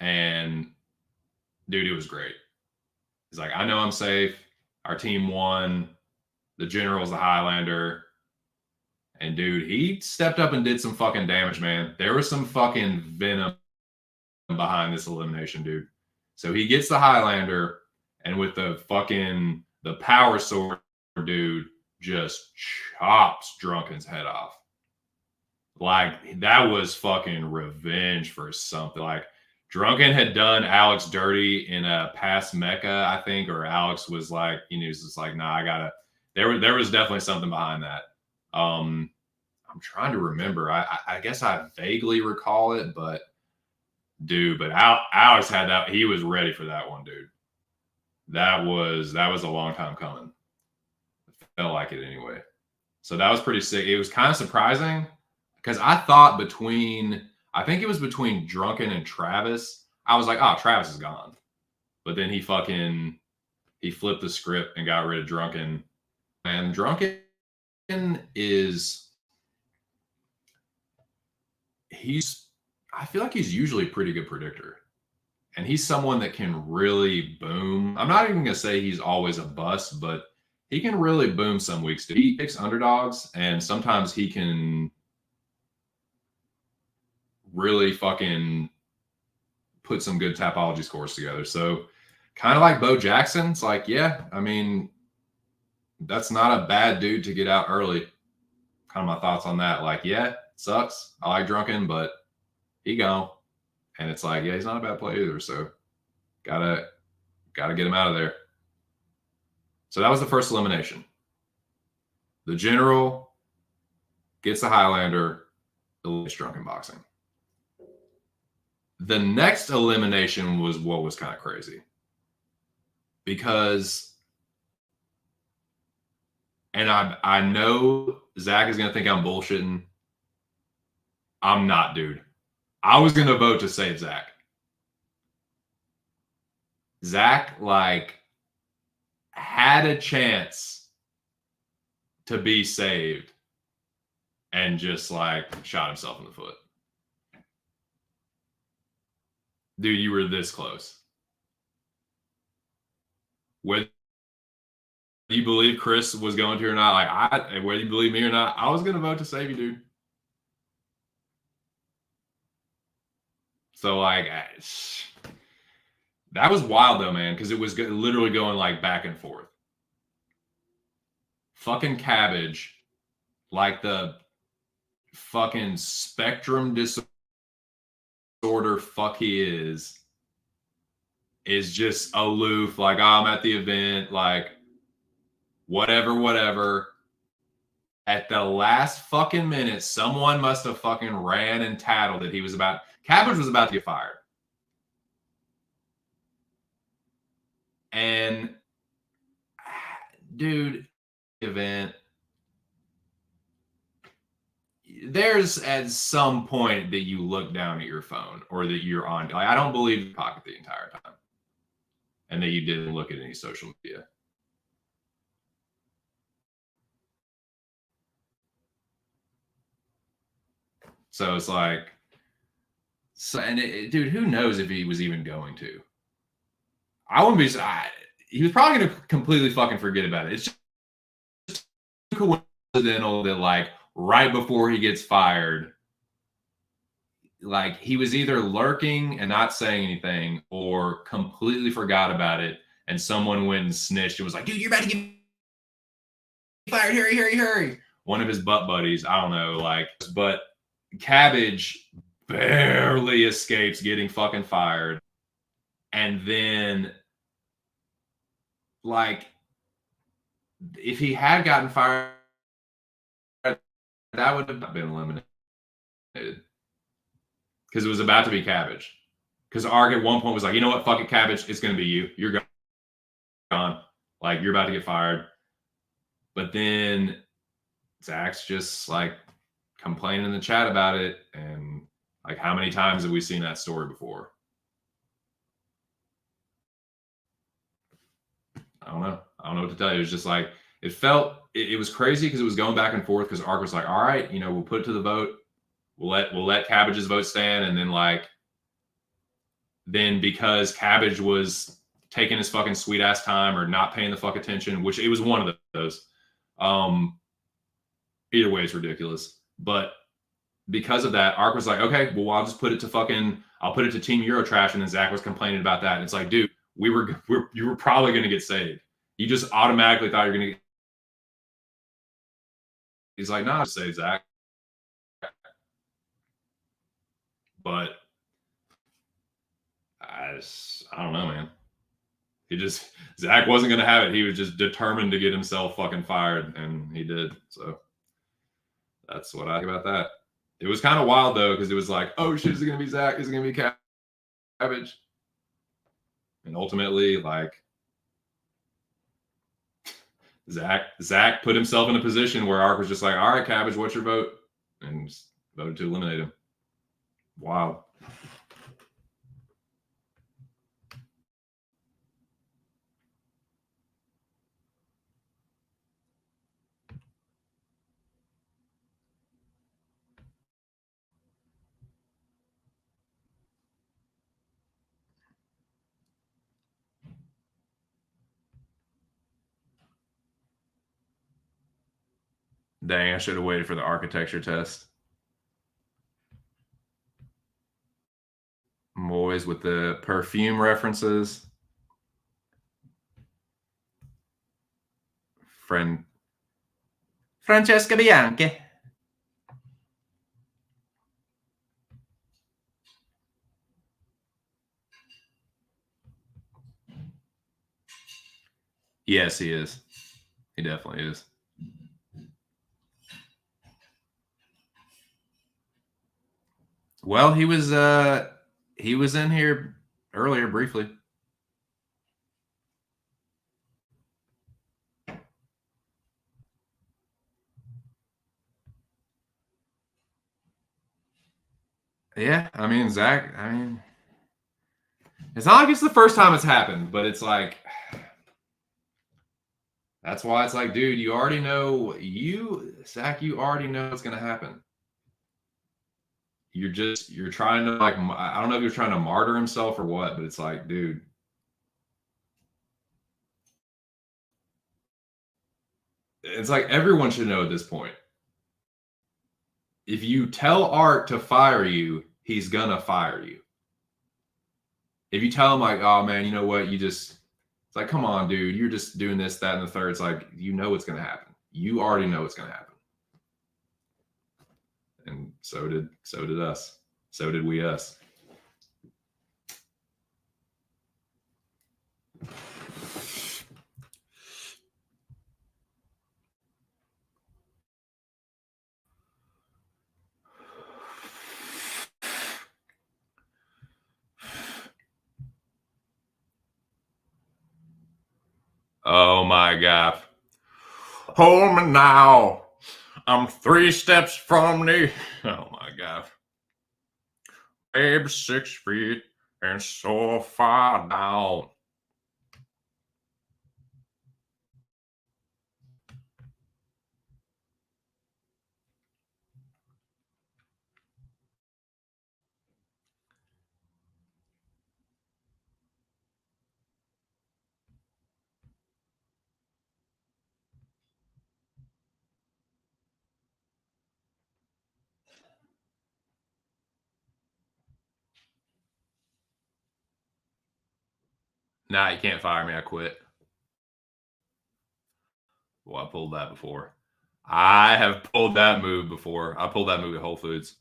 S1: And dude, it was great. He's like, I know I'm safe. Our team won. The general's the Highlander. And dude, he stepped up and did some fucking damage, man. There was some fucking venom behind this elimination, dude. So he gets the Highlander, and with the power sword, dude, just chops Drunken's head off. Like, that was fucking revenge for something. Like, Drunken had done Alex dirty in a past Mecca, I think, or Alex was like, he was just like, nah, I gotta. There was definitely something behind that. I'm trying to remember. I guess I vaguely recall it, but dude, but Alex had that. He was ready for that one, dude. That was a long time coming. It felt like it anyway. So that was pretty sick. It was kind of surprising because I thought I think it was between Drunken and Travis. I was like, oh, Travis is gone. But then he flipped the script and got rid of Drunken. And Drunken I feel like he's usually a pretty good predictor. And he's someone that can really boom. I'm not even going to say he's always a bust, but he can really boom some weeks. He picks underdogs, and sometimes he can really fucking put some good Tapology scores together. So kind of like Bo Jackson, it's like, yeah, I mean, that's not a bad dude to get out early. Kind of my thoughts on that. Like, yeah, sucks. I like Drunken, but he gone. And it's like, yeah, he's not a bad player either. So gotta get him out of there. So that was the first elimination. The General gets the Highlander, eliminates Drunken Boxing. The next elimination was what was kind of crazy. Because, and I know Zach is going to think I'm bullshitting. I'm not, dude. I was going to vote to save Zach. Zach, like, had a chance to be saved and just, like, shot himself in the foot. Dude, you were this close. Whether you believe Chris was going to or not, like, whether you believe me or not, I was going to vote to save you, dude. So, like, that was wild, though, man, because it was literally going, like, back and forth. Fucking Cabbage, like the fucking spectrum disorder fuck he is just aloof, like, oh, I'm at the event, like, whatever. At the last fucking minute, someone must have fucking ran and tattled that Cabbage was about to get fired. And, dude, event, there's at some point that you look down at your phone or that you're on. Like, I don't believe you pocket the entire time and that you didn't look at any social media. So it's like, dude, who knows if he was even going to? I wouldn't be. He was probably going to completely fucking forget about it. It's just coincidental that, like, right before he gets fired, like, he was either lurking and not saying anything or completely forgot about it, and someone went and snitched and was like, dude, you're about to get fired. Hurry. One of his butt buddies, I don't know, like, but Cabbage barely escapes getting fucking fired. And then, like, if he had gotten fired, that would have been eliminated. Because it was about to be Cabbage. Because Arg at one point was like, you know what, fuck it, Cabbage, it's going to be you. You're gone. Like, you're about to get fired. But then Zach's just, like, complaining in the chat about it. And, like, how many times have we seen that story before? I don't know. I don't know what to tell you. It was just like, it was crazy because it was going back and forth because Ark was like, all right, we'll put it to the vote. We'll let Cabbage's vote stand. And then because Cabbage was taking his fucking sweet ass time or not paying the fuck attention, which it was one of those. Either way, it's ridiculous. But because of that, Ark was like, okay, well, I'll just put it to Team Eurotrash. And then Zach was complaining about that. And it's like, dude, you were probably going to get saved. You just automatically thought you're going to get. He's like, nah, save Zach. But I don't know, man. Zach wasn't going to have it. He was just determined to get himself fucking fired, and he did. So that's what I think about that. It was kind of wild though, because it was like, oh shit, is it going to be Zach? Is it going to be Cabbage? And ultimately, like, Zach put himself in a position where Ark was just like, all right, Cabbage, what's your vote? And just voted to eliminate him. Wow. Dang, I should have waited for the architecture test. Boys with the perfume references. Francesca Bianchi. Yes, he is. He definitely is. Well, he was in here earlier briefly. Yeah, I mean, Zach, I mean, it's not like it's the first time it's happened, but it's like, that's why it's like, dude, you already know, Zach, you already know what's going to happen. You're trying to, like, I don't know if you're trying to martyr himself or what, but it's like, dude, it's like everyone should know at this point. If you tell Art to fire you, he's gonna fire you. If you tell him like, oh man, you know what, it's like, come on, dude, you're just doing this, that, and the third. It's like, you know what's gonna happen. You already know what's gonna happen. And so did us. So did we us. Oh my God. Hold me now. I'm 3 steps from the. Oh my God. Baby 6 feet and so far down. Nah, you can't fire me. I quit. Well, I pulled that before. I have pulled that move before. I pulled that move at Whole Foods.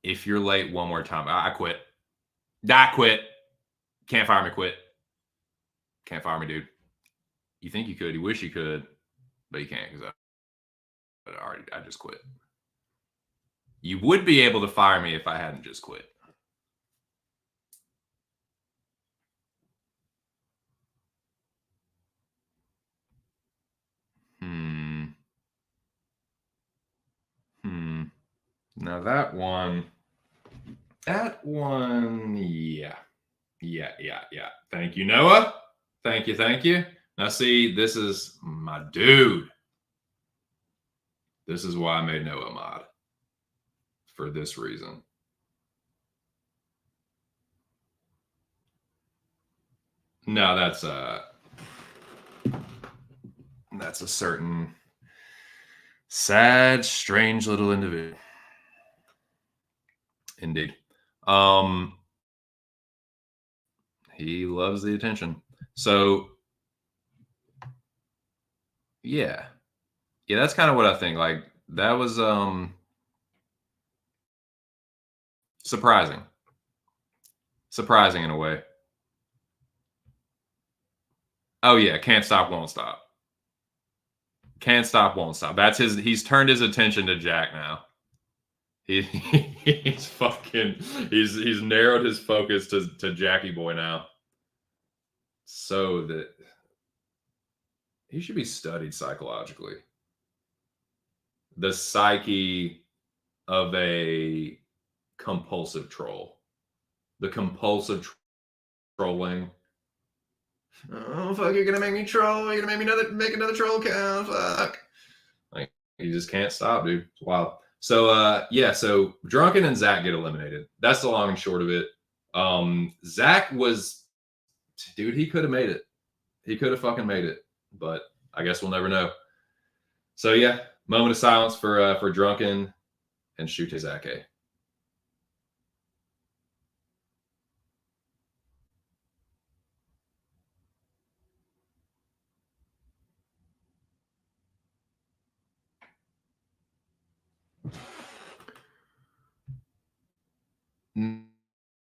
S1: If you're late one more time, I quit. I quit. Can't fire me. Quit. Can't fire me, dude. You think you could. You wish you could, but you can't because I just quit. You would be able to fire me if I hadn't just quit. Now that one, yeah. Thank you, Noah. Thank you. Now see, this is my dude. This is why I made Noah mod. For this reason. No, that's a certain sad, strange little individual. Indeed. He loves the attention. So yeah, that's kind of what I think. Like, that was Surprising. Surprising in a way. Oh yeah, can't stop, won't stop. Can't stop, won't stop. That's his. He's turned his attention to Jack now. He's fucking. He's narrowed his focus to Jackie Boy now. So that he should be studied psychologically. The psyche of a compulsive troll. The compulsive trolling. Oh fuck! You're gonna make me troll. You're gonna make me make another troll account. Fuck! Like you just can't stop, dude. It's wild. So yeah. So Drunken and Zach get eliminated. That's the long and short of it. Zach was, dude. He could have made it. He could have fucking made it. But I guess we'll never know. So yeah, moment of silence for Drunken and Shute Zake.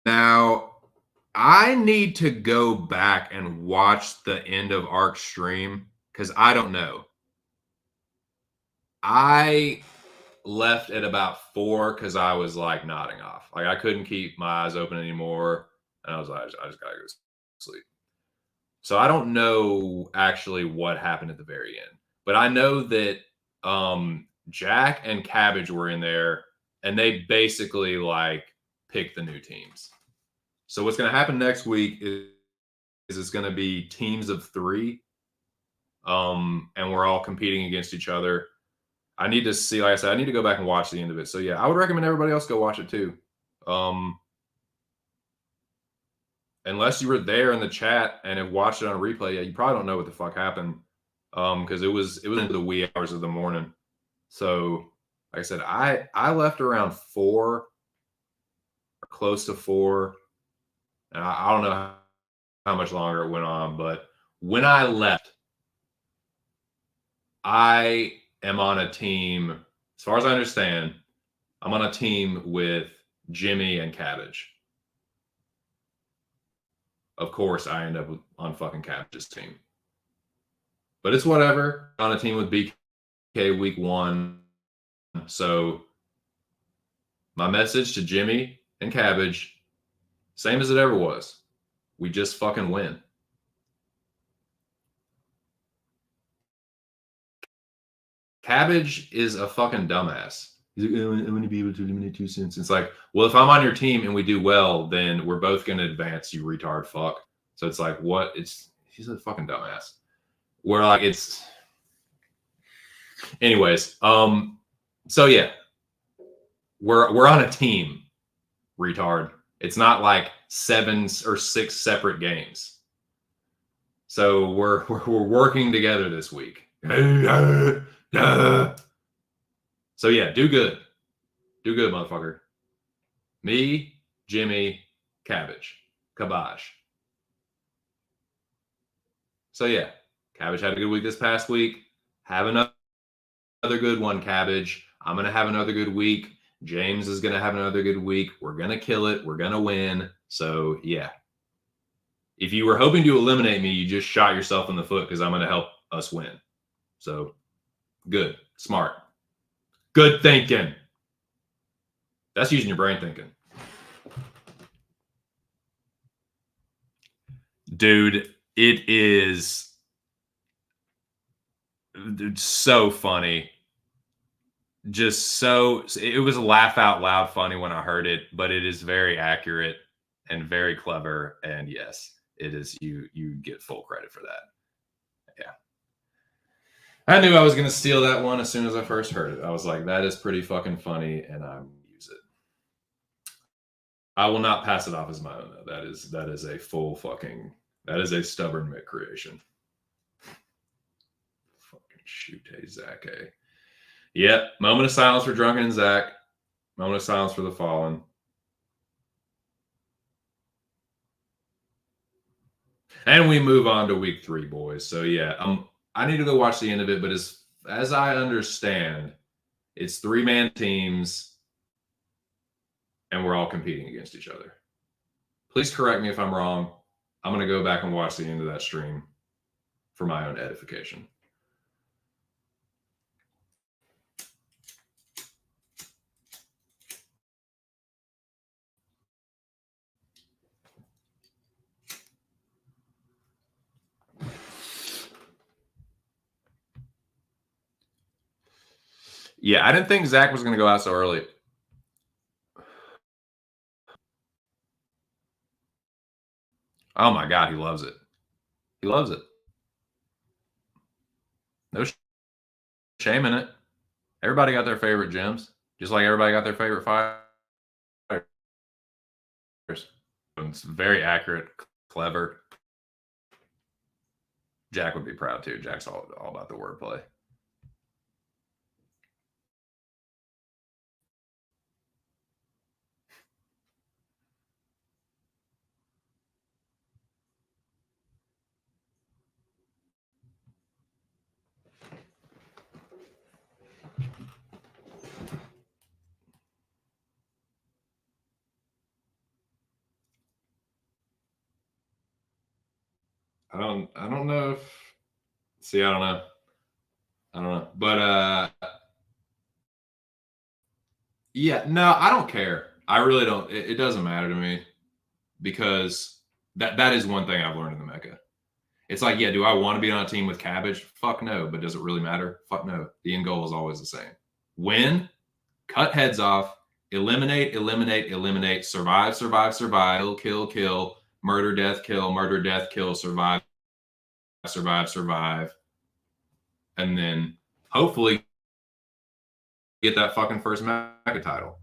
S1: Now, I need to go back and watch the end of Arc stream because I don't know. I left at about 4 because I was like nodding off. Like I couldn't keep my eyes open anymore. And I was like, I just gotta go to sleep. So I don't know actually what happened at the very end. But I know that Jack and Cabbage were in there and they basically like picked the new teams. So what's going to happen next week is it's going to be teams of 3, and we're all competing against each other. I need to see, like I said, I need to go back and watch the end of it. So yeah, I would recommend everybody else go watch it too. Unless you were there in the chat and have watched it on replay, yeah, you probably don't know what the fuck happened. Because it was into the wee hours of the morning. So like I said, I left around 4, or close to 4. And I don't know how much longer it went on, but when I left, I am on a team, as far as I understand, I'm on a team with Jimmy and Cabbage. Of course, I end up on fucking Cabbage's team. But it's whatever. On a team with BK week 1. So my message to Jimmy and Cabbage, same as it ever was. We just fucking win. Cabbage is a fucking dumbass. He's like, I'm going to be able to eliminate 2 cents. It's like, well, if I'm on your team and we do well, then we're both going to advance, you retard fuck. So it's like, what? He's a fucking dumbass. We're like, it's. Anyways, so yeah, we're on a team, retard. It's not like 7 or 6 separate games. So we're working together this week. So yeah, do good. Do good, motherfucker. Me, Jimmy, Cabbage, Kabaj. So yeah, Cabbage had a good week this past week. Have another good one, Cabbage. I'm going to have another good week. James is going to have another good week. We're going to kill it. We're going to win. So yeah. If you were hoping to eliminate me, you just shot yourself in the foot because I'm going to help us win. So good. Smart. Good thinking. That's using your brain thinking. Dude, it is so funny. Just so, it was laugh out loud funny when I heard it, but it is very accurate and very clever. And yes, it is. You get full credit for that. Yeah. I knew I was going to steal that one as soon as I first heard it. I was like, that is pretty fucking funny, and I'm going to use it. I will not pass it off as my own, though. That is a full fucking, that is a stubborn Mick creation. Fucking Shute Zake. Yep. Moment of silence for Drunken and Zach. Moment of silence for the fallen. And we move on to week 3, boys. So yeah, I need to go watch the end of it, but as I understand, it's 3-man teams. and we're all competing against each other. Please correct me if I'm wrong. I'm going to go back and watch the end of that stream for my own edification. Yeah, I didn't think Zach was going to go out so early. Oh my God, he loves it. He loves it. No shame in it. Everybody got their favorite gyms, just like everybody got their favorite fighters. It's very accurate, clever. Jack would be proud too. Jack's all about the wordplay. I don't know if see, I don't know. But yeah, no, I don't care. I really don't. It doesn't matter to me because that is one thing I've learned in the Mecca. It's like, yeah, do I want to be on a team with Cabbage? Fuck no. But does it really matter? Fuck no. The end goal is always the same. Win, cut heads off, eliminate, survive, kill, murder, death, kill, survive, and then hopefully get that fucking first Mecca title.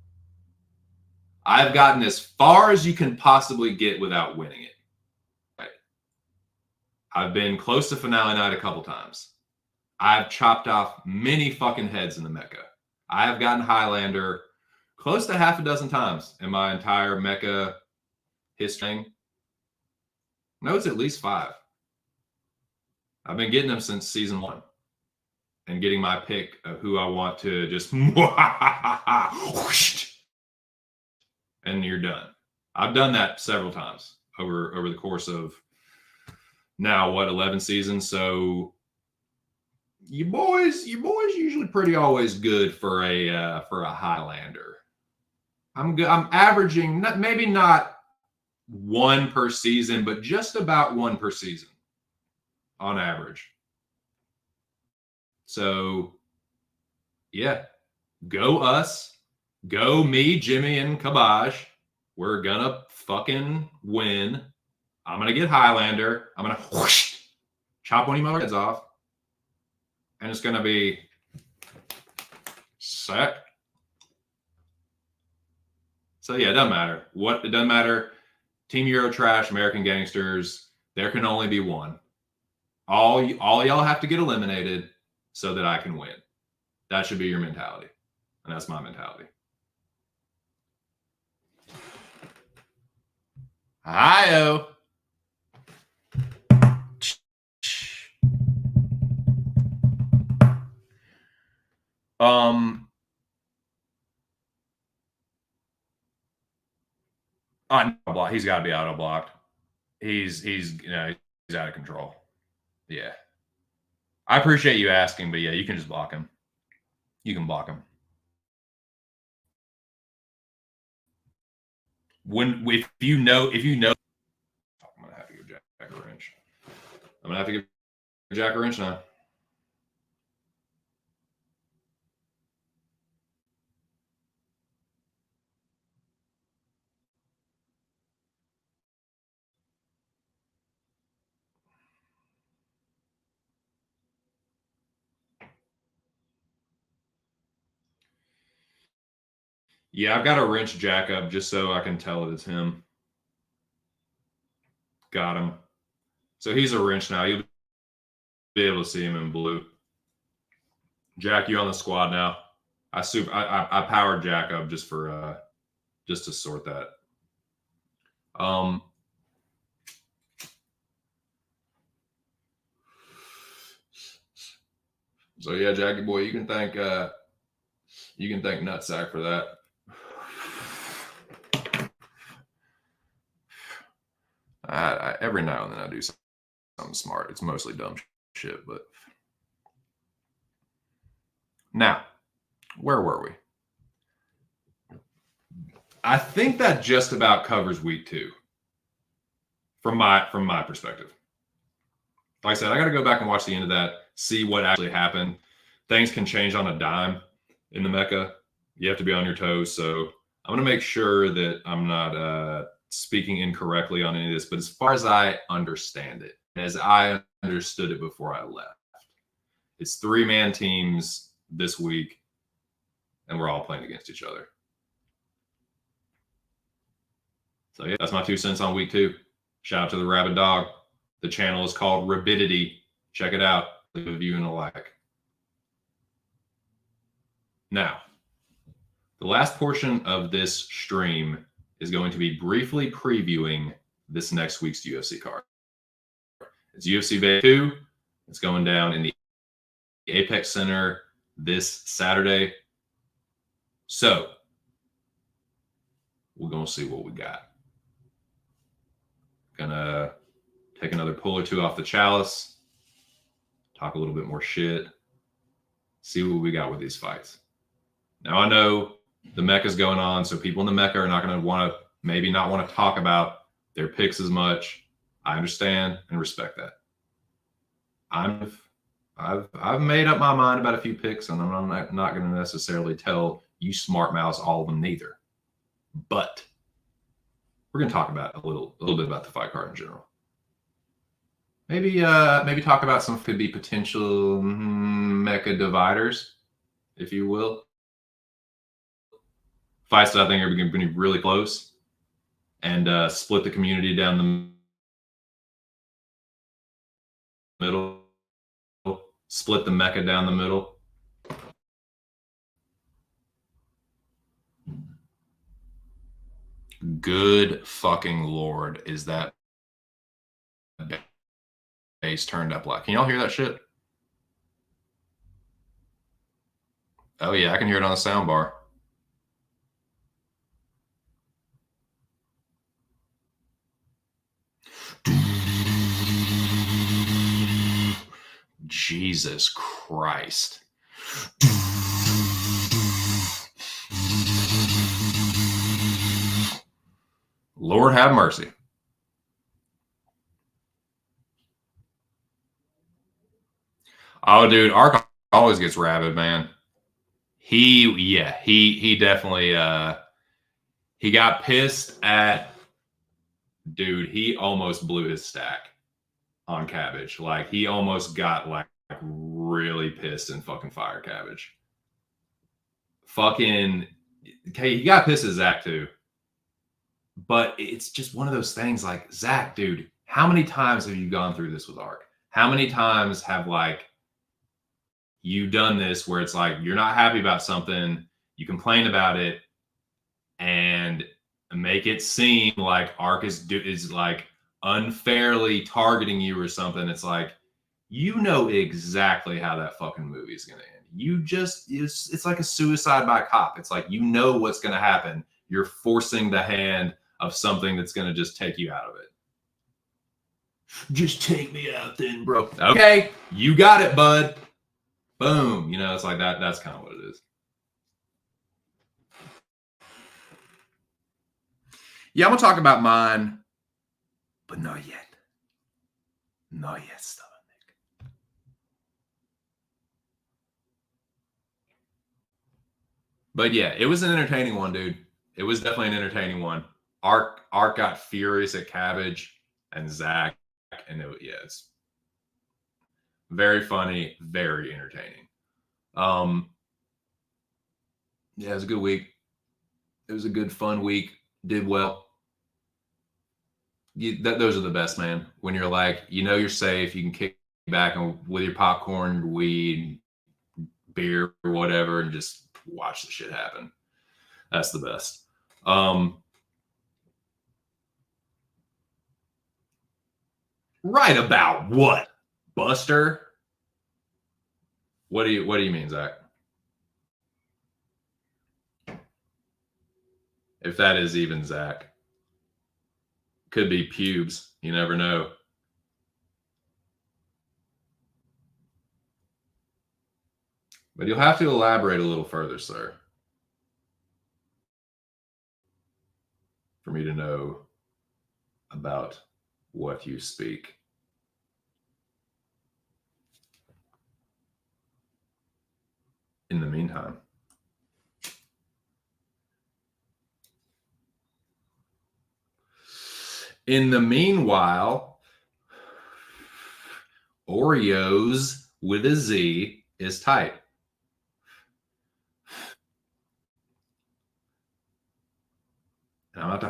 S1: I've gotten as far as you can possibly get without winning it. Right. I've been close to finale night a couple times. I've chopped off many fucking heads in the Mecca. I have gotten Highlander close to half a dozen times in my entire Mecca history. No, it's at least 5. I've been getting them since season 1 and getting my pick of who I want to just and you're done. I've done that several times over the course of now 11 seasons. So you boys usually pretty always good for a Highlander. I'm good. I'm averaging maybe not 1 per season, but just about 1 per season on average. So yeah, go us, go me, Jimmy, and Kabash. We're gonna fucking win. I'm gonna get Highlander. I'm gonna whoosh, chop one of your heads off. And it's going to be set. So, yeah, it doesn't matter. It doesn't matter. Team Eurotrash, American Gangsters, there can only be one. All y'all have to get eliminated so that I can win. That should be your mentality. And that's my mentality. Hi-oh. He's got to be auto blocked. He's out of control. Yeah. I appreciate you asking, but yeah, you can just block him. You can block him. If you know, I'm gonna have to give Jack a wrench. I'm gonna have to give Jack a wrench now. Yeah, I've got to wrench Jack up just so I can tell it it's him. Got him. So he's a wrench now. You'll be able to see him in blue. Jack, you on the squad now. I powered Jack up just for just to sort that. So yeah, Jackie boy, you can thank Nutsack for that. Every now and then I do something smart. It's mostly dumb shit, but now, where were we? I think that just about covers week 2 from my perspective. Like I said, I got to go back and watch the end of that, see what actually happened. Things can change on a dime in the Mecca. You have to be on your toes. So I'm going to make sure that I'm not speaking incorrectly on any of this. But as far as I understand it, as I understood it before I left, it's 3-man teams this week, and we're all playing against each other. So yeah, that's my 2 cents on week 2. Shout out to the Rabid Dog. The channel is called Rabidity. Check it out. Leave a view and a like. Now, the last portion of this stream is going to be briefly previewing this next week's UFC card. It's UFC Vegas 2. It's going down in the Apex Center this Saturday. So, we're going to see what we got. Gonna take another pull or 2 off the chalice, talk a little bit more shit, see what we got with these fights. Now, I know the Mecca's going on, so people in the Mecca are not going to want to, maybe not want to talk about their picks as much. I understand and respect that. I've made up my mind about a few picks, and I'm not going to necessarily tell you smart mouths all of them neither. But we're going to talk about a little bit about the fight card in general. Maybe talk about some could be potential Mecca dividers, if you will. Fights that I think are going to be really close, and split the community down the middle. Split the Mecca down the middle. Good fucking Lord, is that bass turned up loud? Can y'all hear that shit? Oh yeah, I can hear it on the sound bar. Jesus Christ. Lord have mercy. Oh, dude, Ark always gets rabid, man. He definitely he got pissed at, dude, he almost blew his stack on Cabbage. Like, he almost got like really pissed and fucking fire Cabbage. Fucking, okay, he got pissed at Zach too. But it's just one of those things, like, Zach, dude, how many times have you gone through this with Ark? How many times have, like, you done this where it's like you're not happy about something, you complain about it, and make it seem like Ark is like unfairly targeting you or something? It's like, you know exactly how that fucking movie is going to end. You just, it's like a suicide by cop. It's like, you know what's going to happen. You're forcing the hand of something that's going to just take you out of it. Just take me out then, bro. Okay, you got it, bud. Boom. You know, it's like that. That's kind of what it is. Yeah, I'm going to talk about mine, but not yet. Not yet, Stubborn Nick. But yeah, it was an entertaining one, dude. It was definitely an entertaining one. Ark got furious at Cabbage and Zach, and it's very funny, very entertaining. Yeah, it was a good week. It was a good, fun week. Did well. Those are the best, man. When you're like, you know, you're safe. You can kick back and with your popcorn, weed, beer, or whatever, and just watch the shit happen. That's the best. Right about what, Buster? What do you mean, Zach? If that is even Zach. Could be pubes. You never know. But you'll have to elaborate a little further, sir, for me to know about what you speak. In the meantime, Oreos with a Z is tight. And I'm not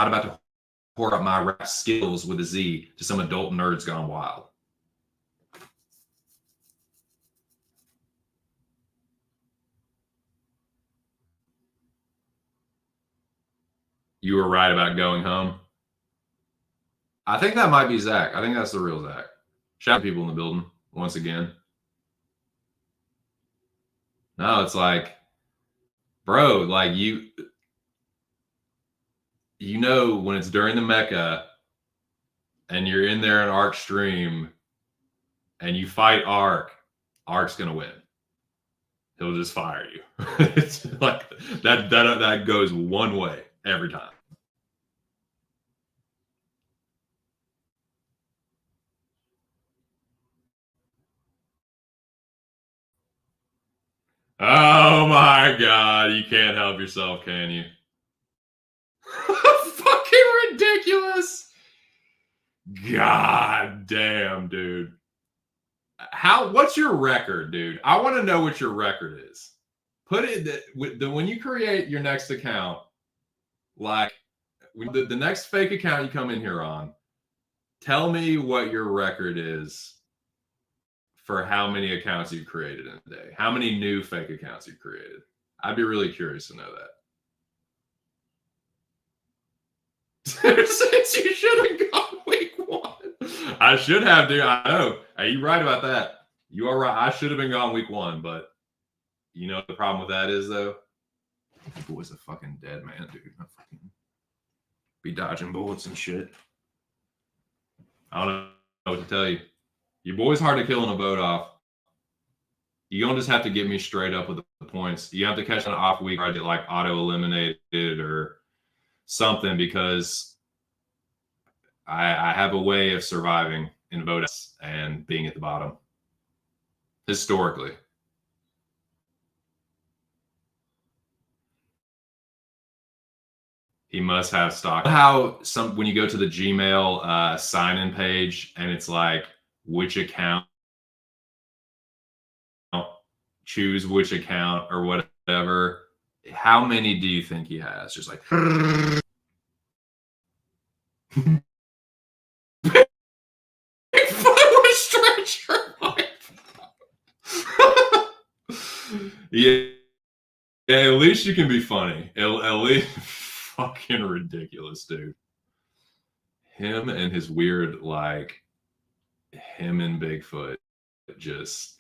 S1: about to whore up my rap skills with a Z to some adult nerds gone wild. You were right about going home. I think that might be Zach. I think that's the real Zach. Shout out people in the building once again. No, it's like, bro, like you know when it's during the Mecca and you're in there in Arc stream and you fight Arc, Arc's gonna win. He'll just fire you. It's like that goes one way every time. Oh my God, you can't help yourself, can you? Fucking ridiculous. God damn, dude. What's your record, dude? I want to know what your record is. Put it when you create your next account, like the next fake account you come in here on, tell me what your record is for how many accounts you've created in a day. How many new fake accounts you've created. I'd be really curious to know that. Since you should have gone week 1. I should have, dude. I know. Hey, you're right about that. You are right. I should have been gone week 1, but you know what the problem with that is, though? The boy's a fucking dead man, dude. I fucking be dodging bullets and shit. I don't know what to tell you. Your boy's hard to kill in a vote off. You don't just have to get me straight up with the points. You have to catch an off week where I get like auto eliminated or something, because I have a way of surviving in votes and being at the bottom historically. He must have stock. How when you go to the Gmail sign-in page and it's like which account, choose which account or whatever. How many do you think he has? Just like yeah, at least you can be funny. At least fucking ridiculous, dude. Him and his weird, like, him and Bigfoot, just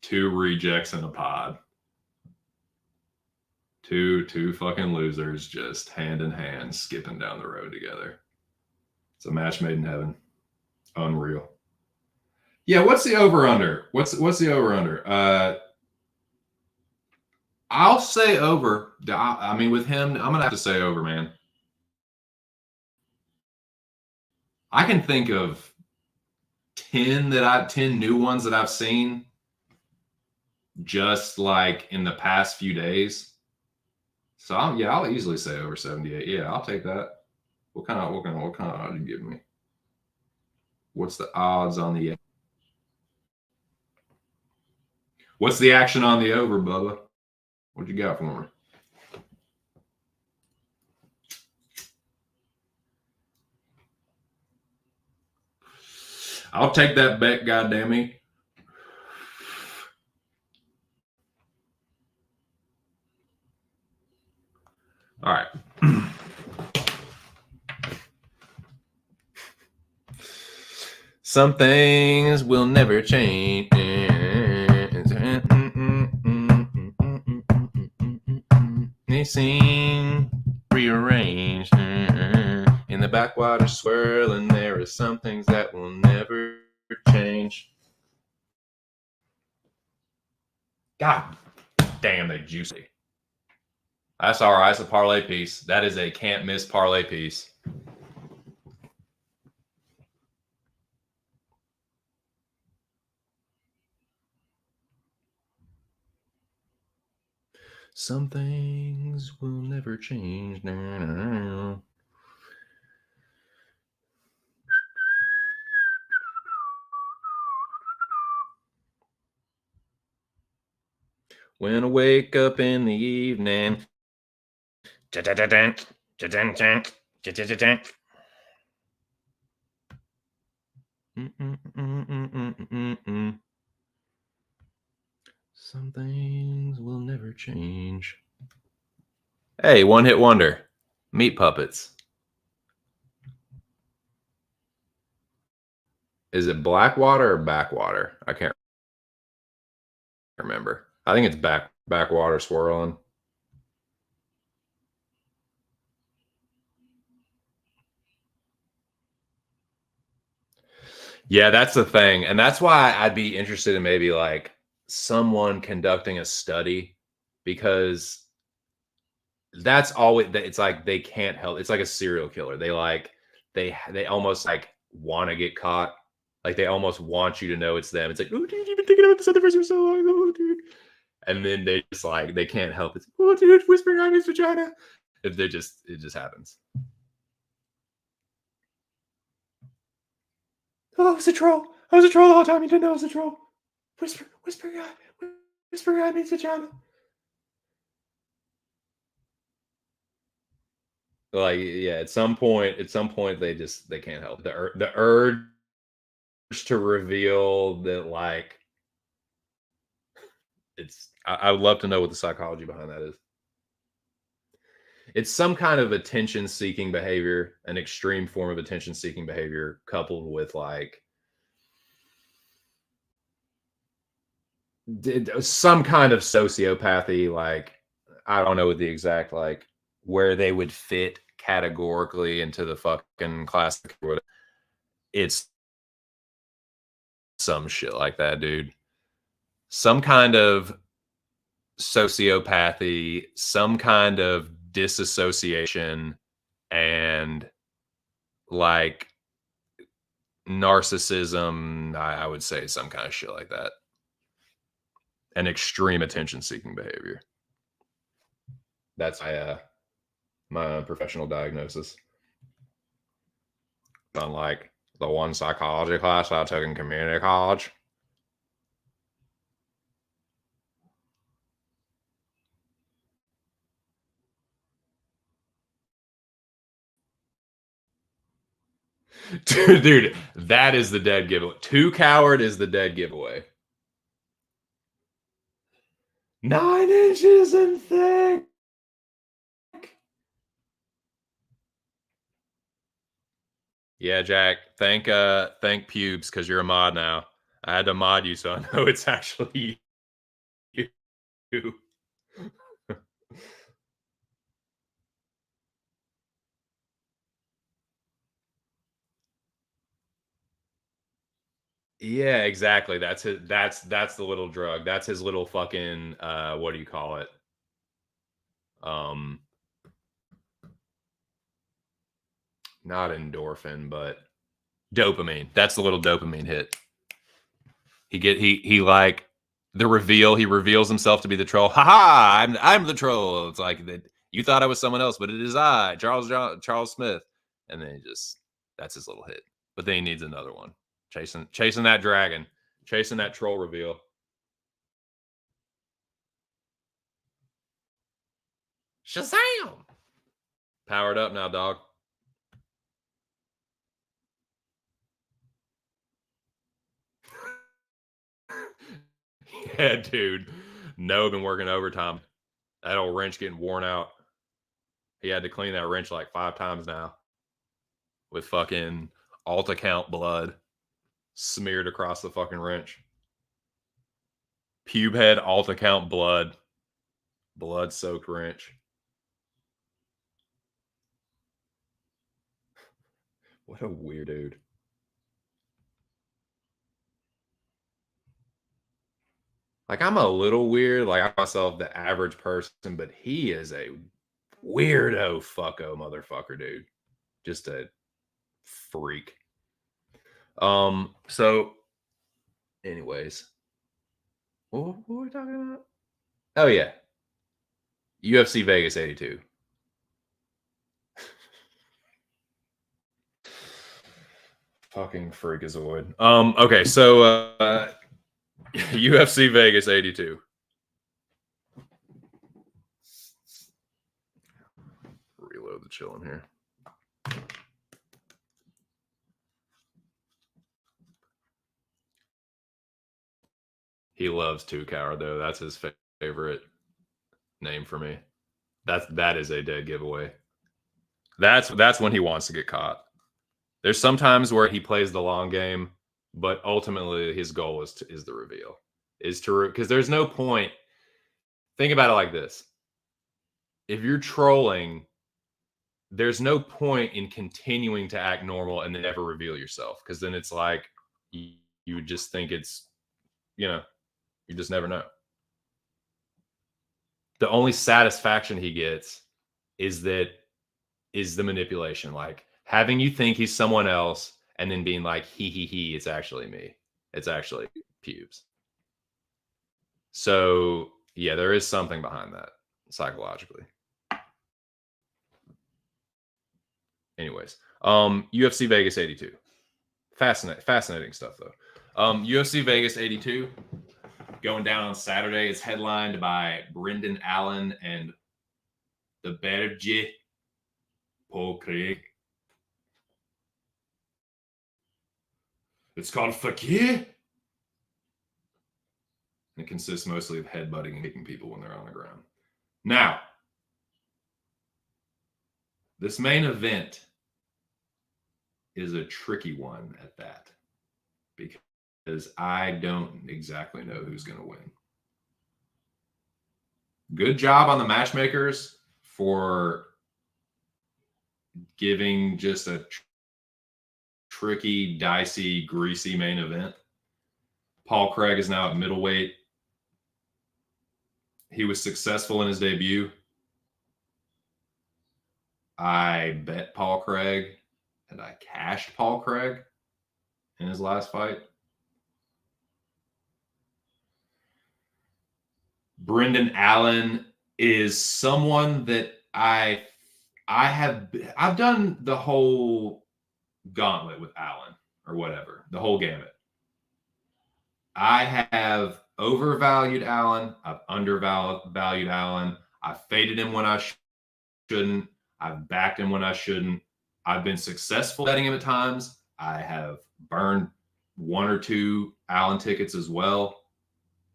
S1: 2 rejects in a pod. Two fucking losers just hand in hand skipping down the road together. It's a match made in heaven. Unreal. Yeah, what's the over-under? What's the over-under? I'll say over. I mean, with him, I'm gonna have to say over, man. I can think of 10 new ones that I've seen just like in the past few days. So I'll easily say over 78. Yeah, I'll take that. What kind of odds you give me? What's the odds on the? What's the action on the over, Bubba? What you got for me? I'll take that bet, goddammit. All right. Some things will never change. They seem rearranged in the backwater swirling, there are some things that will never change. God damn, they juicy. That's all right. It's a parlay piece. That is a can't miss parlay piece. Some things will never change. When I wake up in the evening. Some things will never change. Hey, one hit wonder. Meat puppets. Is it Blackwater or Backwater? I can't remember. I think it's Backwater swirling. Yeah, that's the thing. And that's why I'd be interested in maybe like someone conducting a study, because that's always, it's like they can't help. It's like a serial killer. They almost like want to get caught. Like they almost want you to know it's them. It's like, oh, dude, you've been thinking about this other person for so long. Oh, dude. And then they just like, they can't help it. Oh, dude, whispering on his vagina. If they just, it just happens. Oh, I was a troll. I was a troll the whole time. You didn't know I was a troll. Whispering on his vagina. Like, yeah, at some point they can't help the urge to reveal that, like, I would love to know what the psychology behind that is. It's some kind of attention seeking behavior, an extreme form of attention seeking behavior, coupled with like some kind of sociopathy. Like, I don't know what the exact, like, where they would fit categorically into the fucking classic. It's some shit like that, dude. Some kind of sociopathy, some kind of disassociation, and like narcissism. I would say some kind of shit like that. An extreme attention seeking behavior. That's my professional diagnosis. Unlike the one psychology class I took in community college. Dude, that is the dead giveaway. Too coward is the dead giveaway. 9 inches and thick. Yeah, Jack. Thank Pubes, because you're a mod now. I had to mod you so I know it's actually you. Yeah, exactly. That's his, that's the little drug. That's his little fucking what do you call it? Not endorphin, but dopamine. That's the little dopamine hit. He like the reveal. He reveals himself to be the troll. Ha ha! I'm the troll. It's like that. You thought I was someone else, but it is I, Charles Smith. And then he just, that's his little hit. But then he needs another one. Chasing that dragon, chasing that troll reveal. Shazam! Powered up now, dog. Yeah, dude. Noah been working overtime. That old wrench getting worn out. He had to clean that wrench like 5 times now with fucking alt account blood smeared across the fucking wrench. Pube head, alt account blood soaked wrench. What a weird dude. Like, I'm a little weird, like I'm myself the average person, but he is a weirdo fucko motherfucker, dude. Just a freak. So anyways, what were we talking about? Oh yeah. UFC Vegas 82. Fucking freakazoid. Okay, so UFC Vegas 82. Reload the chillin' here. He loves Two Coward though. That's his favorite name for me. That is a dead giveaway. That's when he wants to get caught. There's sometimes where he plays the long game, but ultimately his goal is the reveal. Is to because there's no point. Think about it like this. If you're trolling, there's no point in continuing to act normal and then never reveal yourself, because then it's like you would just think it's, you just never know. The only satisfaction he gets is the manipulation, like having you think he's someone else and then being like, he, it's actually me. It's actually Pubes. So yeah, there is something behind that psychologically. Anyways, UFC Vegas 82. Fascinating stuff though. UFC Vegas 82 going down on Saturday. It's headlined by Brendan Allen and the Berge Paul Craig. It's called Fakir. It consists mostly of headbutting and kicking people when they're on the ground. Now, this main event is a tricky one at that, because I don't exactly know who's going to win. Good job on the matchmakers for giving just a tricky, dicey, greasy main event. Paul Craig is now at middleweight. He was successful in his debut. I bet Paul Craig, and I cashed Paul Craig in his last fight. Brendan Allen is someone that I've done the whole gauntlet with Allen, or whatever, the whole gamut. I have overvalued Allen. I've undervalued Allen. I've faded him when I shouldn't. I've backed him when I shouldn't. I've been successful betting him at times. I have burned one or two Allen tickets as well.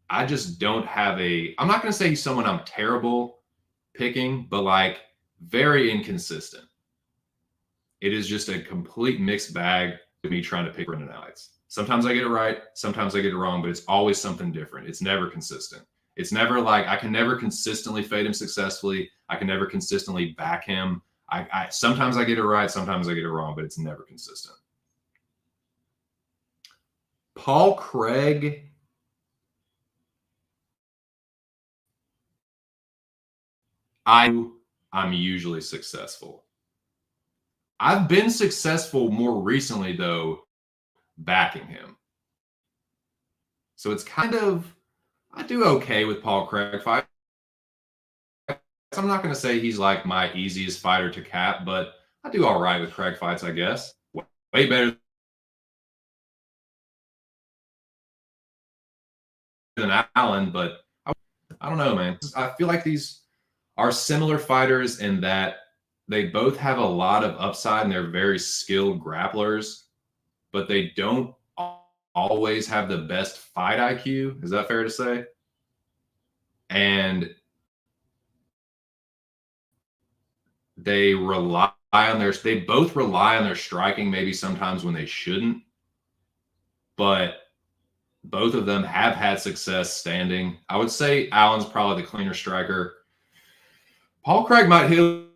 S1: I just don't have I'm not going to say he's someone I'm terrible picking, but like very inconsistent. It is just a complete mixed bag to me trying to pick Brendan Allen. Sometimes I get it right, sometimes I get it wrong, but it's always something different. It's never consistent. It's never like I can never consistently fade him successfully. I can never consistently back him. I sometimes I get it right, sometimes I get it wrong, but it's never consistent. Paul Craig, I'm usually successful. I've been successful more recently though, backing him. So it's kind of, I do okay with Paul Craig fights. I'm not going to say he's like my easiest fighter to cap, but I do all right with Craig fights, I guess. Way better than Allen, but I don't know, man. I feel like these are similar fighters in that they both have a lot of upside and they're very skilled grapplers, but they don't always have the best fight IQ. Is that fair to say? And they both rely on their striking, maybe sometimes when they shouldn't, but both of them have had success standing. I would say Allen's probably the cleaner striker. Paul Craig might hit a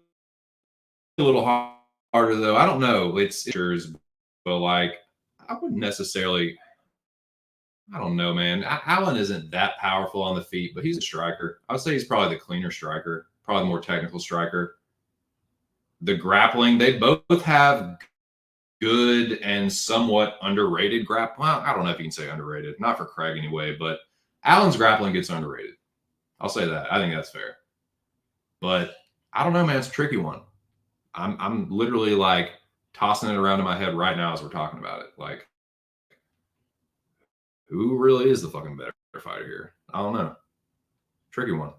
S1: little harder though. I don't know. It's yours, but like I wouldn't necessarily. I don't know, man. Allen isn't that powerful on the feet, but he's a striker. I would say he's probably the cleaner striker, probably the more technical striker. The grappling, they both have good and somewhat underrated grappling. Well, I don't know if you can say underrated, not for Craig anyway, but Allen's grappling gets underrated. I'll say that. I think that's fair. But I don't know, man. It's a tricky one. I'm literally like tossing it around in my head right now as we're talking about it. Like, who really is the fucking better fighter here? I don't know. Tricky one.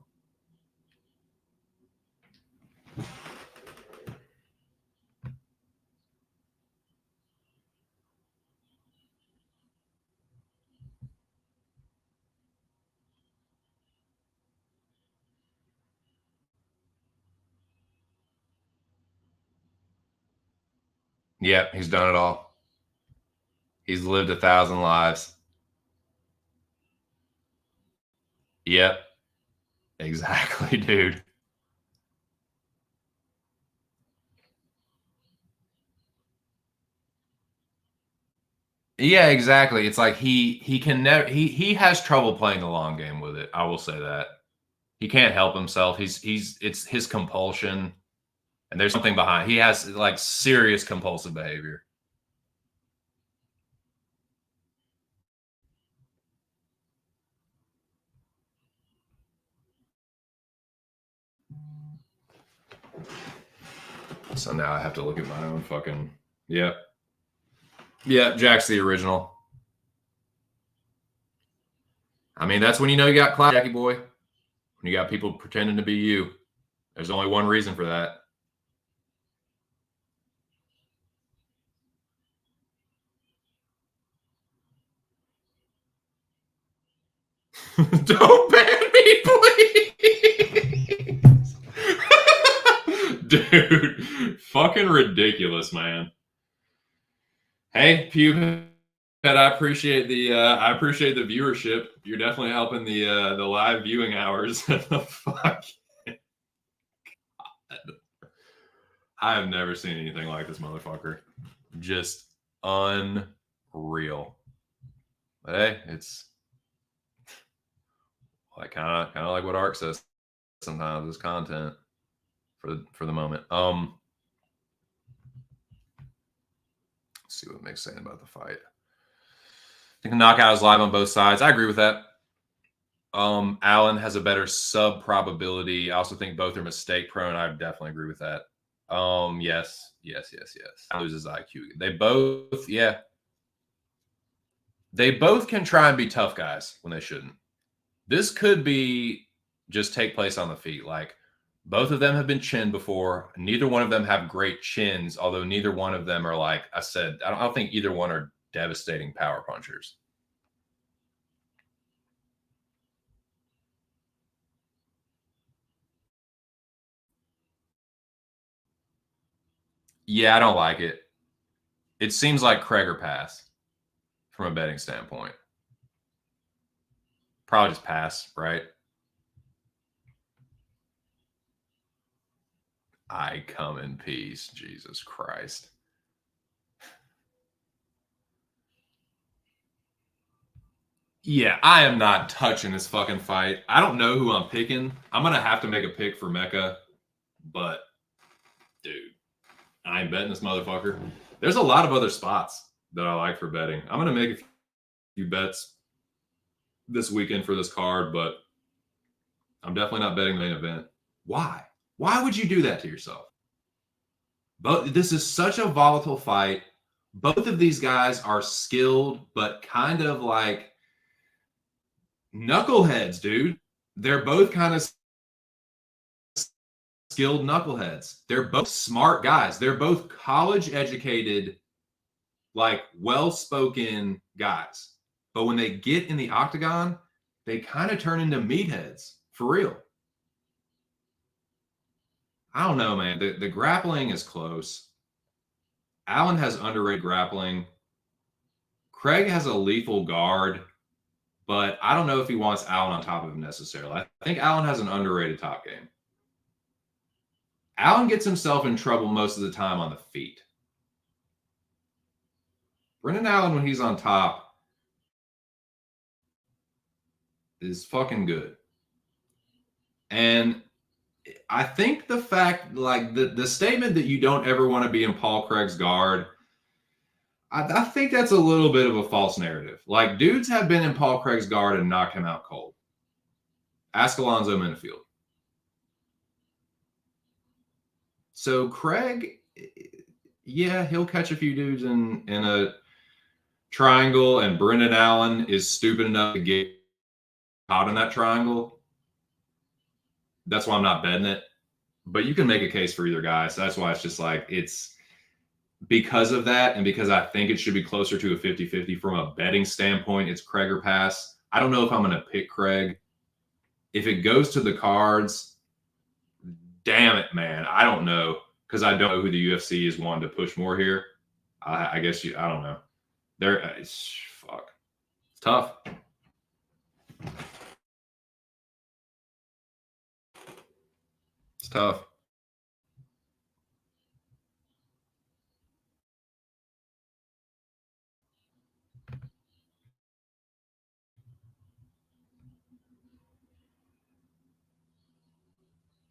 S1: Yep, he's done it all. He's lived 1,000 lives. Yep. Exactly, dude. Yeah, exactly. It's like he can never he has trouble playing the long game with it. I will say that. He can't help himself. He's it's his compulsion, and there's something behind. He has like serious compulsive behavior. So now I have to look at my own fucking. Yep. Yeah, Jack's the original. I mean, that's when you know you got clout, Jackie boy. When you got people pretending to be you. There's only one reason for that. Don't ban me, please. Dude, fucking ridiculous, man. Hey, Puke, I appreciate the viewership. You're definitely helping the live viewing hours. The fuck. I have never seen anything like this motherfucker. Just unreal. But hey, it's like kind of like what Ark says sometimes is content for the moment. Let's see what Mick's saying about the fight. I think the knockout is live on both sides. I agree with that. Allen has a better sub probability. I also think both are mistake prone. I definitely agree with that. Yes. Loses IQ. They both, yeah. They both can try and be tough guys when they shouldn't. This could be just take place on the feet. Like both of them have been chinned before. Neither one of them have great chins, although neither one of them are like I said. I don't think either one are devastating power punchers. Yeah, I don't like it. It seems like Craig or pass from a betting standpoint. Probably just pass, right? I come in peace. Jesus Christ. Yeah, I am not touching this fucking fight. I don't know who I'm picking. I'm going to have to make a pick for Mecca, but dude, I ain't betting this motherfucker. There's a lot of other spots that I like for betting. I'm going to make a few bets this weekend for this card, but I'm definitely not betting the main event. Why? Why would you do that to yourself? But this is such a volatile fight. Both of these guys are skilled, but kind of like knuckleheads, dude. They're both kind of skilled knuckleheads. They're both smart guys. They're both college educated, like well spoken guys. But when they get in the octagon, they kind of turn into meatheads for real. I don't know, man. The grappling is close. Allen has underrated grappling. Craig has a lethal guard, but I don't know if he wants Allen on top of him necessarily. I think Allen has an underrated top game. Allen gets himself in trouble most of the time on the feet. Brendan Allen, when he's on top, is fucking good. And I think the fact, like the statement that you don't ever want to be in Paul Craig's guard, I think that's a little bit of a false narrative. Like, dudes have been in Paul Craig's guard and knocked him out cold. Ask Alonzo Minifield. So Craig, yeah, he'll catch a few dudes in a triangle, and Brendan Allen is stupid enough to get caught in that triangle. That's why I'm not betting it. But you can make a case for either guy. So that's why it's just like, it's because of that, and because I think it should be closer to a 50-50 from a betting standpoint. It's Craig or pass. I don't know if I'm going to pick Craig. If it goes to the cards, damn it, man. I don't know, because I don't know who the UFC is wanting to push more here. I guess I don't know. Fuck. It's tough. It's tough.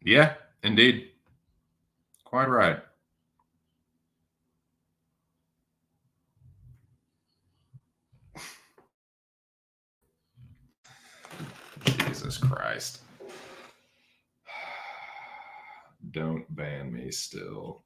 S1: Yeah, indeed. Quite right. Jesus Christ. Don't ban me still.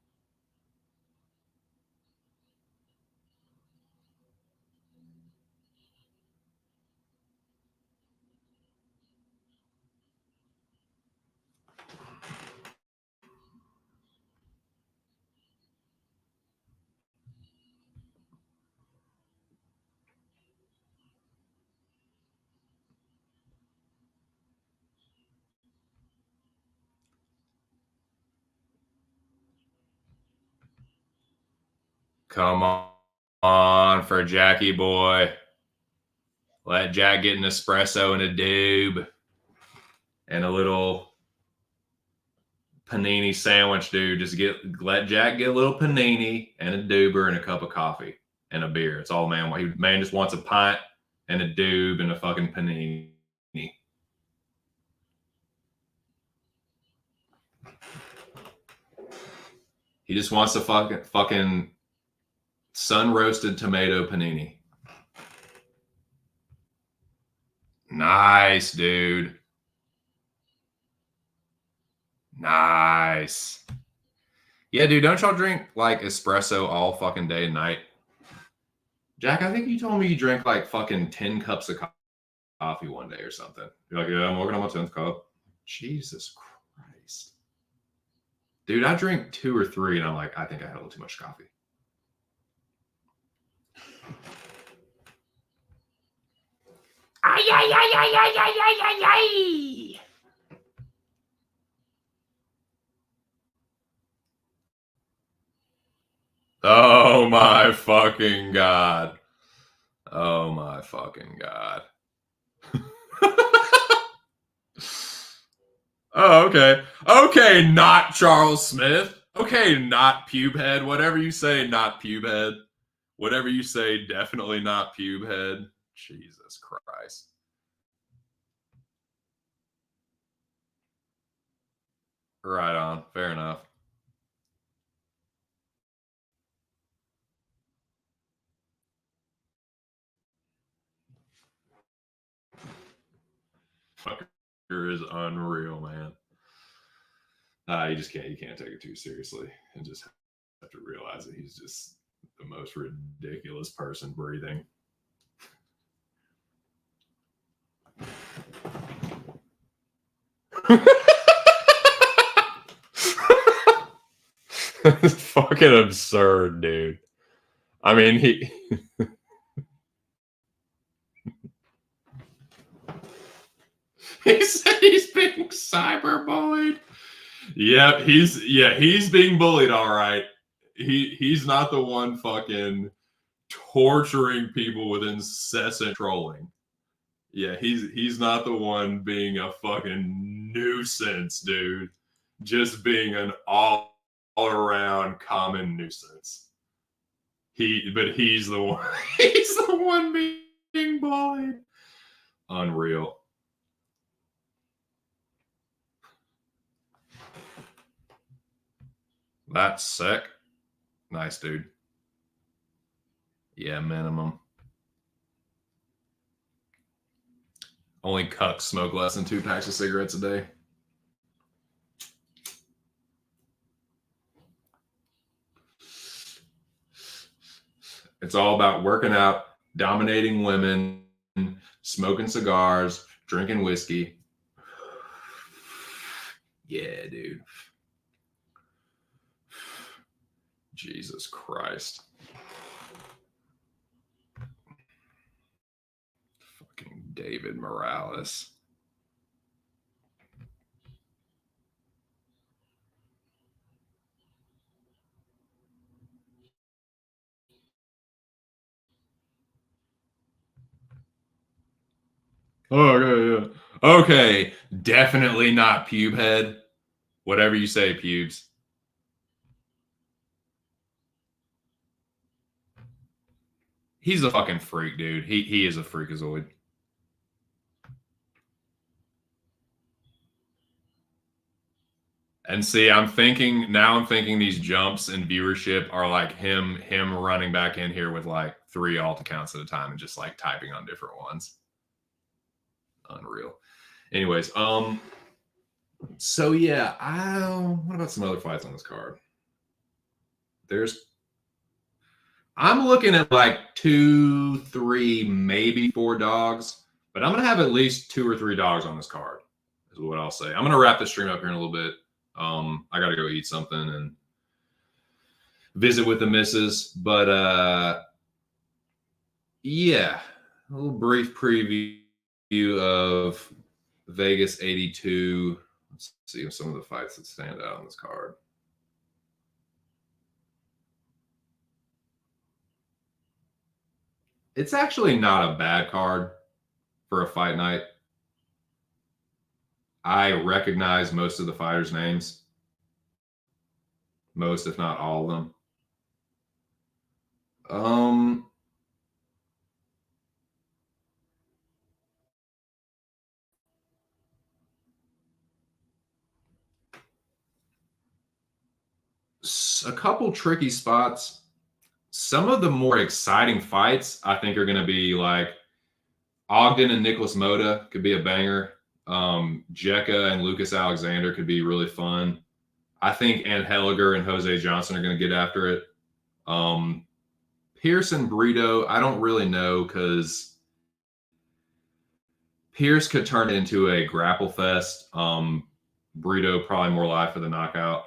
S1: Come on for Jackie boy. Let Jack get an espresso and a doob and a little panini sandwich, dude. Just let Jack get a little panini and a doober and a cup of coffee and a beer. It's all man. Man just wants a pint and a doob and a fucking panini. He just wants a fucking sun roasted tomato panini. Nice, dude. Nice. Yeah, dude, don't y'all drink like espresso all fucking day and night? Jack, I think you told me you drank like fucking 10 cups of coffee one day or something. You're like, yeah, I'm working on my 10th cup. Jesus Christ. Dude, I drink 2 or 3 and I'm like, I think I had a little too much coffee. Ay, ay, ay, ay, ay, ay, ay, ay, ay. Oh my fucking God. Oh my fucking God. Oh, okay. Okay, not Charles Smith. Okay, not Pubehead. Whatever you say, not Pubehead. Whatever you say, definitely not Pubehead. Jesus Christ. Right on. Fair enough. Fucker is unreal, man. You just can't. You can't take it too seriously, and just have to realize that he's just the most ridiculous person breathing. It's fucking absurd, dude. I mean, he said he's being cyberbullied. Yeah, he's being bullied, all right. He's not the one fucking torturing people with incessant trolling. Yeah, he's not the one being a fucking nuisance, dude. just being an all around common nuisance. But he's the one. He's the one being bullied. Unreal. That's sick. Nice, dude. Yeah, minimum. Only cucks smoke less than 2 packs of cigarettes a day. It's all about working out, dominating women, smoking cigars, drinking whiskey. Yeah, dude. Jesus Christ. Fucking David Morales. Oh, yeah. Okay, definitely not pube head. Whatever you say, pubes. He's a fucking freak, dude. He is a freakazoid. And see, I'm thinking these jumps in viewership are like him running back in here with like 3 alt accounts at a time and just like typing on different ones. Unreal. Anyways, so yeah, what about some other fights on this card? I'm looking at like 2, 3, maybe 4 dogs, but I'm gonna have at least 2 or 3 dogs on this card, is what I'll say. I'm gonna wrap the stream up here in a little bit. I gotta go eat something and visit with the missus, but yeah, a little brief preview of Vegas 82. Let's see some of the fights that stand out on this card. It's actually not a bad card for a fight night. I recognize most of the fighters' names. Most, if not all of them. A couple tricky spots. Some of the more exciting fights, I think, are going to be like Ogden and Nicholas Moda could be a banger. Jekka and Lucas Alexander could be really fun. I think Angeliger and Jose Johnson are going to get after it. Pierce and Brito, I don't really know because Pierce could turn it into a grapple fest. Brito probably more live for the knockout.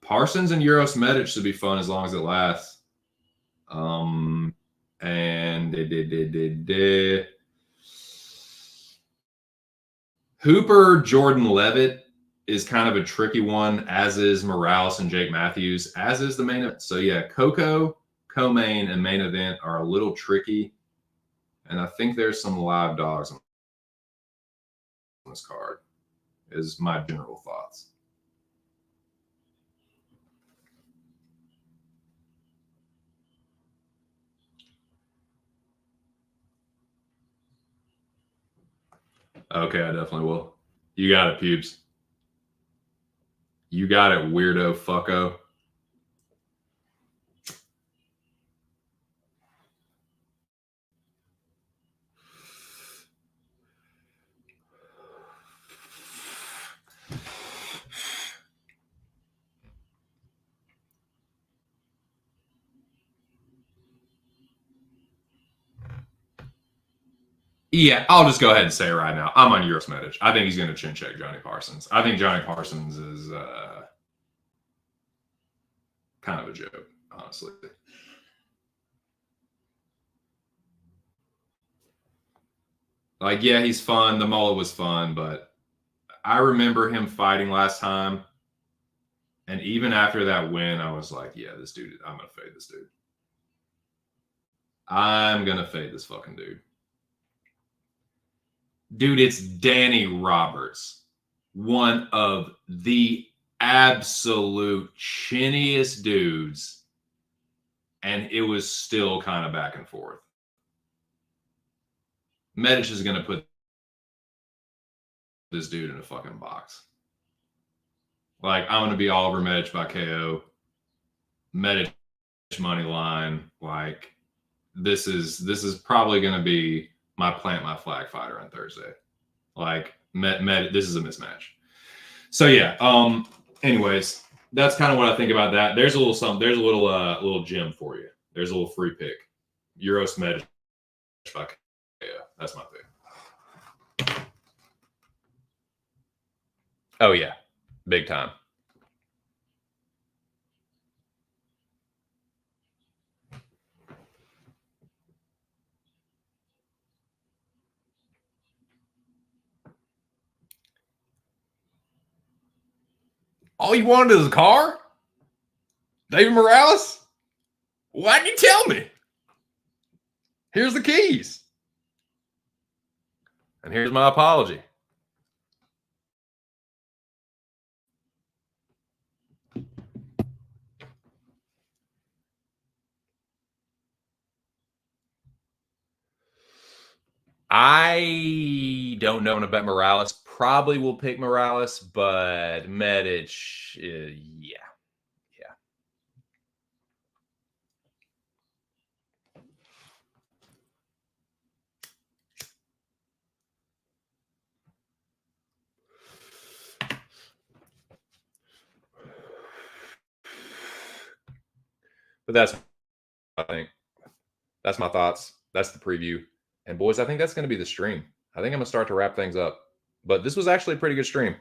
S1: Parsons and Uros Medic should be fun as long as it lasts. And Hooper Jordan Levitt is kind of a tricky one, as is Morales and Jake Matthews, as is the main event. So yeah, Coco, co-main, and main event are a little tricky. And I think there's some live dogs on this card, is my general thoughts. Okay, I definitely will. You got it, pubes. You got it, weirdo fucko. Yeah, I'll just go ahead and say it right now. I'm on Uros Medic. I think he's going to chin check Johnny Parsons. I think Johnny Parsons is kind of a joke, honestly. Like, yeah, he's fun. The mullet was fun, but I remember him fighting last time. And even after that win, I was like, yeah, this dude, I'm going to fade this dude. I'm going to fade this fucking dude. Dude, it's Danny Roberts. one of the absolute chinniest dudes, and it was still kind of back and forth. Medic is going to put this dude in a fucking box. Like, I'm going to be all over Medic by KO. Medic money line. Like, this is probably going to be my plant my flag fighter on Thursday. Like, this is a mismatch. So yeah. Anyways, that's kind of what I think about that. There's a little something. There's a little gem for you. There's a little free pick. Euros Medic by KO. That's my pick. Oh yeah, big time. All you wanted is a car? David Morales? Why didn't you tell me? Here's the keys. And here's my apology. I don't know about Morales. Probably will pick Morales, but Medic, yeah. But I think that's my thoughts. That's the preview. And boys, I think that's going to be the stream. I think I'm going to start to wrap things up. But this was actually a pretty good stream.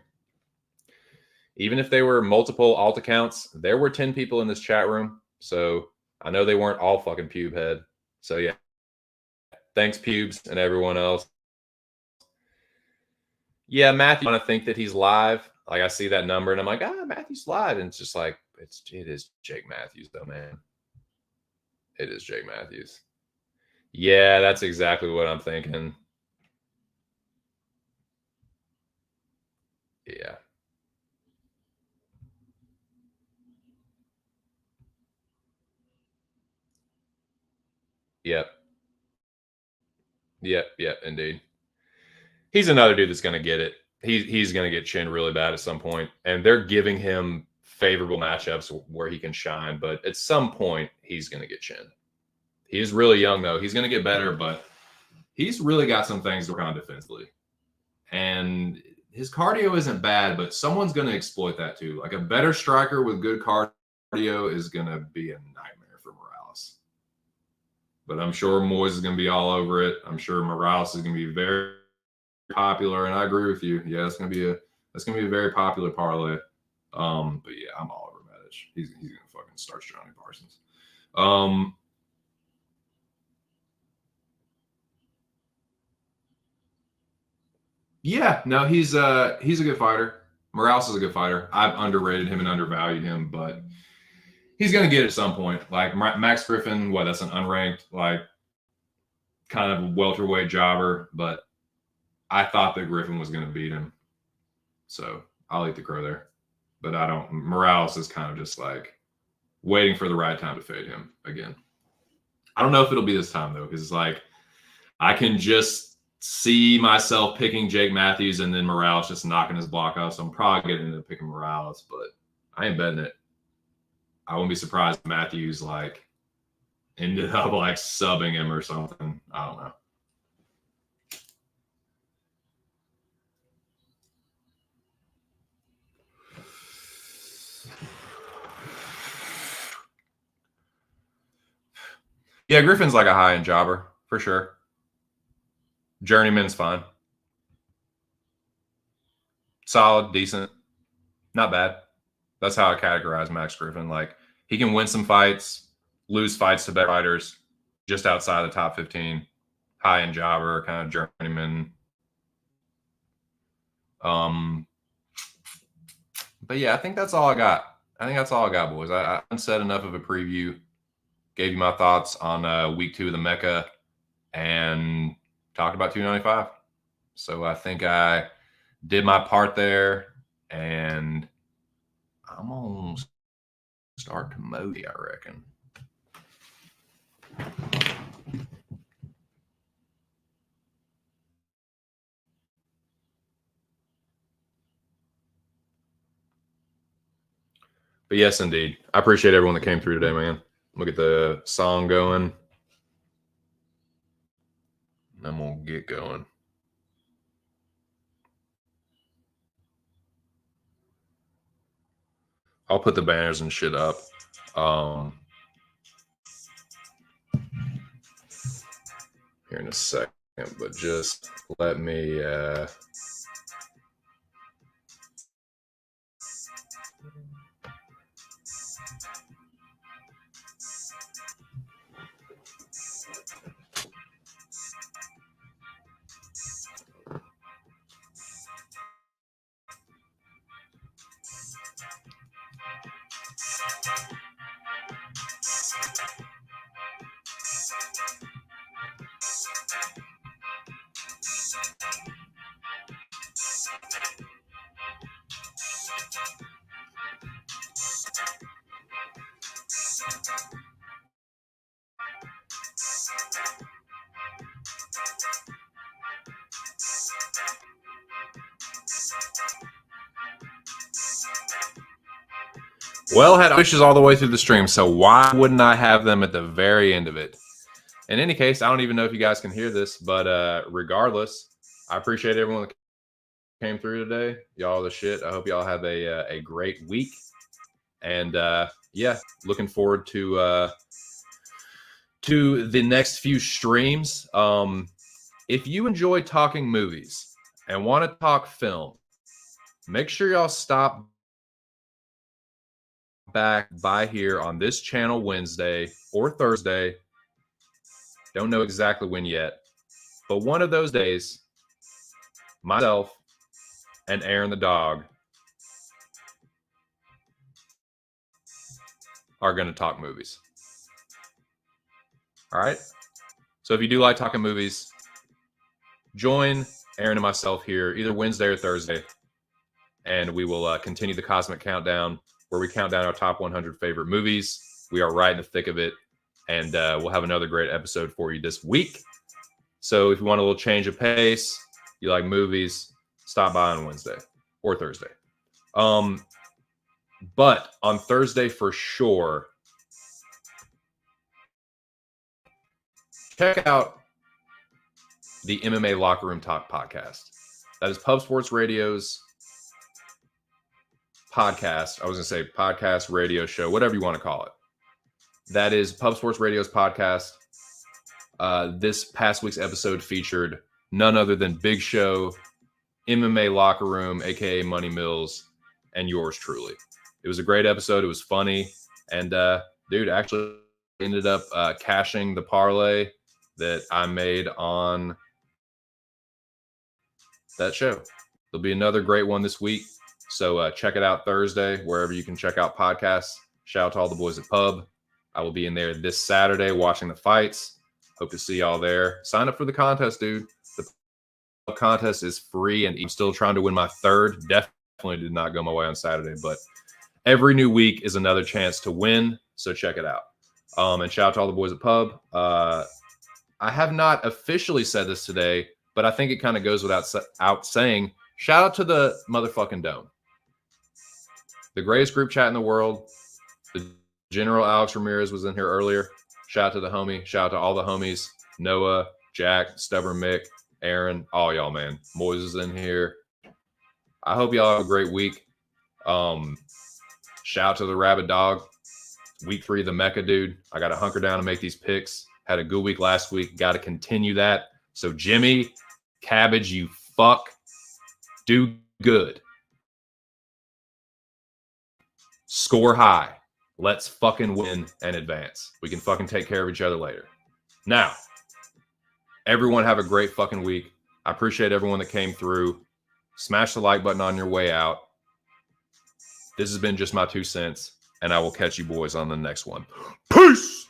S1: Even if they were multiple alt accounts, there were 10 people in this chat room. So I know they weren't all fucking pube head. So yeah. Thanks, pubes, and everyone else. Yeah, Matthew, I want to think that he's live. Like, I see that number and I'm like, Matthew's live. And it's just like, it is Jake Matthews, though, man. It is Jake Matthews. Yeah, that's exactly what I'm thinking. Yeah. Yep, indeed. He's another dude that's going to get it. He's going to get chinned really bad at some point, and they're giving him favorable matchups where he can shine, but at some point he's going to get chinned. He's really young, though. He's going to get better, but he's really got some things to work on defensively. And his cardio isn't bad, but someone's going to exploit that too. Like, a better striker with good cardio is going to be a nightmare for Morales. But I'm sure Moyes is going to be all over it. I'm sure Morales is going to be very popular, and I agree with you. Yeah, it's going to be a very popular parlay. But yeah, I'm all over Medic. He's going to fucking start Johnny Parsons. Yeah, no, he's a good fighter. Morales is a good fighter. I've underrated him and undervalued him, but he's going to get it at some point. Like Max Griffin, that's an unranked, like, kind of welterweight jobber, but I thought that Griffin was going to beat him. So I'll eat the crow there. But I don't. Morales is kind of just like waiting for the right time to fade him again. I don't know if it'll be this time, though, because it's like I can just see myself picking Jake Matthews and then Morales just knocking his block off. So I'm probably going to end up picking Morales, but I ain't betting it. I wouldn't be surprised if Matthews like ended up like subbing him or something. I don't know. Yeah, Griffin's like a high-end jobber for sure. Journeyman's fine. Solid, decent, not bad. That's how I categorize Max Griffin. Like, he can win some fights, lose fights to better fighters, just outside the top 15. High-end jobber, kind of journeyman. But yeah, I think that's all I got. Boys. I said enough of a preview. Gave you my thoughts on week 2 of the Mecca and talked about 295. So I think I did my part there, and I'm gonna start to Modi, I reckon. But yes, indeed. I appreciate everyone that came through today, man. Look at the song going. I'm gonna get going. I'll put the banners and shit up. Here in a second, but just let me Well, had wishes all the way through the stream, so why wouldn't I have them at the very end of it? In any case, I don't even know if you guys can hear this, but regardless, I appreciate everyone that came through today. Y'all the shit. I hope y'all have a great week. And yeah, looking forward to the next few streams. If you enjoy talking movies and want to talk film, make sure y'all stop back by here on this channel Wednesday or Thursday. Don't know exactly when yet, but one of those days, myself and Aaron the dog are going to talk movies. All right. So if you do like talking movies, join Aaron and myself here either Wednesday or Thursday, and we will continue the Cosmic Countdown, where we count down our top 100 favorite movies. We are right in the thick of it, and we'll have another great episode for you this week. So if you want a little change of pace, you like movies, stop by on Wednesday or Thursday. But on Thursday for sure, check out the MMA Locker Room Talk podcast. That is Pub Sports Radio's podcast. I was going to say podcast, radio show, whatever you want to call it. That is Pub Sports Radio's podcast. This past week's episode featured none other than Big Show, MMA Locker Room, aka Money Mills, and yours truly. It was a great episode. It was funny. And dude, actually ended up cashing the parlay that I made on that show. There'll be another great one this week. So check it out Thursday, wherever you can check out podcasts. Shout out to all the boys at Pub. I will be in there this Saturday watching the fights. Hope to see y'all there. Sign up for the contest, dude. The contest is free, and I'm still trying to win my third. Definitely did not go my way on Saturday, but every new week is another chance to win. So check it out. And shout out to all the boys at Pub. I have not officially said this today, but I think it kind of goes without saying. Shout out to the motherfucking Dome. The greatest group chat in the world. The General Alex Ramirez was in here earlier. Shout out to the homie. Shout out to all the homies. Noah, Jack, Stubborn Mick, Aaron, all y'all, man. Moise is in here. I hope y'all have a great week. Shout out to the Rabid Dog. Week 3, the Mecca dude. I got to hunker down and make these picks. Had a good week last week. Got to continue that. So Jimmy, Cabbage, you fuck. Do good. Score high. Let's fucking win and advance. We can fucking take care of each other later. Now, everyone have a great fucking week. I appreciate everyone that came through. Smash the like button on your way out. This has been just my 2 cents, and I will catch you boys on the next one. Peace!